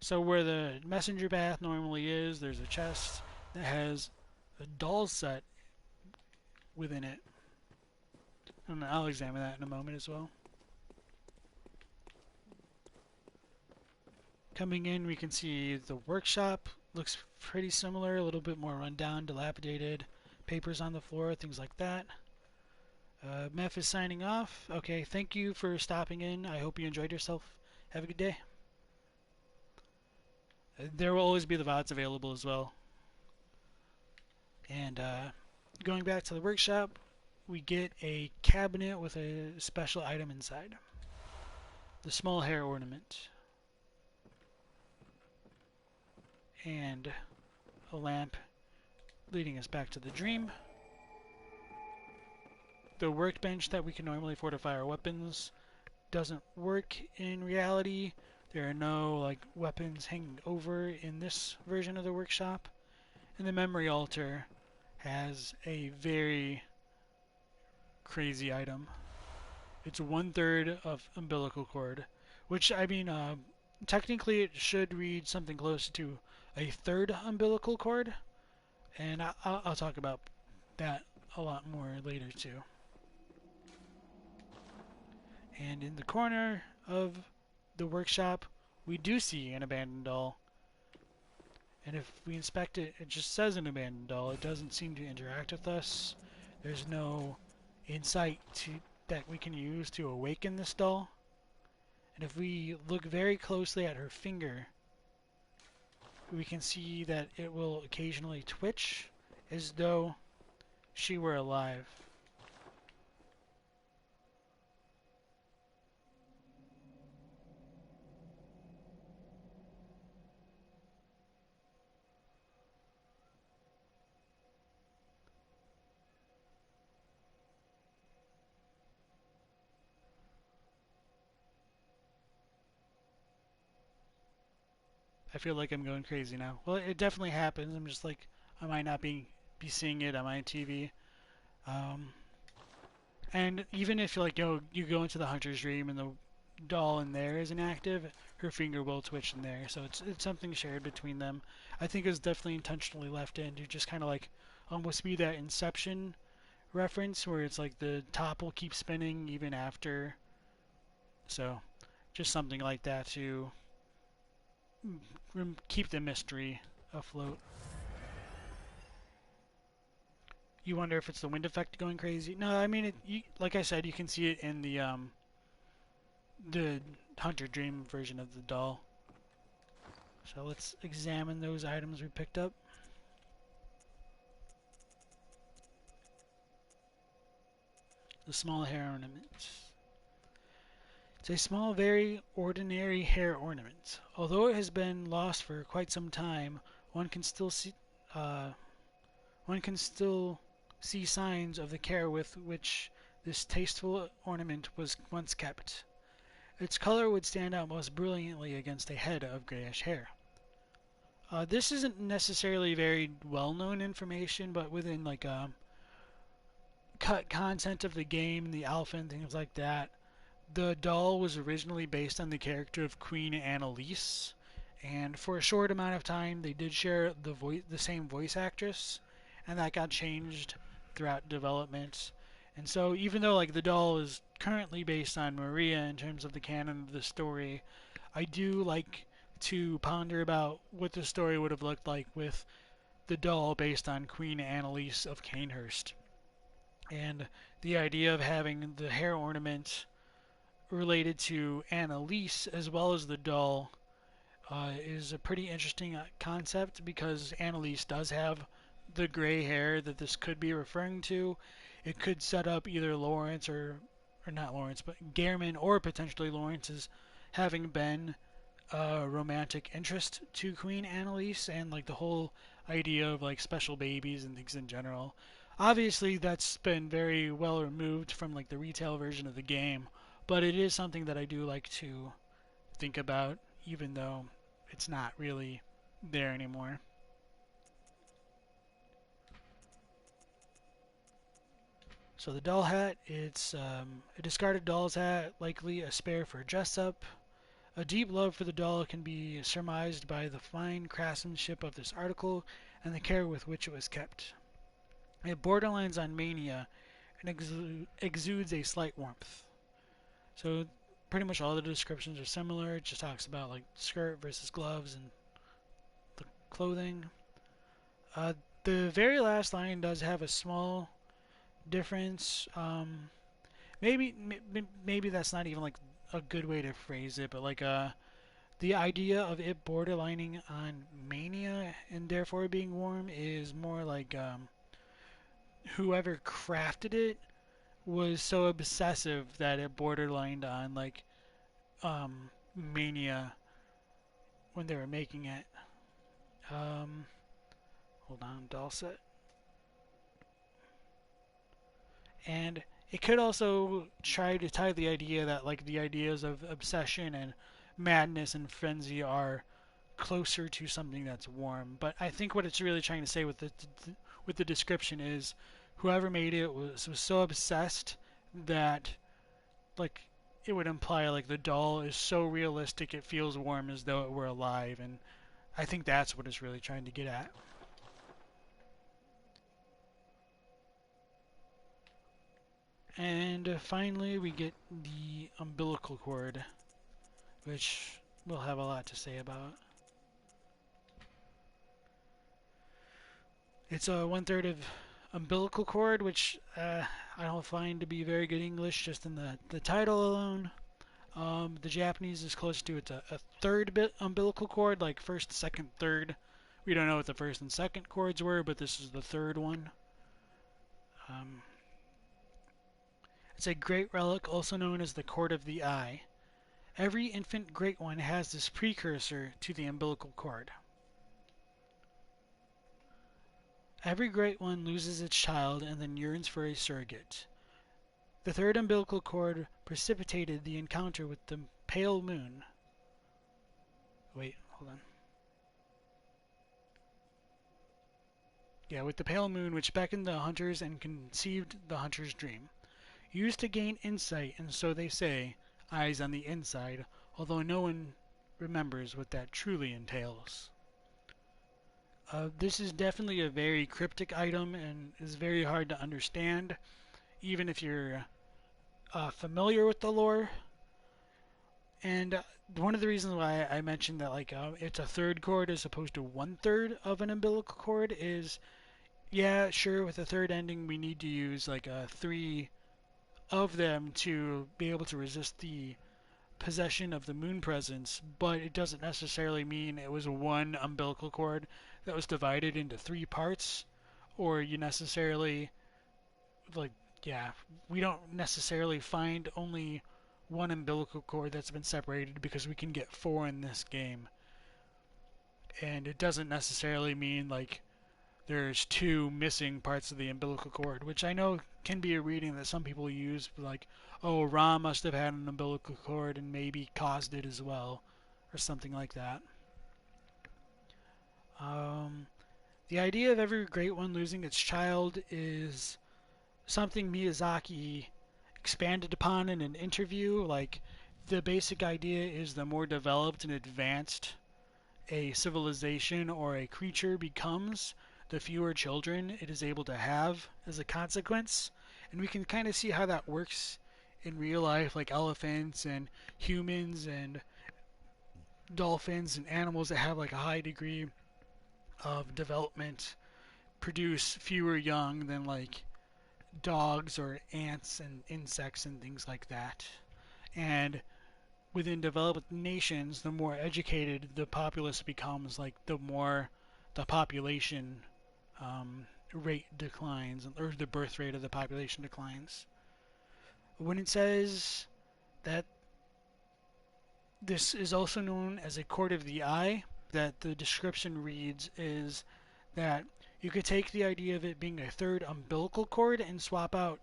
S1: So where the messenger bath normally is, there's a chest that has a doll set within it. And I'll examine that in a moment as well. Coming in, we can see the workshop looks pretty similar, a little bit more rundown, dilapidated, papers on the floor, things like that. Meph is signing off. Okay, thank you for stopping in. I hope you enjoyed yourself. Have a good day. There will always be the VODs available as well. And going back to the workshop, we get a cabinet with a special item inside. The small hair ornament. And a lamp leading us back to the dream. The workbench that we can normally fortify our weapons doesn't work in reality. There are no like weapons hanging over in this version of the workshop. And the memory altar has a very crazy item. It's 1/3 of umbilical cord, which I mean, technically it should read something close to a third umbilical cord, and I'll talk about that a lot more later too. And in the corner of the workshop, we do see an abandoned doll. And if we inspect it, it just says an abandoned doll. It doesn't seem to interact with us. There's no insight that we can use to awaken this doll. And if we look very closely at her finger, we can see that it will occasionally twitch as though she were alive. I feel like I'm going crazy now. Well, it definitely happens. I'm just like, I might not be seeing it on my TV. And even if like you go into the hunter's dream and the doll in there isn't active, her finger will twitch in there. So it's something shared between them. I think it's definitely intentionally left in to just kind of like almost be that Inception reference where it's like the top will keep spinning even after. So just something like that to keep the mystery afloat. You wonder if it's the wind effect going crazy? No, I mean, like I said, you can see it in the Hunter Dream version of the doll. So let's examine those items we picked up. The small hair ornament. It's a small, very ordinary hair ornament. Although it has been lost for quite some time, one can still see signs of the care with which this tasteful ornament was once kept. Its color would stand out most brilliantly against a head of grayish hair. This isn't necessarily very well-known information, but within like cut content of the game, the alpha and things like that, the doll was originally based on the character of Queen Annalise, and for a short amount of time they did share the same voice actress, and that got changed throughout development. And so even though like the doll is currently based on Maria in terms of the canon of the story, I do like to ponder about what the story would have looked like with the doll based on Queen Annalise of Canehurst. And the idea of having the hair ornament related to Annalise as well as the doll is a pretty interesting concept because Annalise does have the gray hair that this could be referring to. It could set up either Lawrence or not Lawrence, but Gehrman or potentially Lawrence as having been a romantic interest to Queen Annalise and like the whole idea of like special babies and things in general. Obviously, that's been very well removed from like the retail version of the game, but it is something that I do like to think about, even though it's not really there anymore. So the doll hat, it's a discarded doll's hat, likely a spare for dress up. A deep love for the doll can be surmised by the fine craftsmanship of this article and the care with which it was kept. It borderlines on mania and exudes a slight warmth. So pretty much all the descriptions are similar. It just talks about like skirt versus gloves and the clothing. Uh, the very last line does have a small difference. Maybe that's not even like a good way to phrase it, but like the idea of it borderlining on mania and therefore being warm is more like whoever crafted it was so obsessive that it borderlined on like mania when they were making it. Um, Hold on, doll set. And it could also try to tie the idea that like the ideas of obsession and madness and frenzy are closer to something that's warm. But I think what it's really trying to say with the description is whoever made it was so obsessed that like it would imply like the doll is so realistic it feels warm as though it were alive, and I think that's what it's really trying to get at. And finally, we get the umbilical cord, which we'll have a lot to say about. It's a 1/3 of umbilical cord, which I don't find to be very good English just in the title alone. The Japanese is close to it's a third bit umbilical cord, like first, second, third. We don't know what the first and second chords were, but this is the third one. Um, it's a great relic, also known as the cord of the eye. Every infant great one has this precursor to the umbilical cord. Every great one loses its child and then yearns for a surrogate. The third umbilical cord precipitated the encounter with the pale moon. Wait, hold on. Yeah, with the pale moon, which beckoned the hunters and conceived the hunter's dream. Used to gain insight, and so they say, eyes on the inside, although no one remembers what that truly entails. This is definitely a very cryptic item and is very hard to understand, even if you're familiar with the lore. And one of the reasons why I mentioned that like it's a third cord as opposed to 1/3 of an umbilical cord is, yeah, sure, with a third ending we need to use like three of them to be able to resist the possession of the moon presence, but it doesn't necessarily mean it was one umbilical cord that was divided into three parts, or you necessarily like, yeah, we don't necessarily find only one umbilical cord that's been separated because we can get four in this game, and it doesn't necessarily mean like there's two missing parts of the umbilical cord, which I know can be a reading that some people use, like, oh, Ra must have had an umbilical cord and maybe caused it as well, or something like that. Um, the idea of every great one losing its child is something Miyazaki expanded upon in an interview. Like, the basic idea is the more developed and advanced a civilization or a creature becomes, the fewer children it is able to have as a consequence. And we can kind of see how that works in real life, like elephants and humans and dolphins and animals that have like a high degree of development produce fewer young than like dogs or ants and insects and things like that. And within developed nations, the more educated the populace becomes, like the more the population rate declines, or the birth rate of the population declines. When it says that this is also known as a cord of the eye, that the description reads is that you could take the idea of it being a third umbilical cord and swap out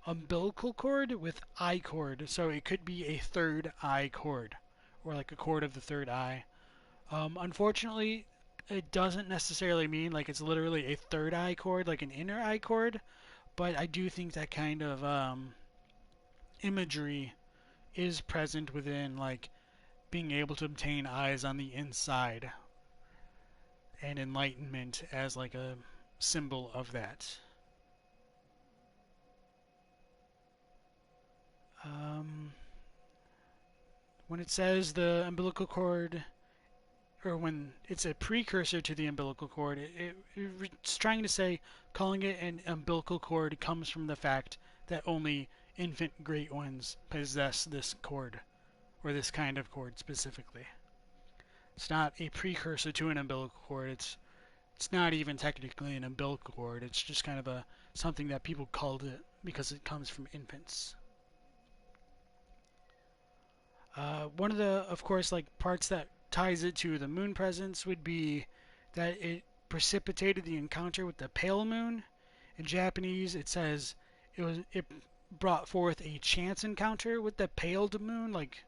S1: umbilical cord with eye cord. So it could be a third eye cord, or like a cord of the third eye. Unfortunately, it doesn't necessarily mean like it's literally a third eye cord, like an inner eye cord, but I do think that kind of imagery is present within like being able to obtain eyes on the inside, and enlightenment as like a symbol of that. Um, when it says the umbilical cord, or when it's a precursor to the umbilical cord, it's trying to say calling it an umbilical cord comes from the fact that only infant great ones possess this cord, or this kind of cord specifically. It's not a precursor to an umbilical cord. It's not even technically an umbilical cord. It's just kind of a something that people called it because it comes from infants. One of the, of course, like parts that ties it to the moon presence would be that it precipitated the encounter with the pale moon. In Japanese, it says it brought forth a chance encounter with the paled moon, like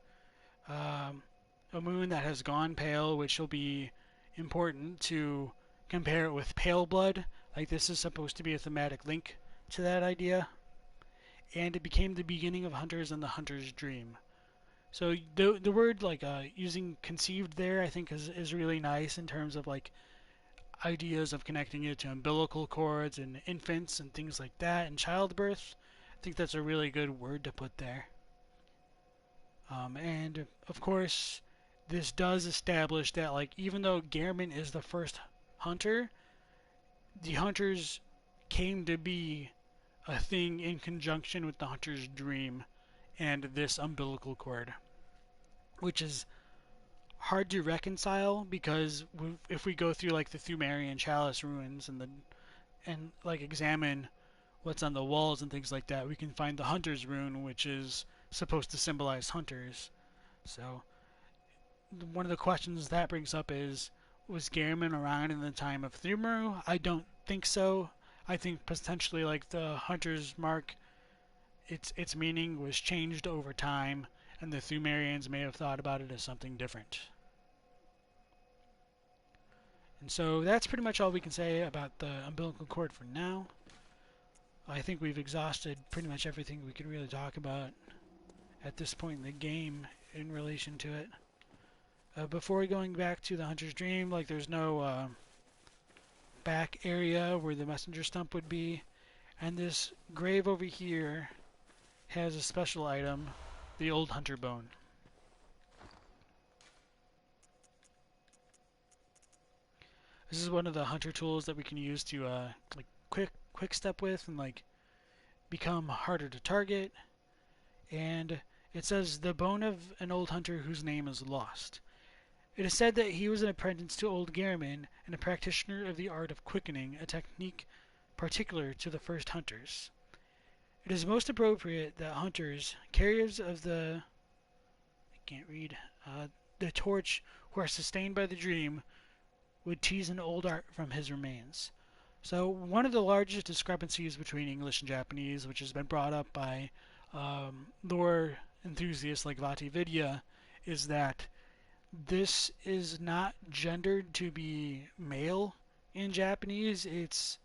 S1: a moon that has gone pale, which will be important to compare it with pale blood. Like this is supposed to be a thematic link to that idea. And it became the beginning of Hunters and the Hunter's Dream. So the word like using conceived there, I think is really nice in terms of like ideas of connecting it to umbilical cords and infants and things like that, and childbirth. I think that's a really good word to put there. And of course, this does establish that like even though Gehrman is the first hunter, the hunters came to be a thing in conjunction with the hunter's dream and this umbilical cord, which is hard to reconcile because if we go through like the Thumerian chalice ruins and like examine what's on the walls and things like that, we can find the hunter's rune, which is supposed to symbolize hunters. So one of the questions that brings up is, was Gehrman around in the time of Thumeru? I don't think so. I think potentially like the hunter's mark, its meaning was changed over time, and the Thumerians may have thought about it as something different. And so that's pretty much all we can say about the umbilical cord for now. I think we've exhausted pretty much everything we could really talk about at this point in the game in relation to it. Before going back to the Hunter's Dream, like there's no back area where the messenger stump would be, and this grave over here has a special item, the Old Hunter Bone. This is one of the hunter tools that we can use to like quick step with and like become harder to target. And it says the bone of an old hunter whose name is lost. It is said that he was an apprentice to old Gehrman and a practitioner of the art of quickening, a technique particular to the first hunters. It is most appropriate that hunters, carriers of the the torch, who are sustained by the dream, would tease an old art from his remains. So one of the largest discrepancies between English and Japanese, which has been brought up by lore enthusiasts like Vati Vidya, is that this is not gendered to be male in Japanese. It's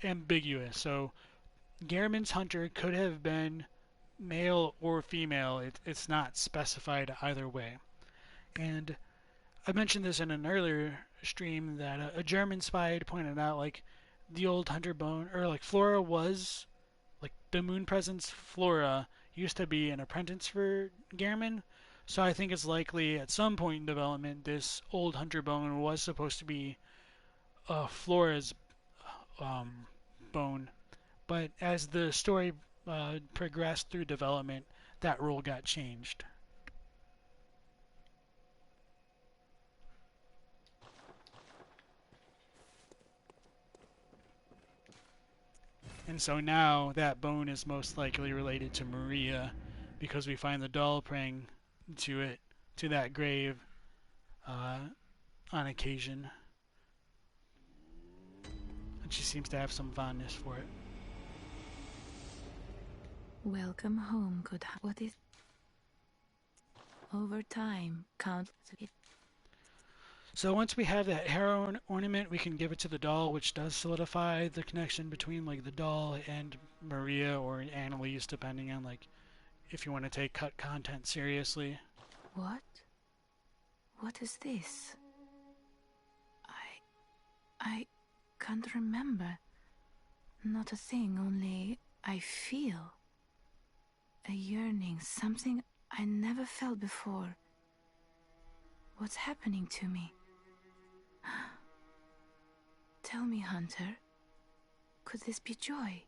S1: ambiguous. So Gehrman's hunter could have been male or female. It's not specified either way. And I mentioned this in an earlier stream that a German spy had pointed out like the old hunter bone, or like Flora was like the moon presence. Flora used to be an apprentice for Gehrman, so I think it's likely at some point in development this old hunter bone was supposed to be Flora's bone, but as the story progressed through development, that rule got changed. And so now that bone is most likely related to Maria, because we find the doll praying to that grave on occasion. And she seems to have some fondness for it.
S3: Welcome home, good. What is. Over time, count.
S1: So once we have that harrow ornament, we can give it to the doll, which does solidify the connection between like the doll and Maria or Annalise, depending on like if you want to take cut content seriously.
S3: What? What is this? I can't remember. Not a thing, only I feel. A yearning, something I never felt before. What's happening to me? Tell me, Hunter. Could this be joy?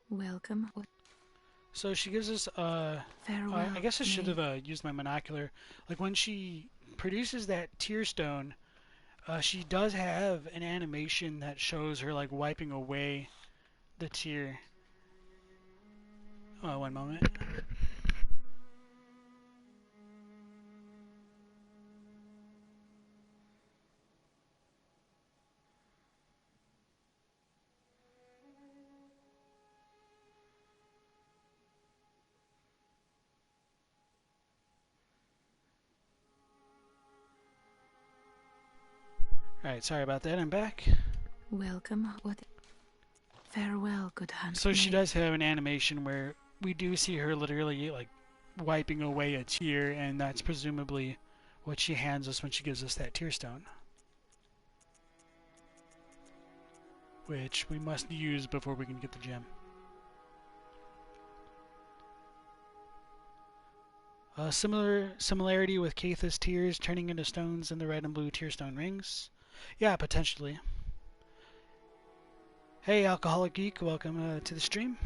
S3: Welcome.
S1: So she gives us
S3: Farewell.
S1: I guess I should have used my monocular. Like when she produces that tear stone, she does have an animation that shows her like wiping away the tear. Oh, one moment. Alright, sorry about that, I'm back.
S3: Welcome. What? Farewell, good Hunter.
S1: So she does have an animation where we do see her literally like wiping away a tear, and that's presumably what she hands us when she gives us that tear stone. Which we must use before we can get the gem. Similarity with Katha's tears turning into stones in the red and blue tear stone rings. Yeah, potentially. Hey, Alcoholic Geek, welcome to the stream.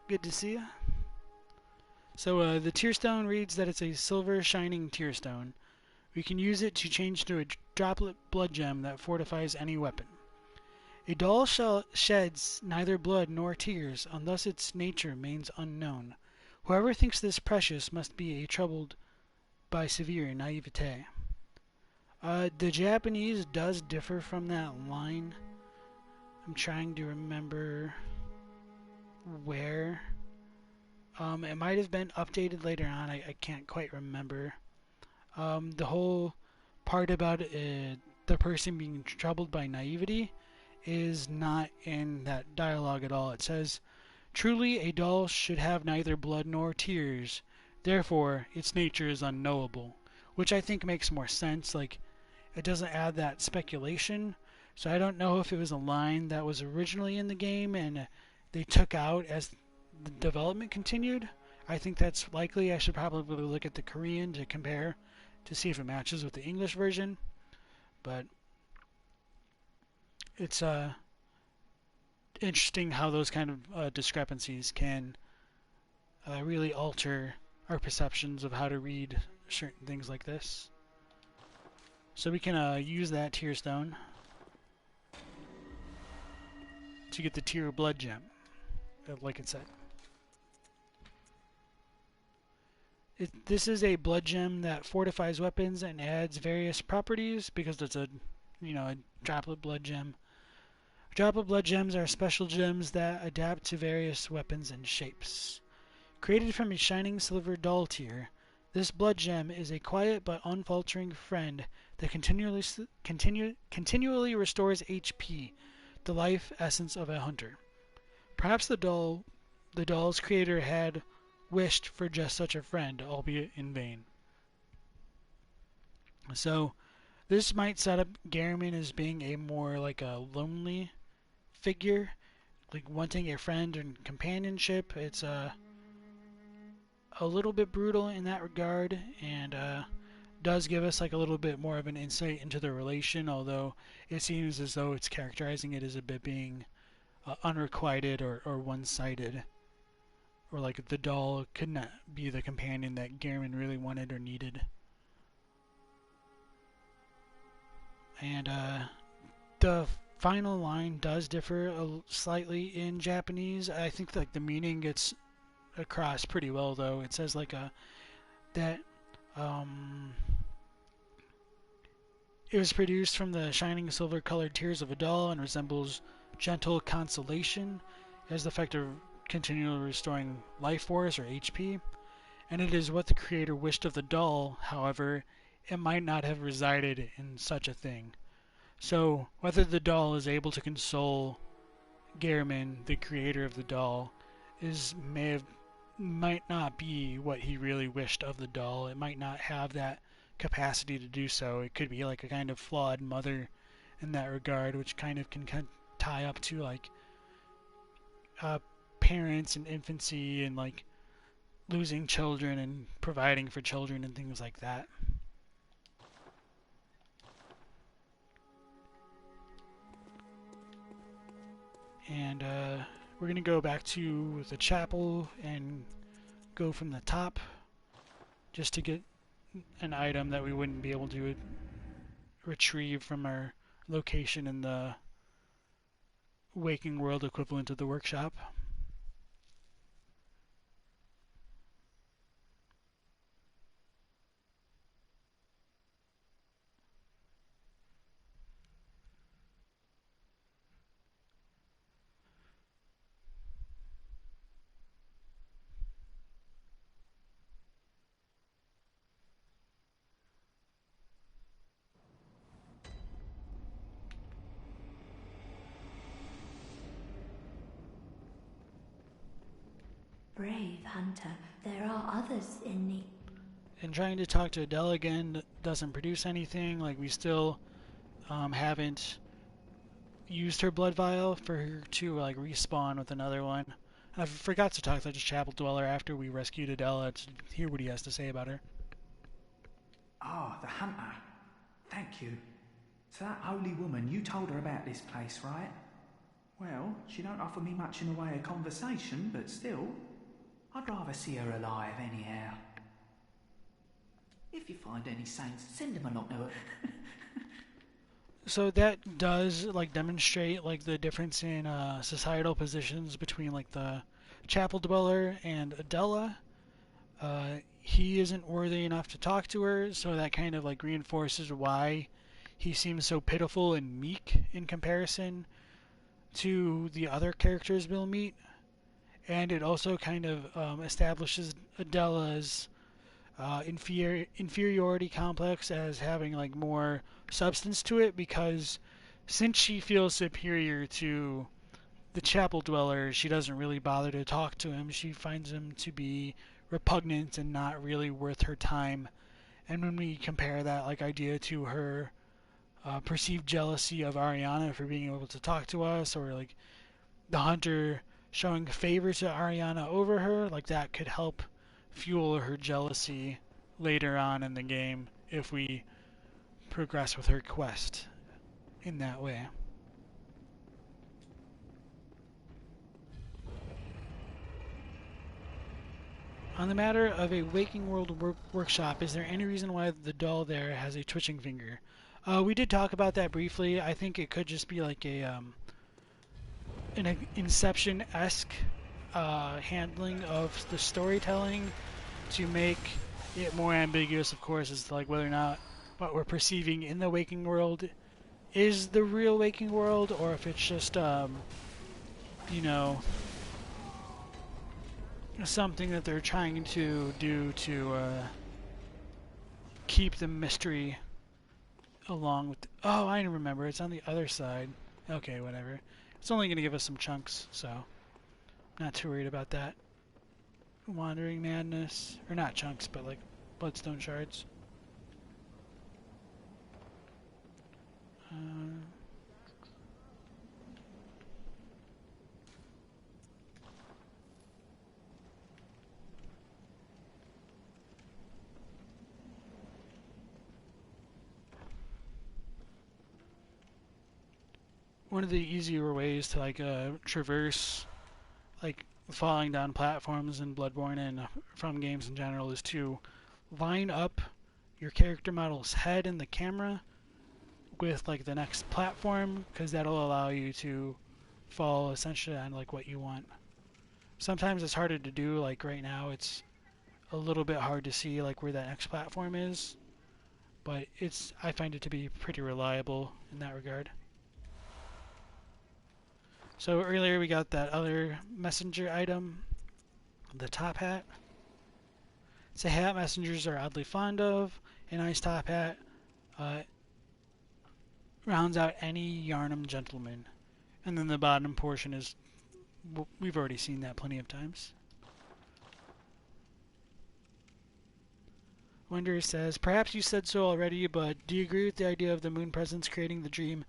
S1: Good to see you. So the tear stone reads that it's a silver shining tear stone. We can use it to change to a droplet blood gem that fortifies any weapon. A doll sheds neither blood nor tears, and thus its nature remains unknown. Whoever thinks this precious must be troubled by severe naivete. The Japanese does differ from that line. I'm trying to remember where. It might have been updated later on. I can't quite remember. The whole part about the person being troubled by naivety is not in that dialogue at all. It says, "Truly a doll should have neither blood nor tears. Therefore, its nature is unknowable," which I think makes more sense. Like, it doesn't add that speculation. So I don't know if it was a line that was originally in the game and they took out as the development continued. I think that's likely. I should probably look at the Korean to compare to see if it matches with the English version. But it's interesting how those kind of discrepancies can really alter our perceptions of how to read certain things like this. So we can use that tear stone to get the tear blood gem, like it said. This is a blood gem that fortifies weapons and adds various properties because it's a droplet blood gem. Droplet blood gems are special gems that adapt to various weapons and shapes. Created from a shining silver doll tear, this blood gem is a quiet but unfaltering friend that continually restores HP, the life essence of a hunter. Perhaps the doll's creator had wished for just such a friend, albeit in vain. So this might set up Garamond as being a more like a lonely figure, like wanting a friend and companionship. It's a little bit brutal in that regard, and does give us like a little bit more of an insight into the relation, although it seems as though it's characterizing it as a bit being unrequited or one-sided, or like the doll could not be the companion that Gehrman really wanted or needed. And the final line does differ slightly in Japanese. I think like the meaning gets across pretty well, though. It says like that it was produced from the shining silver-colored tears of a doll and resembles gentle consolation. It has the effect of continually restoring life force or HP, and it is what the creator wished of the doll. However, it might not have resided in such a thing. So, whether the doll is able to console Gehrman, the creator of the doll, might not be what he really wished of the doll. It might not have that capacity to do so. It could be like a kind of flawed mother in that regard, which kind of can tie up to like parents and infancy and like losing children and providing for children and things like that. And we're going to go back to the chapel and go from the top just to get an item that we wouldn't be able to retrieve from our location in the waking world equivalent of the workshop.
S2: Brave hunter, there are others in the...
S1: And trying to talk to Adele again doesn't produce anything. Like, we still haven't used her blood vial for her to like respawn with another one. I forgot to talk to the chapel dweller after we rescued Adela to hear what he has to say about her.
S5: Ah, the hunter. Thank you. So that holy woman, you told her about this place, right? Well, she don't offer me much in the way of conversation, but still, I'd rather see her alive anyhow. If you find any saints, send them along to her.
S1: So that does like demonstrate like the difference in societal positions between like the chapel dweller and Adela. He isn't worthy enough to talk to her, so that kind of like reinforces why he seems so pitiful and meek in comparison to the other characters we'll meet. And it also kind of establishes Adela's inferiority complex as having like more substance to it, because since she feels superior to the chapel dweller, she doesn't really bother to talk to him. She finds him to be repugnant and not really worth her time. And when we compare that like idea to her perceived jealousy of Ariana for being able to talk to us, or like the hunter showing favor to Ariana over her, like that could help fuel her jealousy later on in the game if we progress with her quest in that way. On the matter of a Waking World workshop, is there any reason why the doll there has a twitching finger? We did talk about that briefly. I think it could just be like an Inception-esque handling of the storytelling to make it more ambiguous, of course, as to like whether or not what we're perceiving in the waking world is the real waking world, or if it's just you know, something that they're trying to do to keep the mystery along with... Oh, I remember. It's on the other side. Okay, whatever. It's only going to give us some chunks, so not too worried about that. Wandering Madness. Or not chunks, but like bloodstone shards. one of the easier ways to like traverse like falling down platforms in Bloodborne and from games in general is to line up your character model's head in the camera with like the next platform, because that'll allow you to fall essentially on like what you want. Sometimes it's harder to do, like right now it's a little bit hard to see like where that next platform is, but I find it to be pretty reliable in that regard. So earlier we got that other messenger item, the top hat. It's a hat messengers are oddly fond of. A nice top hat rounds out any Yharnam gentleman. And then the bottom portion is, we've already seen that plenty of times. Wonder says, perhaps you said so already, but do you agree with the idea of the moon presence creating the dream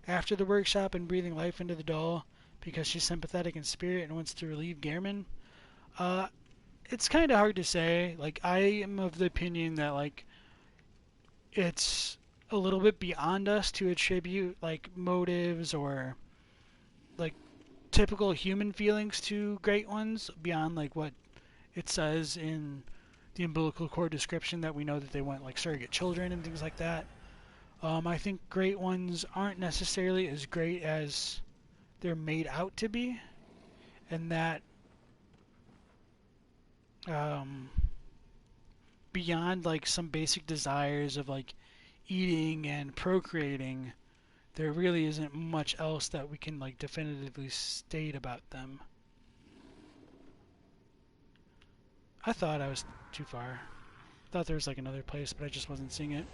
S1: after the workshop and breathing life into the doll because she's sympathetic in spirit and wants to relieve Gehrman? It's kind of hard to say. Like, I am of the opinion that, like, it's a little bit beyond us to attribute, like, motives or, like, typical human feelings to Great Ones beyond, like, what it says in the umbilical cord description that we know that they want, like, surrogate children and things like that. I think Great Ones aren't necessarily as great as they're made out to be, and that beyond like some basic desires of like eating and procreating, there really isn't much else that we can like definitively state about them. I thought I was too far. Thought there was like another place, but I just wasn't seeing it.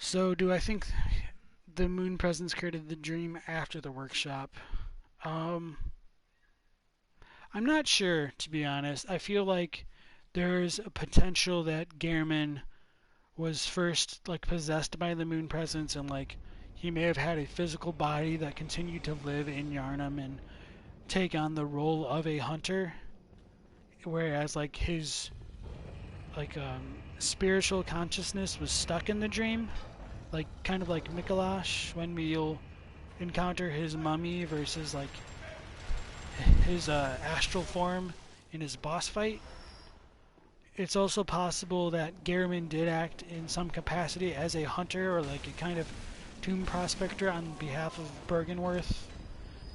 S1: So do I think the moon presence created the dream after the workshop? I'm not sure, to be honest. I feel like there's a potential that Gehrman was first like possessed by the moon presence, and like he may have had a physical body that continued to live in Yharnam and take on the role of a hunter, whereas like his like spiritual consciousness was stuck in the dream. Like, kind of like Mikolash, when we'll encounter his mummy versus, like, his astral form in his boss fight. It's also possible that Gehrman did act in some capacity as a hunter or, like, a kind of tomb prospector on behalf of Bergenworth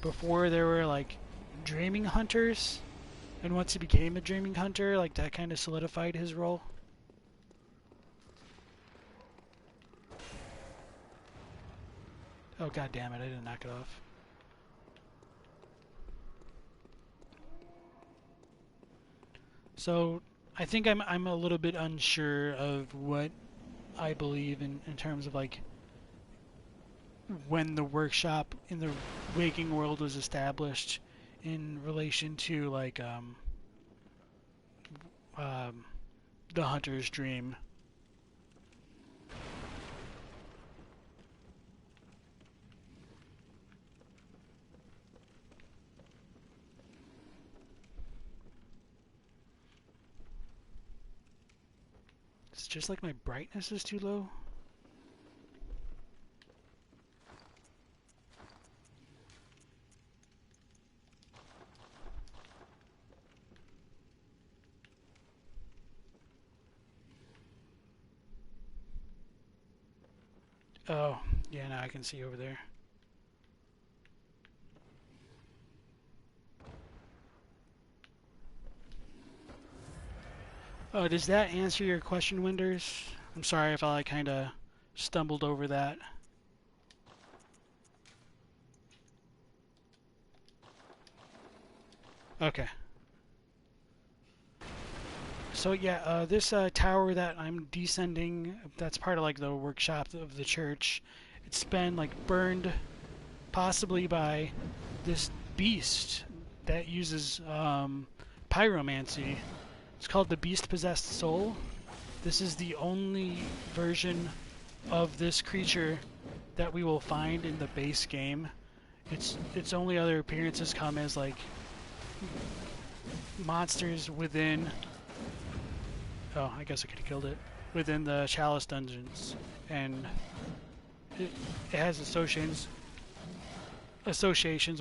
S1: before there were, like, dreaming hunters. And once he became a dreaming hunter, like, that kind of solidified his role. Oh, god damn it, I didn't knock it off. So, I think I'm a little bit unsure of what I believe in terms of, like, when the workshop in the waking world was established in relation to, like, the hunter's dream. It's just like my brightness is too low. Oh, yeah, now I can see over there. Oh, does that answer your question, Winders? I'm sorry if I kind of stumbled over that. Okay. So yeah, this tower that I'm descending, that's part of like the workshop of the church. It's been like burned, possibly by this beast that uses pyromancy. It's called the Beast-Possessed Soul. This is the only version of this creature that we will find in the base game. Its only other appearances come as like monsters within Oh, I guess I could have killed it. Within the Chalice dungeons. And it has associations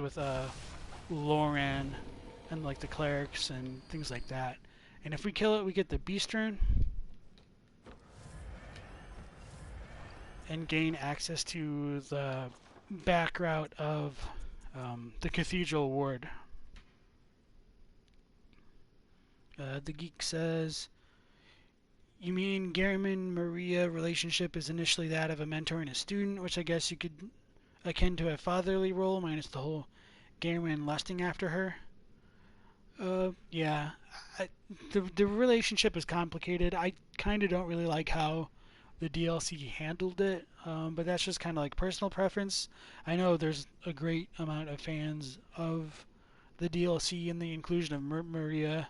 S1: with Loran and like the clerics and things like that. And if we kill it, we get the Beast Rune and gain access to the back route of the Cathedral ward. The geek says, you mean Garamond-Maria relationship is initially that of a mentor and a student, which I guess you could akin to a fatherly role, minus the whole Garamond lusting after her? Yeah. The relationship is complicated. I kind of don't really like how the DLC handled it, but that's just kind of like personal preference. I know there's a great amount of fans of the DLC and the inclusion of Maria.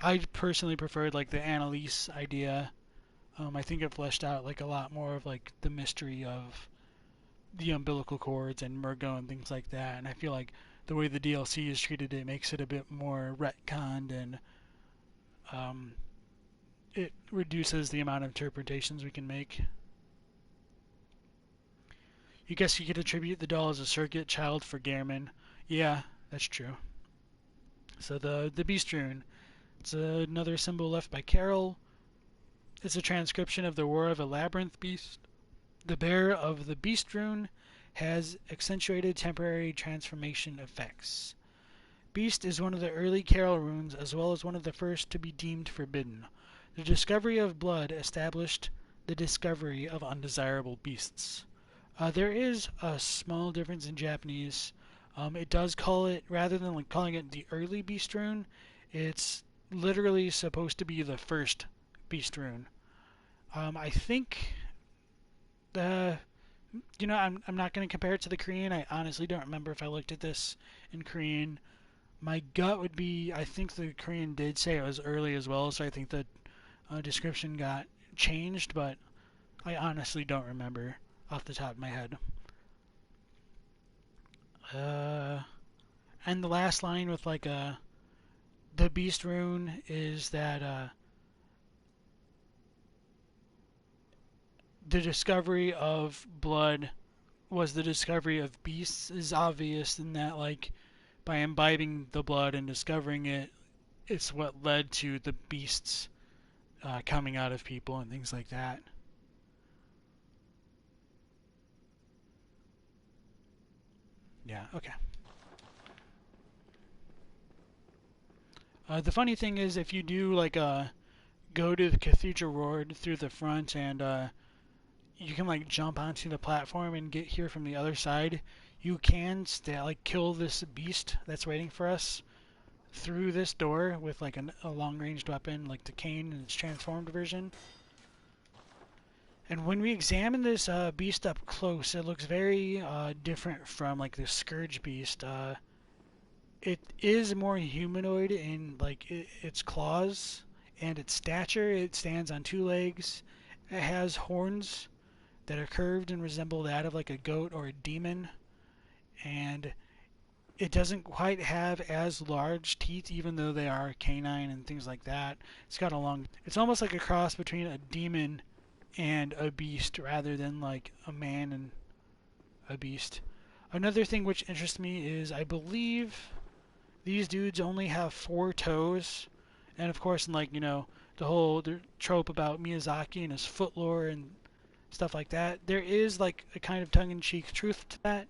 S1: I personally preferred like the Annalise idea. I think it fleshed out like a lot more of like the mystery of the umbilical cords and Murgo and things like that. And I feel like the way the DLC is treated, it makes it a bit more retconned and it reduces the amount of interpretations we can make. You guess you could attribute the doll as a surrogate child for Garamond. Yeah, that's true. So the Beast Rune. It's another symbol left by Carol. It's a transcription of the roar of a labyrinth beast. The bearer of the Beast Rune has accentuated temporary transformation effects. Beast is one of the early Carol runes, as well as one of the first to be deemed forbidden. The discovery of blood established the discovery of undesirable beasts. There is a small difference in Japanese. It does call it, rather than like calling it the early Beast Rune, it's literally supposed to be the first Beast Rune. I think I'm not going to compare it to the Korean. I honestly don't remember if I looked at this in Korean. My gut would be, I think the Korean did say it was early as well, so I think the description got changed, but I honestly don't remember off the top of my head. And the last line with like the Beast Rune is that the discovery of blood was the discovery of beasts is obvious in that like by imbibing the blood and discovering it, it's what led to the beasts coming out of people and things like that. Yeah, okay. The funny thing is, if you do like go to the Cathedral Ward through the front and you can like jump onto the platform and get here from the other side, you can kill this beast that's waiting for us through this door with like a long-ranged weapon like the cane in its transformed version. And when we examine this beast up close, it looks very different from like the Scourge beast. It is more humanoid in like its claws and its stature. It stands on two legs. It has horns that are curved and resemble that of like a goat or a demon. And it doesn't quite have as large teeth, even though they are canine and things like that. It's almost like a cross between a demon and a beast rather than like a man and a beast. Another thing which interests me is I believe these dudes only have 4 toes, and of course, in like the whole trope about Miyazaki and his foot lore and stuff like that, there is like a kind of tongue-in-cheek truth to that,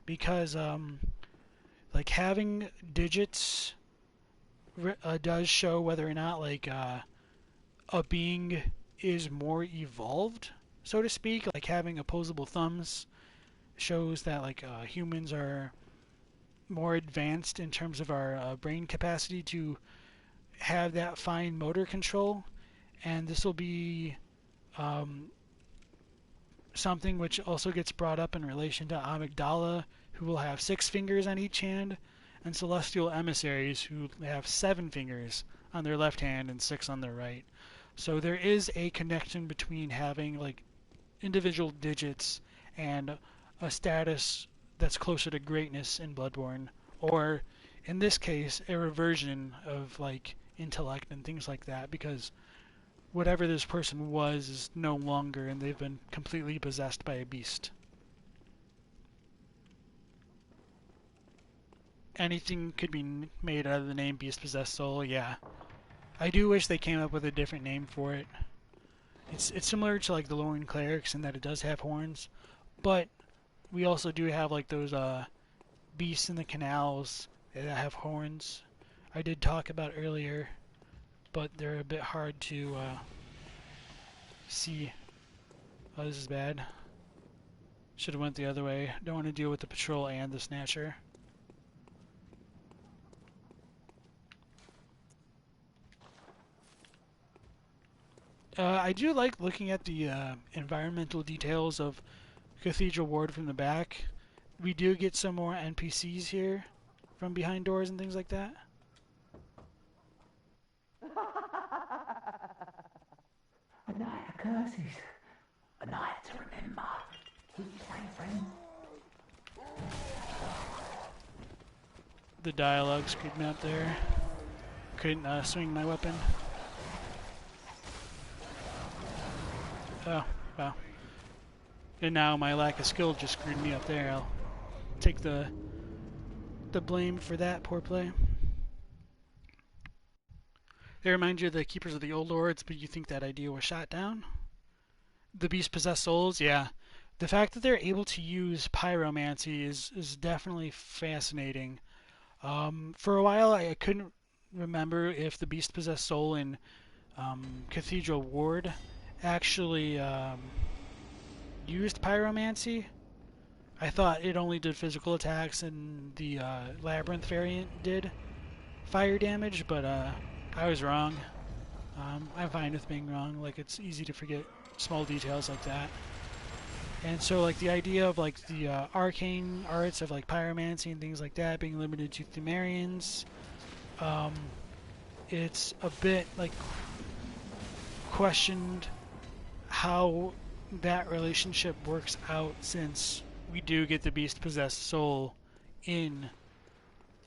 S1: because like having digits does show whether or not like a being is more evolved, so to speak. Like having opposable thumbs shows that like humans are more advanced in terms of our brain capacity to have that fine motor control, and this will be something which also gets brought up in relation to Amygdala, who will have 6 fingers on each hand, and Celestial Emissaries, who have 7 fingers on their left hand and 6 on their right. So there is a connection between having like individual digits and a status that's closer to greatness in Bloodborne, or in this case, a reversion of like intellect and things like that, because whatever this person was is no longer, and they've been completely possessed by a beast. Anything could be made out of the name Beast Possessed Soul, yeah. I do wish they came up with a different name for it. It's similar to like the Lorne Clerics in that it does have horns, but we also do have like those beasts in the canals that have horns. I did talk about earlier, but they're a bit hard to see. Oh, this is bad. Should have went the other way. Don't want to deal with the patrol and the snatcher. I do like looking at the environmental details of Cathedral Ward from the back. We do get some more NPCs here from behind doors and things like that.
S5: A night of curses. A night to remember. Who you say, friend?
S1: The dialogue screwed me up there. Couldn't swing my weapon. Oh, wow. And now my lack of skill just screwed me up there. I'll take the blame for that poor play. They remind you of the Keepers of the Old Lords, but you think that idea was shot down? The Beast Possessed Souls, yeah. The fact that they're able to use pyromancy is definitely fascinating. For a while, I couldn't remember if the Beast Possessed Soul in Cathedral Ward actually used pyromancy. I thought it only did physical attacks, and the Labyrinth variant did fire damage, but I was wrong. I'm fine with being wrong. Like, it's easy to forget small details like that. And so, like, the idea of, like, the arcane arts of, like, pyromancy and things like that being limited to Thumerians, it's a bit, like, questioned how that relationship works out, since we do get the Beast Possessed Soul in,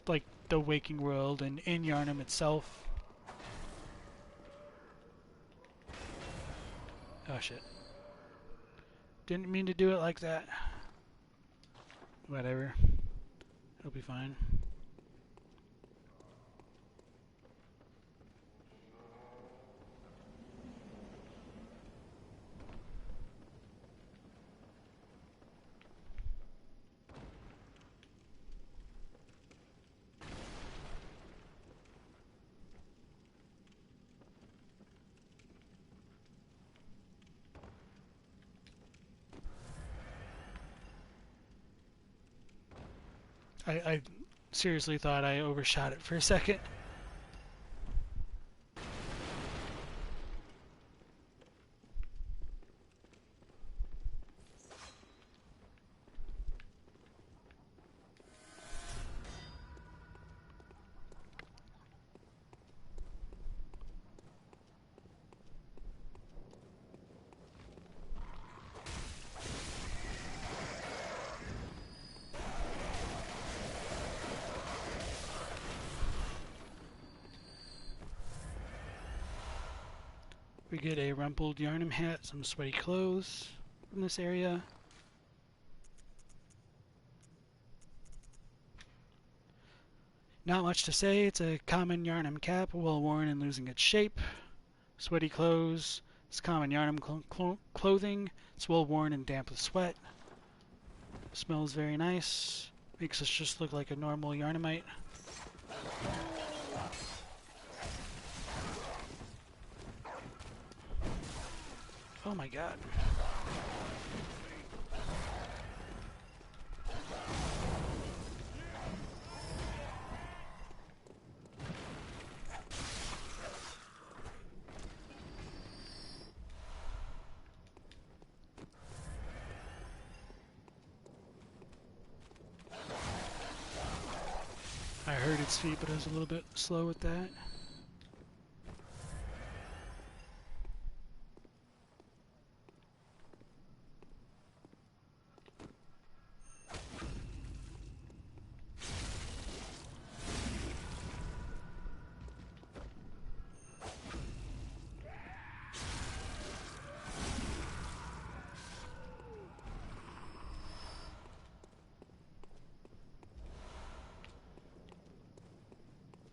S1: like, the waking world and in Yharnam itself. Oh shit. Didn't mean to do it like that. Whatever. It'll be fine. I seriously thought I overshot it for a second. We get a rumpled Yharnam hat, some sweaty clothes from this area. Not much to say. It's a common Yharnam cap, well worn and losing its shape. Sweaty clothes. It's common Yharnam clothing. It's well worn and damp with sweat. Smells very nice. Makes us just look like a normal Yharnamite. Oh my god. I heard its feet, but I was a little bit slow with that.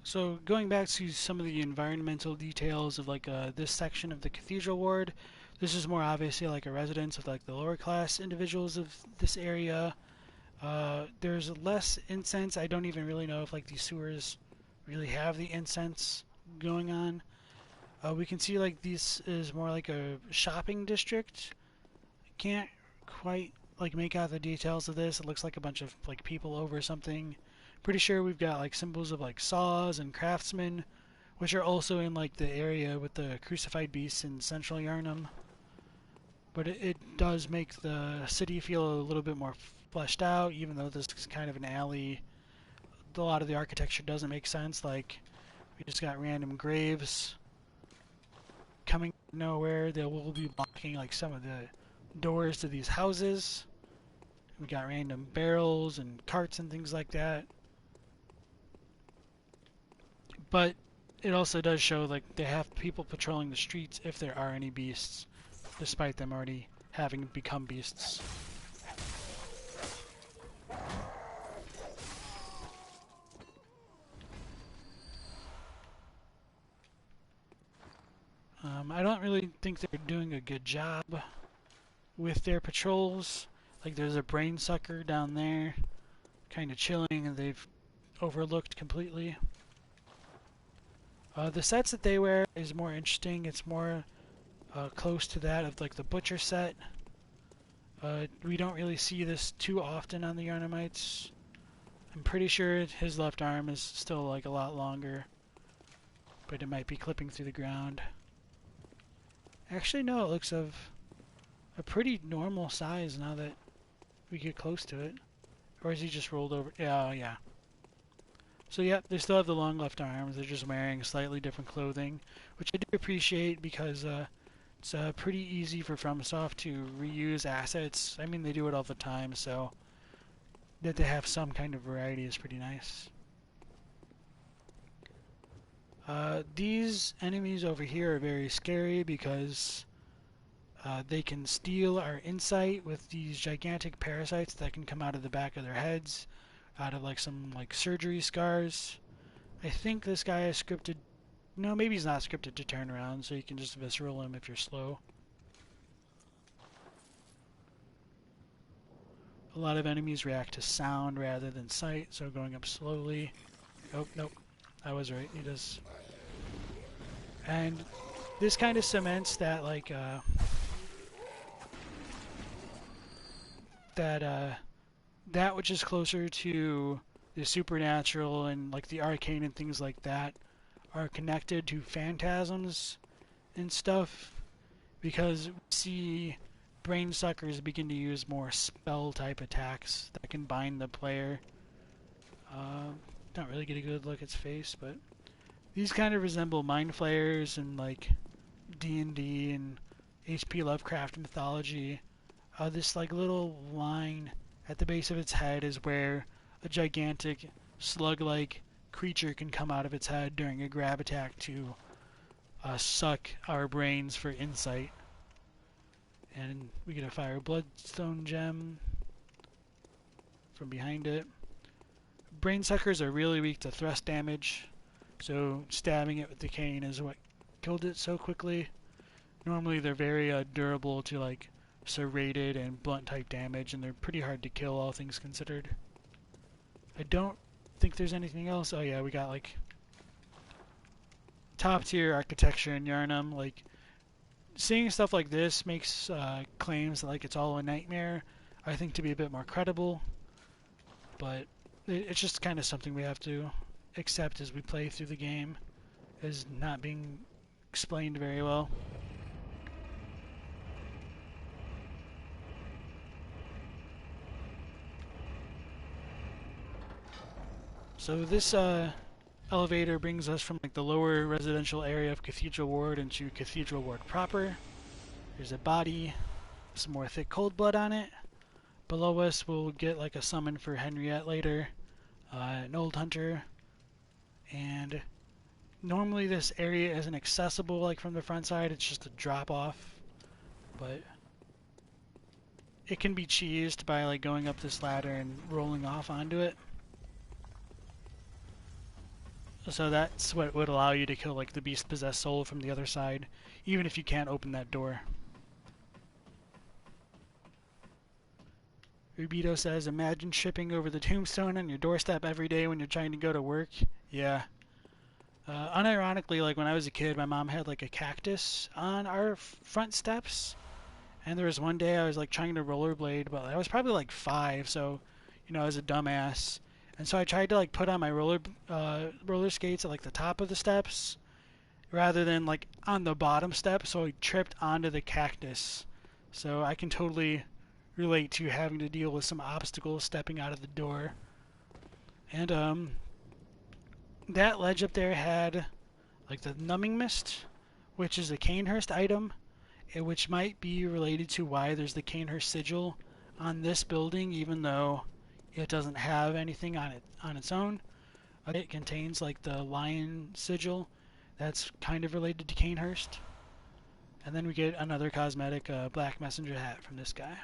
S1: So going back to some of the environmental details of like this section of the Cathedral Ward, this is more obviously like a residence of like the lower class individuals of this area. There's less incense. I don't even really know if like these sewers really have the incense going on. We can see like this is more like a shopping district. Can't quite like make out the details of this. It looks like a bunch of like people over something. Pretty sure we've got like symbols of like saws and craftsmen, which are also in like the area with the crucified beasts in central Yharnam. But it does make the city feel a little bit more fleshed out, even though this is kind of an alley. A lot of the architecture doesn't make sense. Like we just got random graves coming nowhere. They will be blocking like some of the doors to these houses. We got random barrels and carts and things like that. But it also does show like they have people patrolling the streets if there are any beasts, despite them already having become beasts. I don't really think they're doing a good job with their patrols. Like there's a brain sucker down there, kind of chilling, and they've overlooked completely. The sets that they wear is more interesting. It's more close to that of like the butcher set. We don't really see this too often on the Yharnamites. I'm pretty sure his left arm is still like a lot longer, but it might be clipping through the ground. Actually, no, it looks of a pretty normal size now that we get close to it. Or is he just rolled over? Yeah, yeah. So yeah, they still have the long left arms. They're just wearing slightly different clothing, which I do appreciate because it's pretty easy for FromSoft to reuse assets. I mean, they do it all the time, so that they have some kind of variety is pretty nice. These enemies over here are very scary because they can steal our insight with these gigantic parasites that can come out of the back of their heads, out of like some like surgery scars. I think this guy is scripted. No, maybe he's not scripted to turn around, so you can just visceral him if you're slow. A lot of enemies react to sound rather than sight, so going up slowly. Oh, nope. I was right. He does. And this kind of cements that, like, that which is closer to the supernatural and, like, the arcane and things like that are connected to phantasms and stuff, because we see brain suckers begin to use more spell-type attacks that can bind the player. Don't really get a good look at its face, but these kind of resemble mind flayers and like D&D and H.P. Lovecraft mythology. This like little line at the base of its head is where a gigantic slug-like creature can come out of its head during a grab attack to suck our brains for insight. And we get a fire bloodstone gem from behind it. Brain suckers are really weak to thrust damage, so stabbing it with the cane is what killed it so quickly. Normally they're very durable to like serrated and blunt type damage, and they're pretty hard to kill, all things considered. I don't think there's anything else. Oh yeah, we got like top tier architecture in Yharnam. Like seeing stuff like this makes claims like it's all a nightmare, I think, to be a bit more credible. But it's just kind of something we have to accept as we play through the game, as not being explained very well. So this elevator brings us from like the lower residential area of Cathedral Ward into Cathedral Ward proper. There's a body, some more thick cold blood on it. Below us we'll get like a summon for Henriette later, an old hunter, and normally this area isn't accessible like from the front side, it's just a drop off, but it can be cheesed by like going up this ladder and rolling off onto it. So that's what would allow you to kill like the beast-possessed soul from the other side, even if you can't open that door. Rubito says, imagine tripping over the tombstone on your doorstep every day when you're trying to go to work. Yeah. Unironically, like when I was a kid, my mom had like a cactus on our front steps. And there was one day I was like trying to rollerblade, but I was probably like 5, so, you know, I was a dumbass. And so I tried to like put on my roller skates at like the top of the steps rather than like on the bottom step, so I tripped onto the cactus. So I can totally relate to having to deal with some obstacles stepping out of the door. And that ledge up there had like the numbing mist, which is a Canehurst item, which might be related to why there's the Canehurst sigil on this building, even though it doesn't have anything on it on its own. It contains like the lion sigil that's kind of related to Canehurst. And then we get another cosmetic black messenger hat from this guy.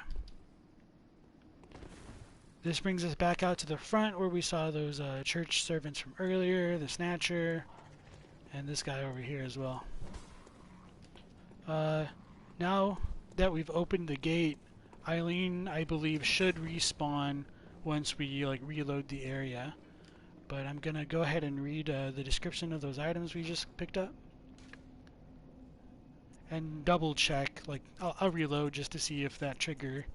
S1: This brings us back out to the front where we saw those church servants from earlier, the Snatcher, and this guy over here as well. Now that we've opened the gate, Eileen, I believe, should respawn once we like reload the area. But I'm gonna go ahead and read the description of those items we just picked up. And double check, like I'll reload just to see if that trigger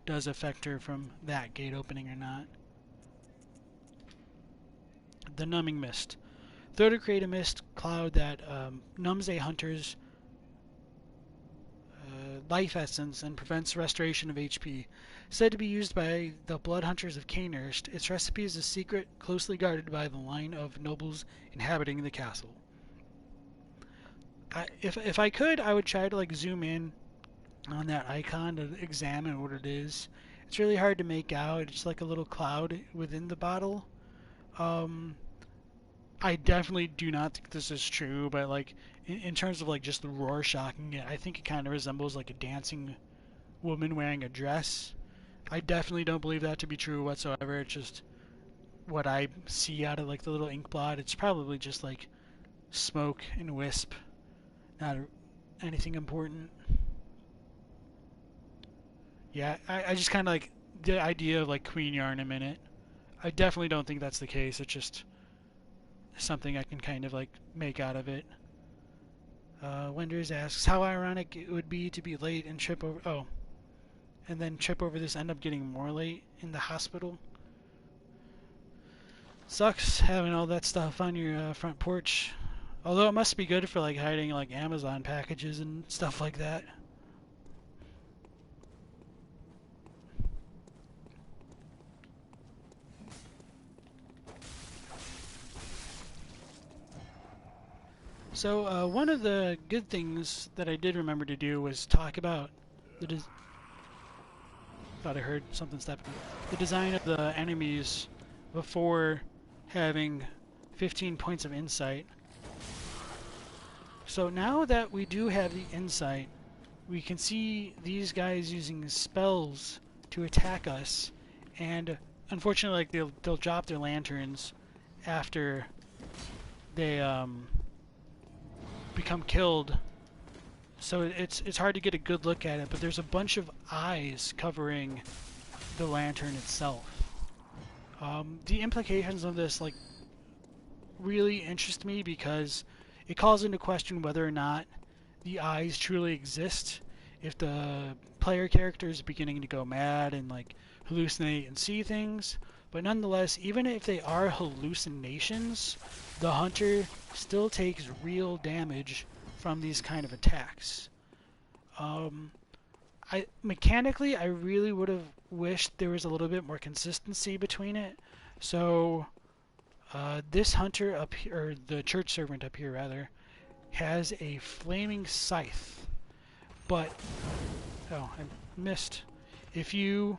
S1: does affect her from that gate opening or not. The numbing mist. Throw to create a mist cloud that numbs a hunter's life essence and prevents restoration of HP. Said to be used by the blood hunters of Canehurst, its recipe is a secret closely guarded by the line of nobles inhabiting the castle. If I could, I would try to like zoom in on that icon to examine what it is. It's really hard to make out. It's like a little cloud within the bottle. I definitely do not think this is true, but like in terms of like just the Rorschaching it, I think it kind of resembles like a dancing woman wearing a dress. I definitely don't believe that to be true whatsoever. It's just what I see out of like the little ink blot. It's probably just like smoke and wisp, not anything important. Yeah, I just kind of like the idea of like queen yarn a minute. I definitely don't think that's the case. It's just something I can kind of like make out of it. Wenders asks how ironic it would be to be late and trip over. Oh, and then trip over this, end up getting more late in the hospital. Sucks having all that stuff on your front porch. Although it must be good for like hiding like Amazon packages and stuff like that. So one of the good things that I did remember to do was talk about the thought I heard something stepping. The design of the enemies before having 15 points of insight. So now that we do have the insight, we can see these guys using spells to attack us, and unfortunately, like they'll drop their lanterns after they become killed, so it's hard to get a good look at it, but there's a bunch of eyes covering the lantern itself. The implications of this like really interest me because it calls into question whether or not the eyes truly exist. If the player character is beginning to go mad and like hallucinate and see things, but nonetheless, even if they are hallucinations, the hunter still takes real damage from these kind of attacks. Mechanically, I really would have wished there was a little bit more consistency between it. So this hunter up here, or the church servant up here rather, has a flaming scythe. But oh, I missed. If you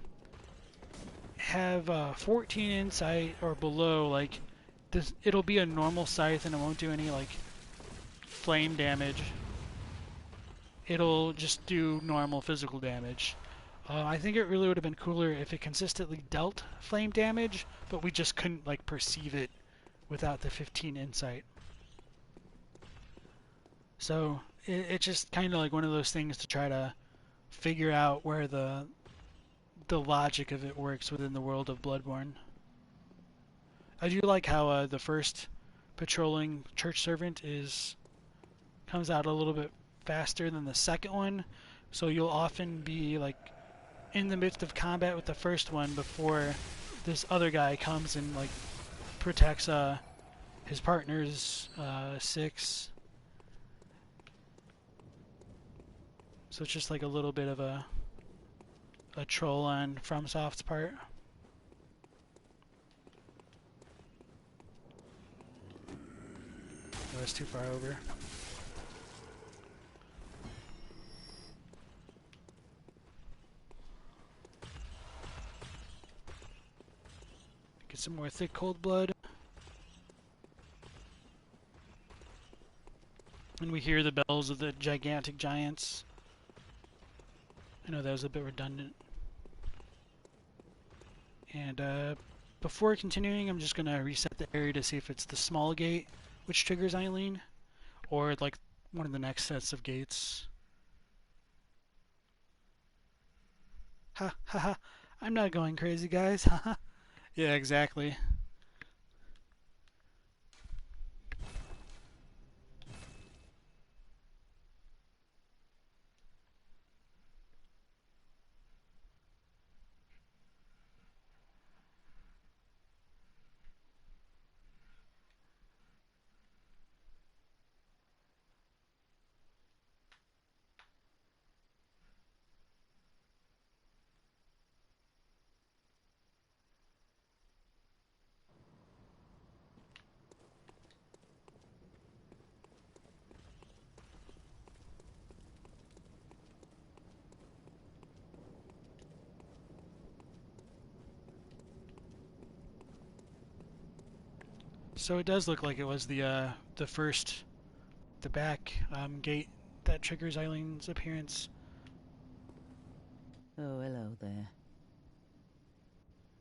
S1: have 14 insight or below, like this, it'll be a normal scythe and it won't do any like flame damage. It'll just do normal physical damage. I think it really would have been cooler if it consistently dealt flame damage, but we just couldn't like perceive it without the 15 insight. So it's just kind of like one of those things to try to figure out where the logic of it works within the world of Bloodborne. I do like how the first patrolling church servant comes out a little bit faster than the second one, so you'll often be like in the midst of combat with the first one before this other guy comes and like protects his partner's six. So it's just like a little bit of a troll on FromSoft's part. That was too far over. Get some more thick cold blood. And we hear the bells of the gigantic giants. I know that was a bit redundant. And before continuing, I'm just going to reset the area to see if it's the small gate, which triggers Eileen, or like one of the next sets of gates. Ha ha ha, I'm not going crazy, guys. Ha ha. Yeah, exactly. So it does look like it was the back gate that triggers Eileen's appearance.
S6: Oh, hello there.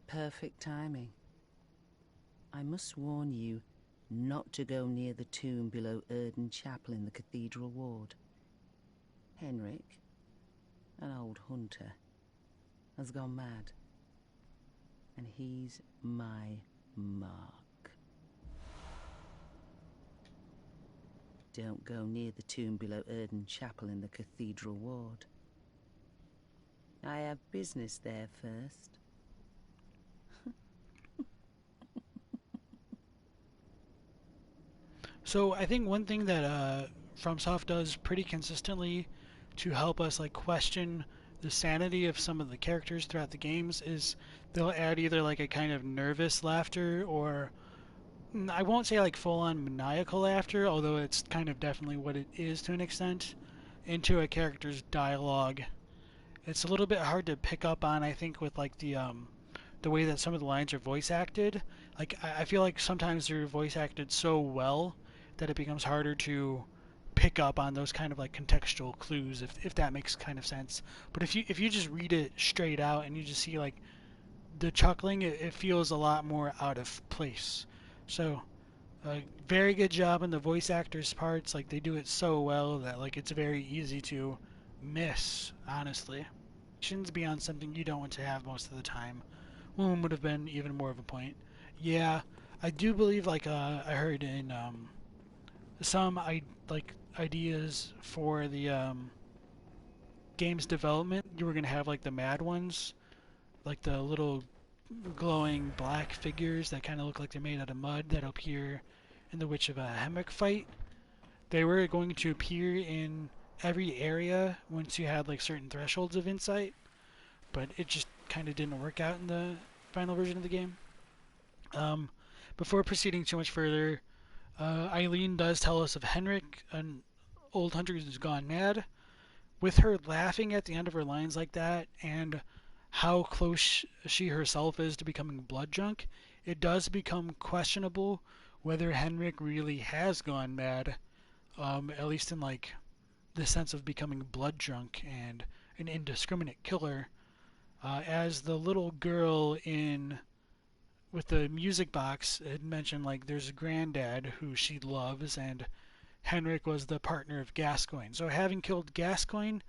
S6: Perfect timing. I must warn you not to go near the tomb below Erden Chapel in the Cathedral ward. Henrik, an old hunter, has gone mad, and he's my mark. Don't go near the tomb below Erden Chapel in the Cathedral ward. I have business there first.
S1: So I think one thing that FromSoft does pretty consistently to help us like question the sanity of some of the characters throughout the games is they'll add either like a kind of nervous laughter or I won't say like full-on maniacal laughter, although it's kind of definitely what it is to an extent, into a character's dialogue. It's a little bit hard to pick up on, I think, with like the way that some of the lines are voice acted. Like I feel like sometimes they're voice acted so well that it becomes harder to pick up on those kind of like contextual clues, if that makes kind of sense. But if you just read it straight out and you just see like the chuckling, it feels a lot more out of place. So, very good job on the voice actors' parts. Like they do it so well that like it's very easy to miss. Honestly, beyond something you don't want to have most of the time. One would have been even more of a point. Yeah, I do believe like I heard in some ideas for the game's development, you were gonna have like the mad ones, like the little glowing black figures that kind of look like they're made out of mud that appear in the Witch of Hemwick fight. They were going to appear in every area once you had like certain thresholds of insight, but it just kind of didn't work out in the final version of the game. Before proceeding too much further, Eileen does tell us of Henrik, an old hunter who's gone mad. With her laughing at the end of her lines like that, and how close she herself is to becoming blood drunk, it does become questionable whether Henrik really has gone mad, at least in like the sense of becoming blood drunk and an indiscriminate killer. As the little girl in with the music box, it mentioned like there's a granddad who she loves, and Henrik was the partner of Gascoigne. So having killed Gascoigne,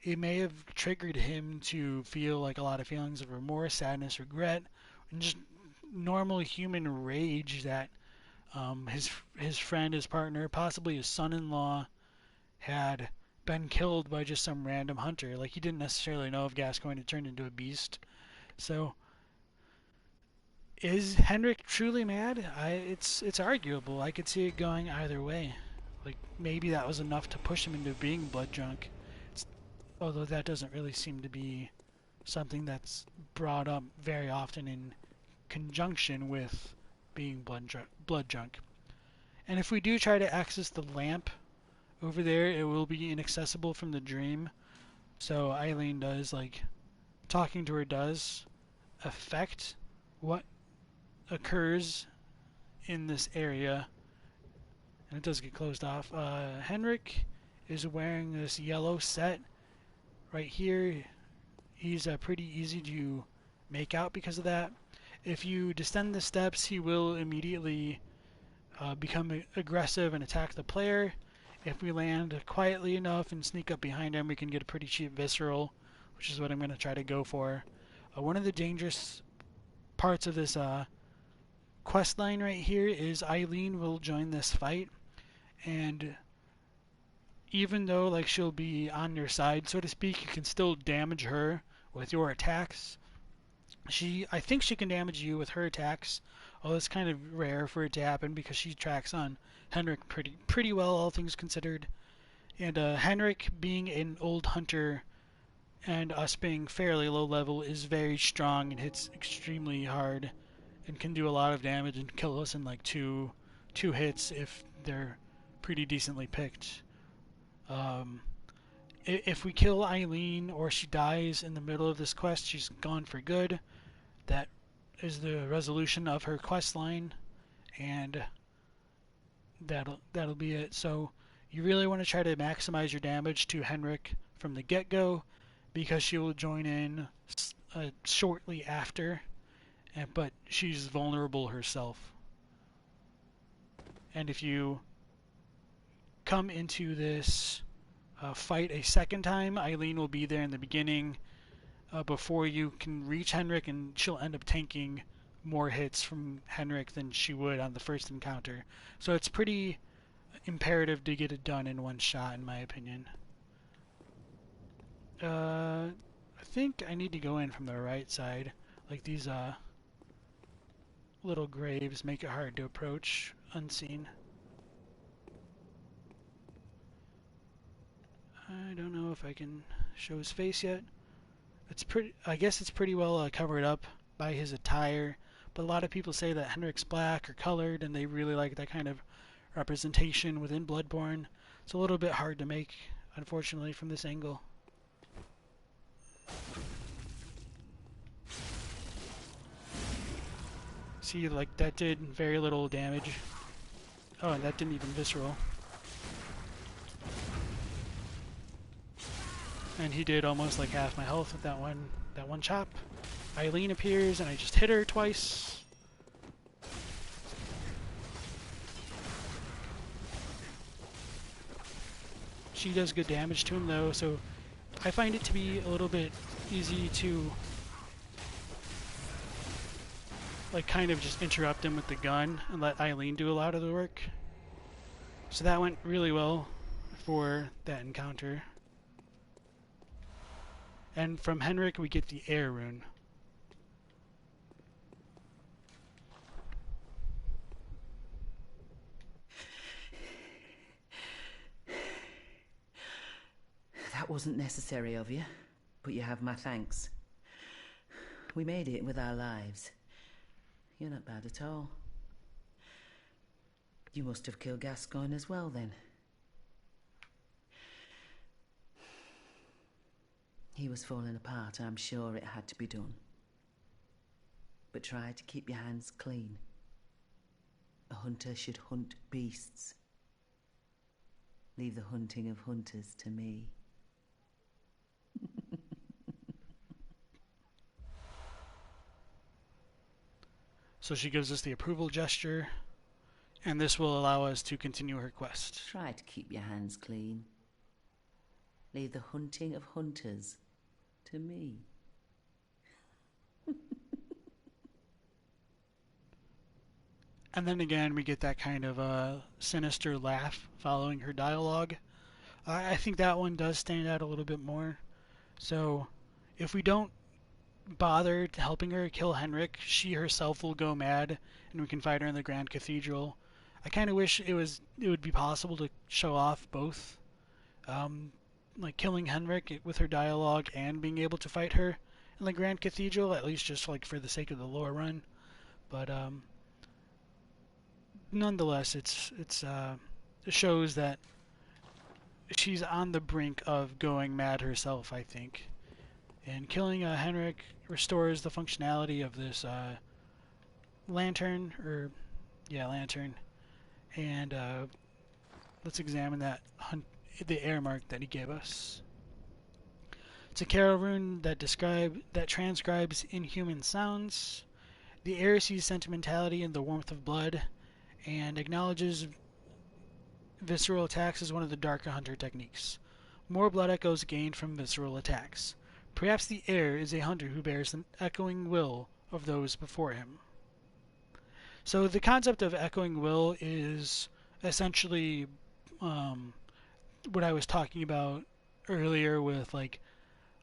S1: it may have triggered him to feel like a lot of feelings of remorse, sadness, regret, and just normal human rage that his friend, his partner, possibly his son-in-law, had been killed by just some random hunter. Like, he didn't necessarily know if Gascoigne had turned into a beast. So, is Henrik truly mad? It's arguable. I could see it going either way. Like, maybe that was enough to push him into being blood drunk. Although that doesn't really seem to be something that's brought up very often in conjunction with being blood drunk. And if we do try to access the lamp over there, it will be inaccessible from the dream. So Eileen does, like, talking to her does affect what occurs in this area. And it does get closed off. Henrik is wearing this yellow set right here. He's pretty easy to make out because of that. If you descend the steps, he will immediately become aggressive and attack the player. If we land quietly enough and sneak up behind him, we can get a pretty cheap visceral, which is what I'm going to try to go for. One of the dangerous parts of this quest line right here is Eileen will join this fight, and even though like she'll be on your side, so to speak, you can still damage her with your attacks. I think she can damage you with her attacks, although it's kind of rare for it to happen because she tracks on Henrik pretty well, all things considered. And Henrik, being an old hunter and us being fairly low level, is very strong and hits extremely hard and can do a lot of damage and kill us in like two hits if they're pretty decently picked. If we kill Eileen or she dies in the middle of this quest, she's gone for good. That is the resolution of her quest line, and that'll be it. So you really want to try to maximize your damage to Henrik from the get-go, because she will join in shortly after, but she's vulnerable herself. And if you come into this fight a second time, Eileen will be there in the beginning before you can reach Henrik, and she'll end up tanking more hits from Henrik than she would on the first encounter. So it's pretty imperative to get it done in one shot, in my opinion. I think I need to go in from the right side. Like, these little graves make it hard to approach unseen. I don't know if I can show his face yet. I guess it's pretty well covered up by his attire, but a lot of people say that Henrik's black or colored, and they really like that kind of representation within Bloodborne. It's a little bit hard to make, unfortunately, from this angle. See, like, that did very little damage. Oh, and that didn't even visceral. And he did almost like half my health with that one chop. Eileen appears, and I just hit her twice. She does good damage to him though, so I find it to be a little bit easy to like kind of just interrupt him with the gun and let Eileen do a lot of the work. So that went really well for that encounter. And from Henrik we get the air rune.
S6: That wasn't necessary of you, but you have my thanks. We made it with our lives. You're not bad at all. You must have killed Gascoigne as well, then. He was falling apart, I'm sure it had to be done. But try to keep your hands clean. A hunter should hunt beasts. Leave the hunting of hunters to me.
S1: So she gives us the approval gesture, and this will allow us to continue her quest.
S6: Try to keep your hands clean. Leave the hunting of hunters to me.
S1: And then again, we get that kind of sinister laugh following her dialogue. I think that one does stand out a little bit more. So, if we don't bother helping her kill Henrik, she herself will go mad, and we can fight her in the Grand Cathedral. I kind of wish it would be possible to show off both, like killing Henrik with her dialogue and being able to fight her in the Grand Cathedral, at least just like for the sake of the lore run. But nonetheless, it shows that she's on the brink of going mad herself, I think. And killing Henrik restores the functionality of this lantern. And let's examine the air mark that he gave us. It's a Carol rune that transcribes inhuman sounds. The air sees sentimentality in the warmth of blood, and acknowledges visceral attacks as one of the Darker Hunter techniques. More blood echoes gained from visceral attacks. Perhaps the air is a hunter who bears an echoing will of those before him. So the concept of echoing will is essentially what I was talking about earlier with like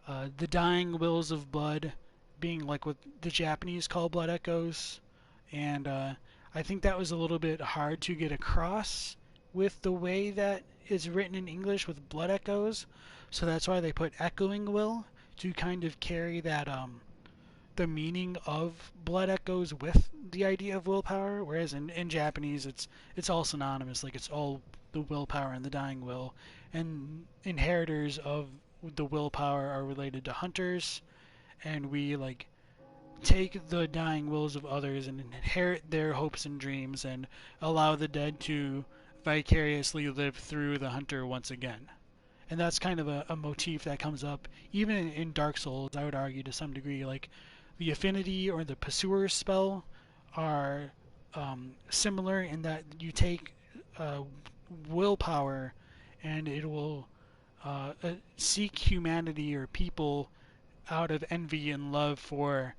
S1: the dying wills of blood being like what the Japanese call blood echoes. And I think that was a little bit hard to get across with the way that it's written in English with blood echoes. So that's why they put echoing will, to kind of carry that the meaning of blood echoes with the idea of willpower, whereas in Japanese it's all synonymous, like it's all the willpower and the dying will, and inheritors of the willpower are related to hunters, and we like take the dying wills of others and inherit their hopes and dreams and allow the dead to vicariously live through the hunter once again. And that's kind of a motif that comes up even in Dark Souls, I would argue, to some degree. Like the affinity or the pursuer spell are similar in that you take willpower and it will seek humanity or people out of envy and love for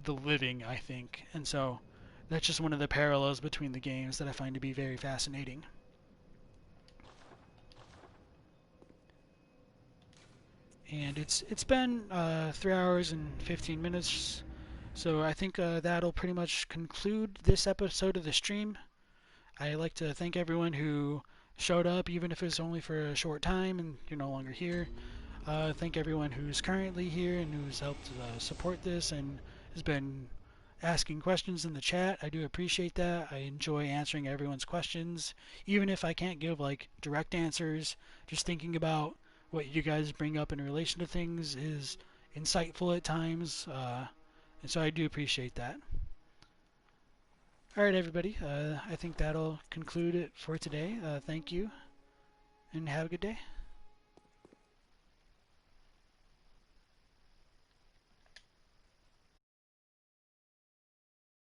S1: the living, I think. And so that's just one of the parallels between the games that I find to be very fascinating. And it's been 3 hours and 15 minutes, so I think that'll pretty much conclude this episode of the stream. I'd like to thank everyone who showed up, even if it's only for a short time and you're no longer here. Thank everyone who's currently here and who's helped support this and has been asking questions in the chat. I do appreciate that. I enjoy answering everyone's questions, even if I can't give like direct answers. Just thinking about what you guys bring up in relation to things is insightful at times, and so I do appreciate that. Alright everybody, I think that'll conclude it for today. Thank you, and have a good day.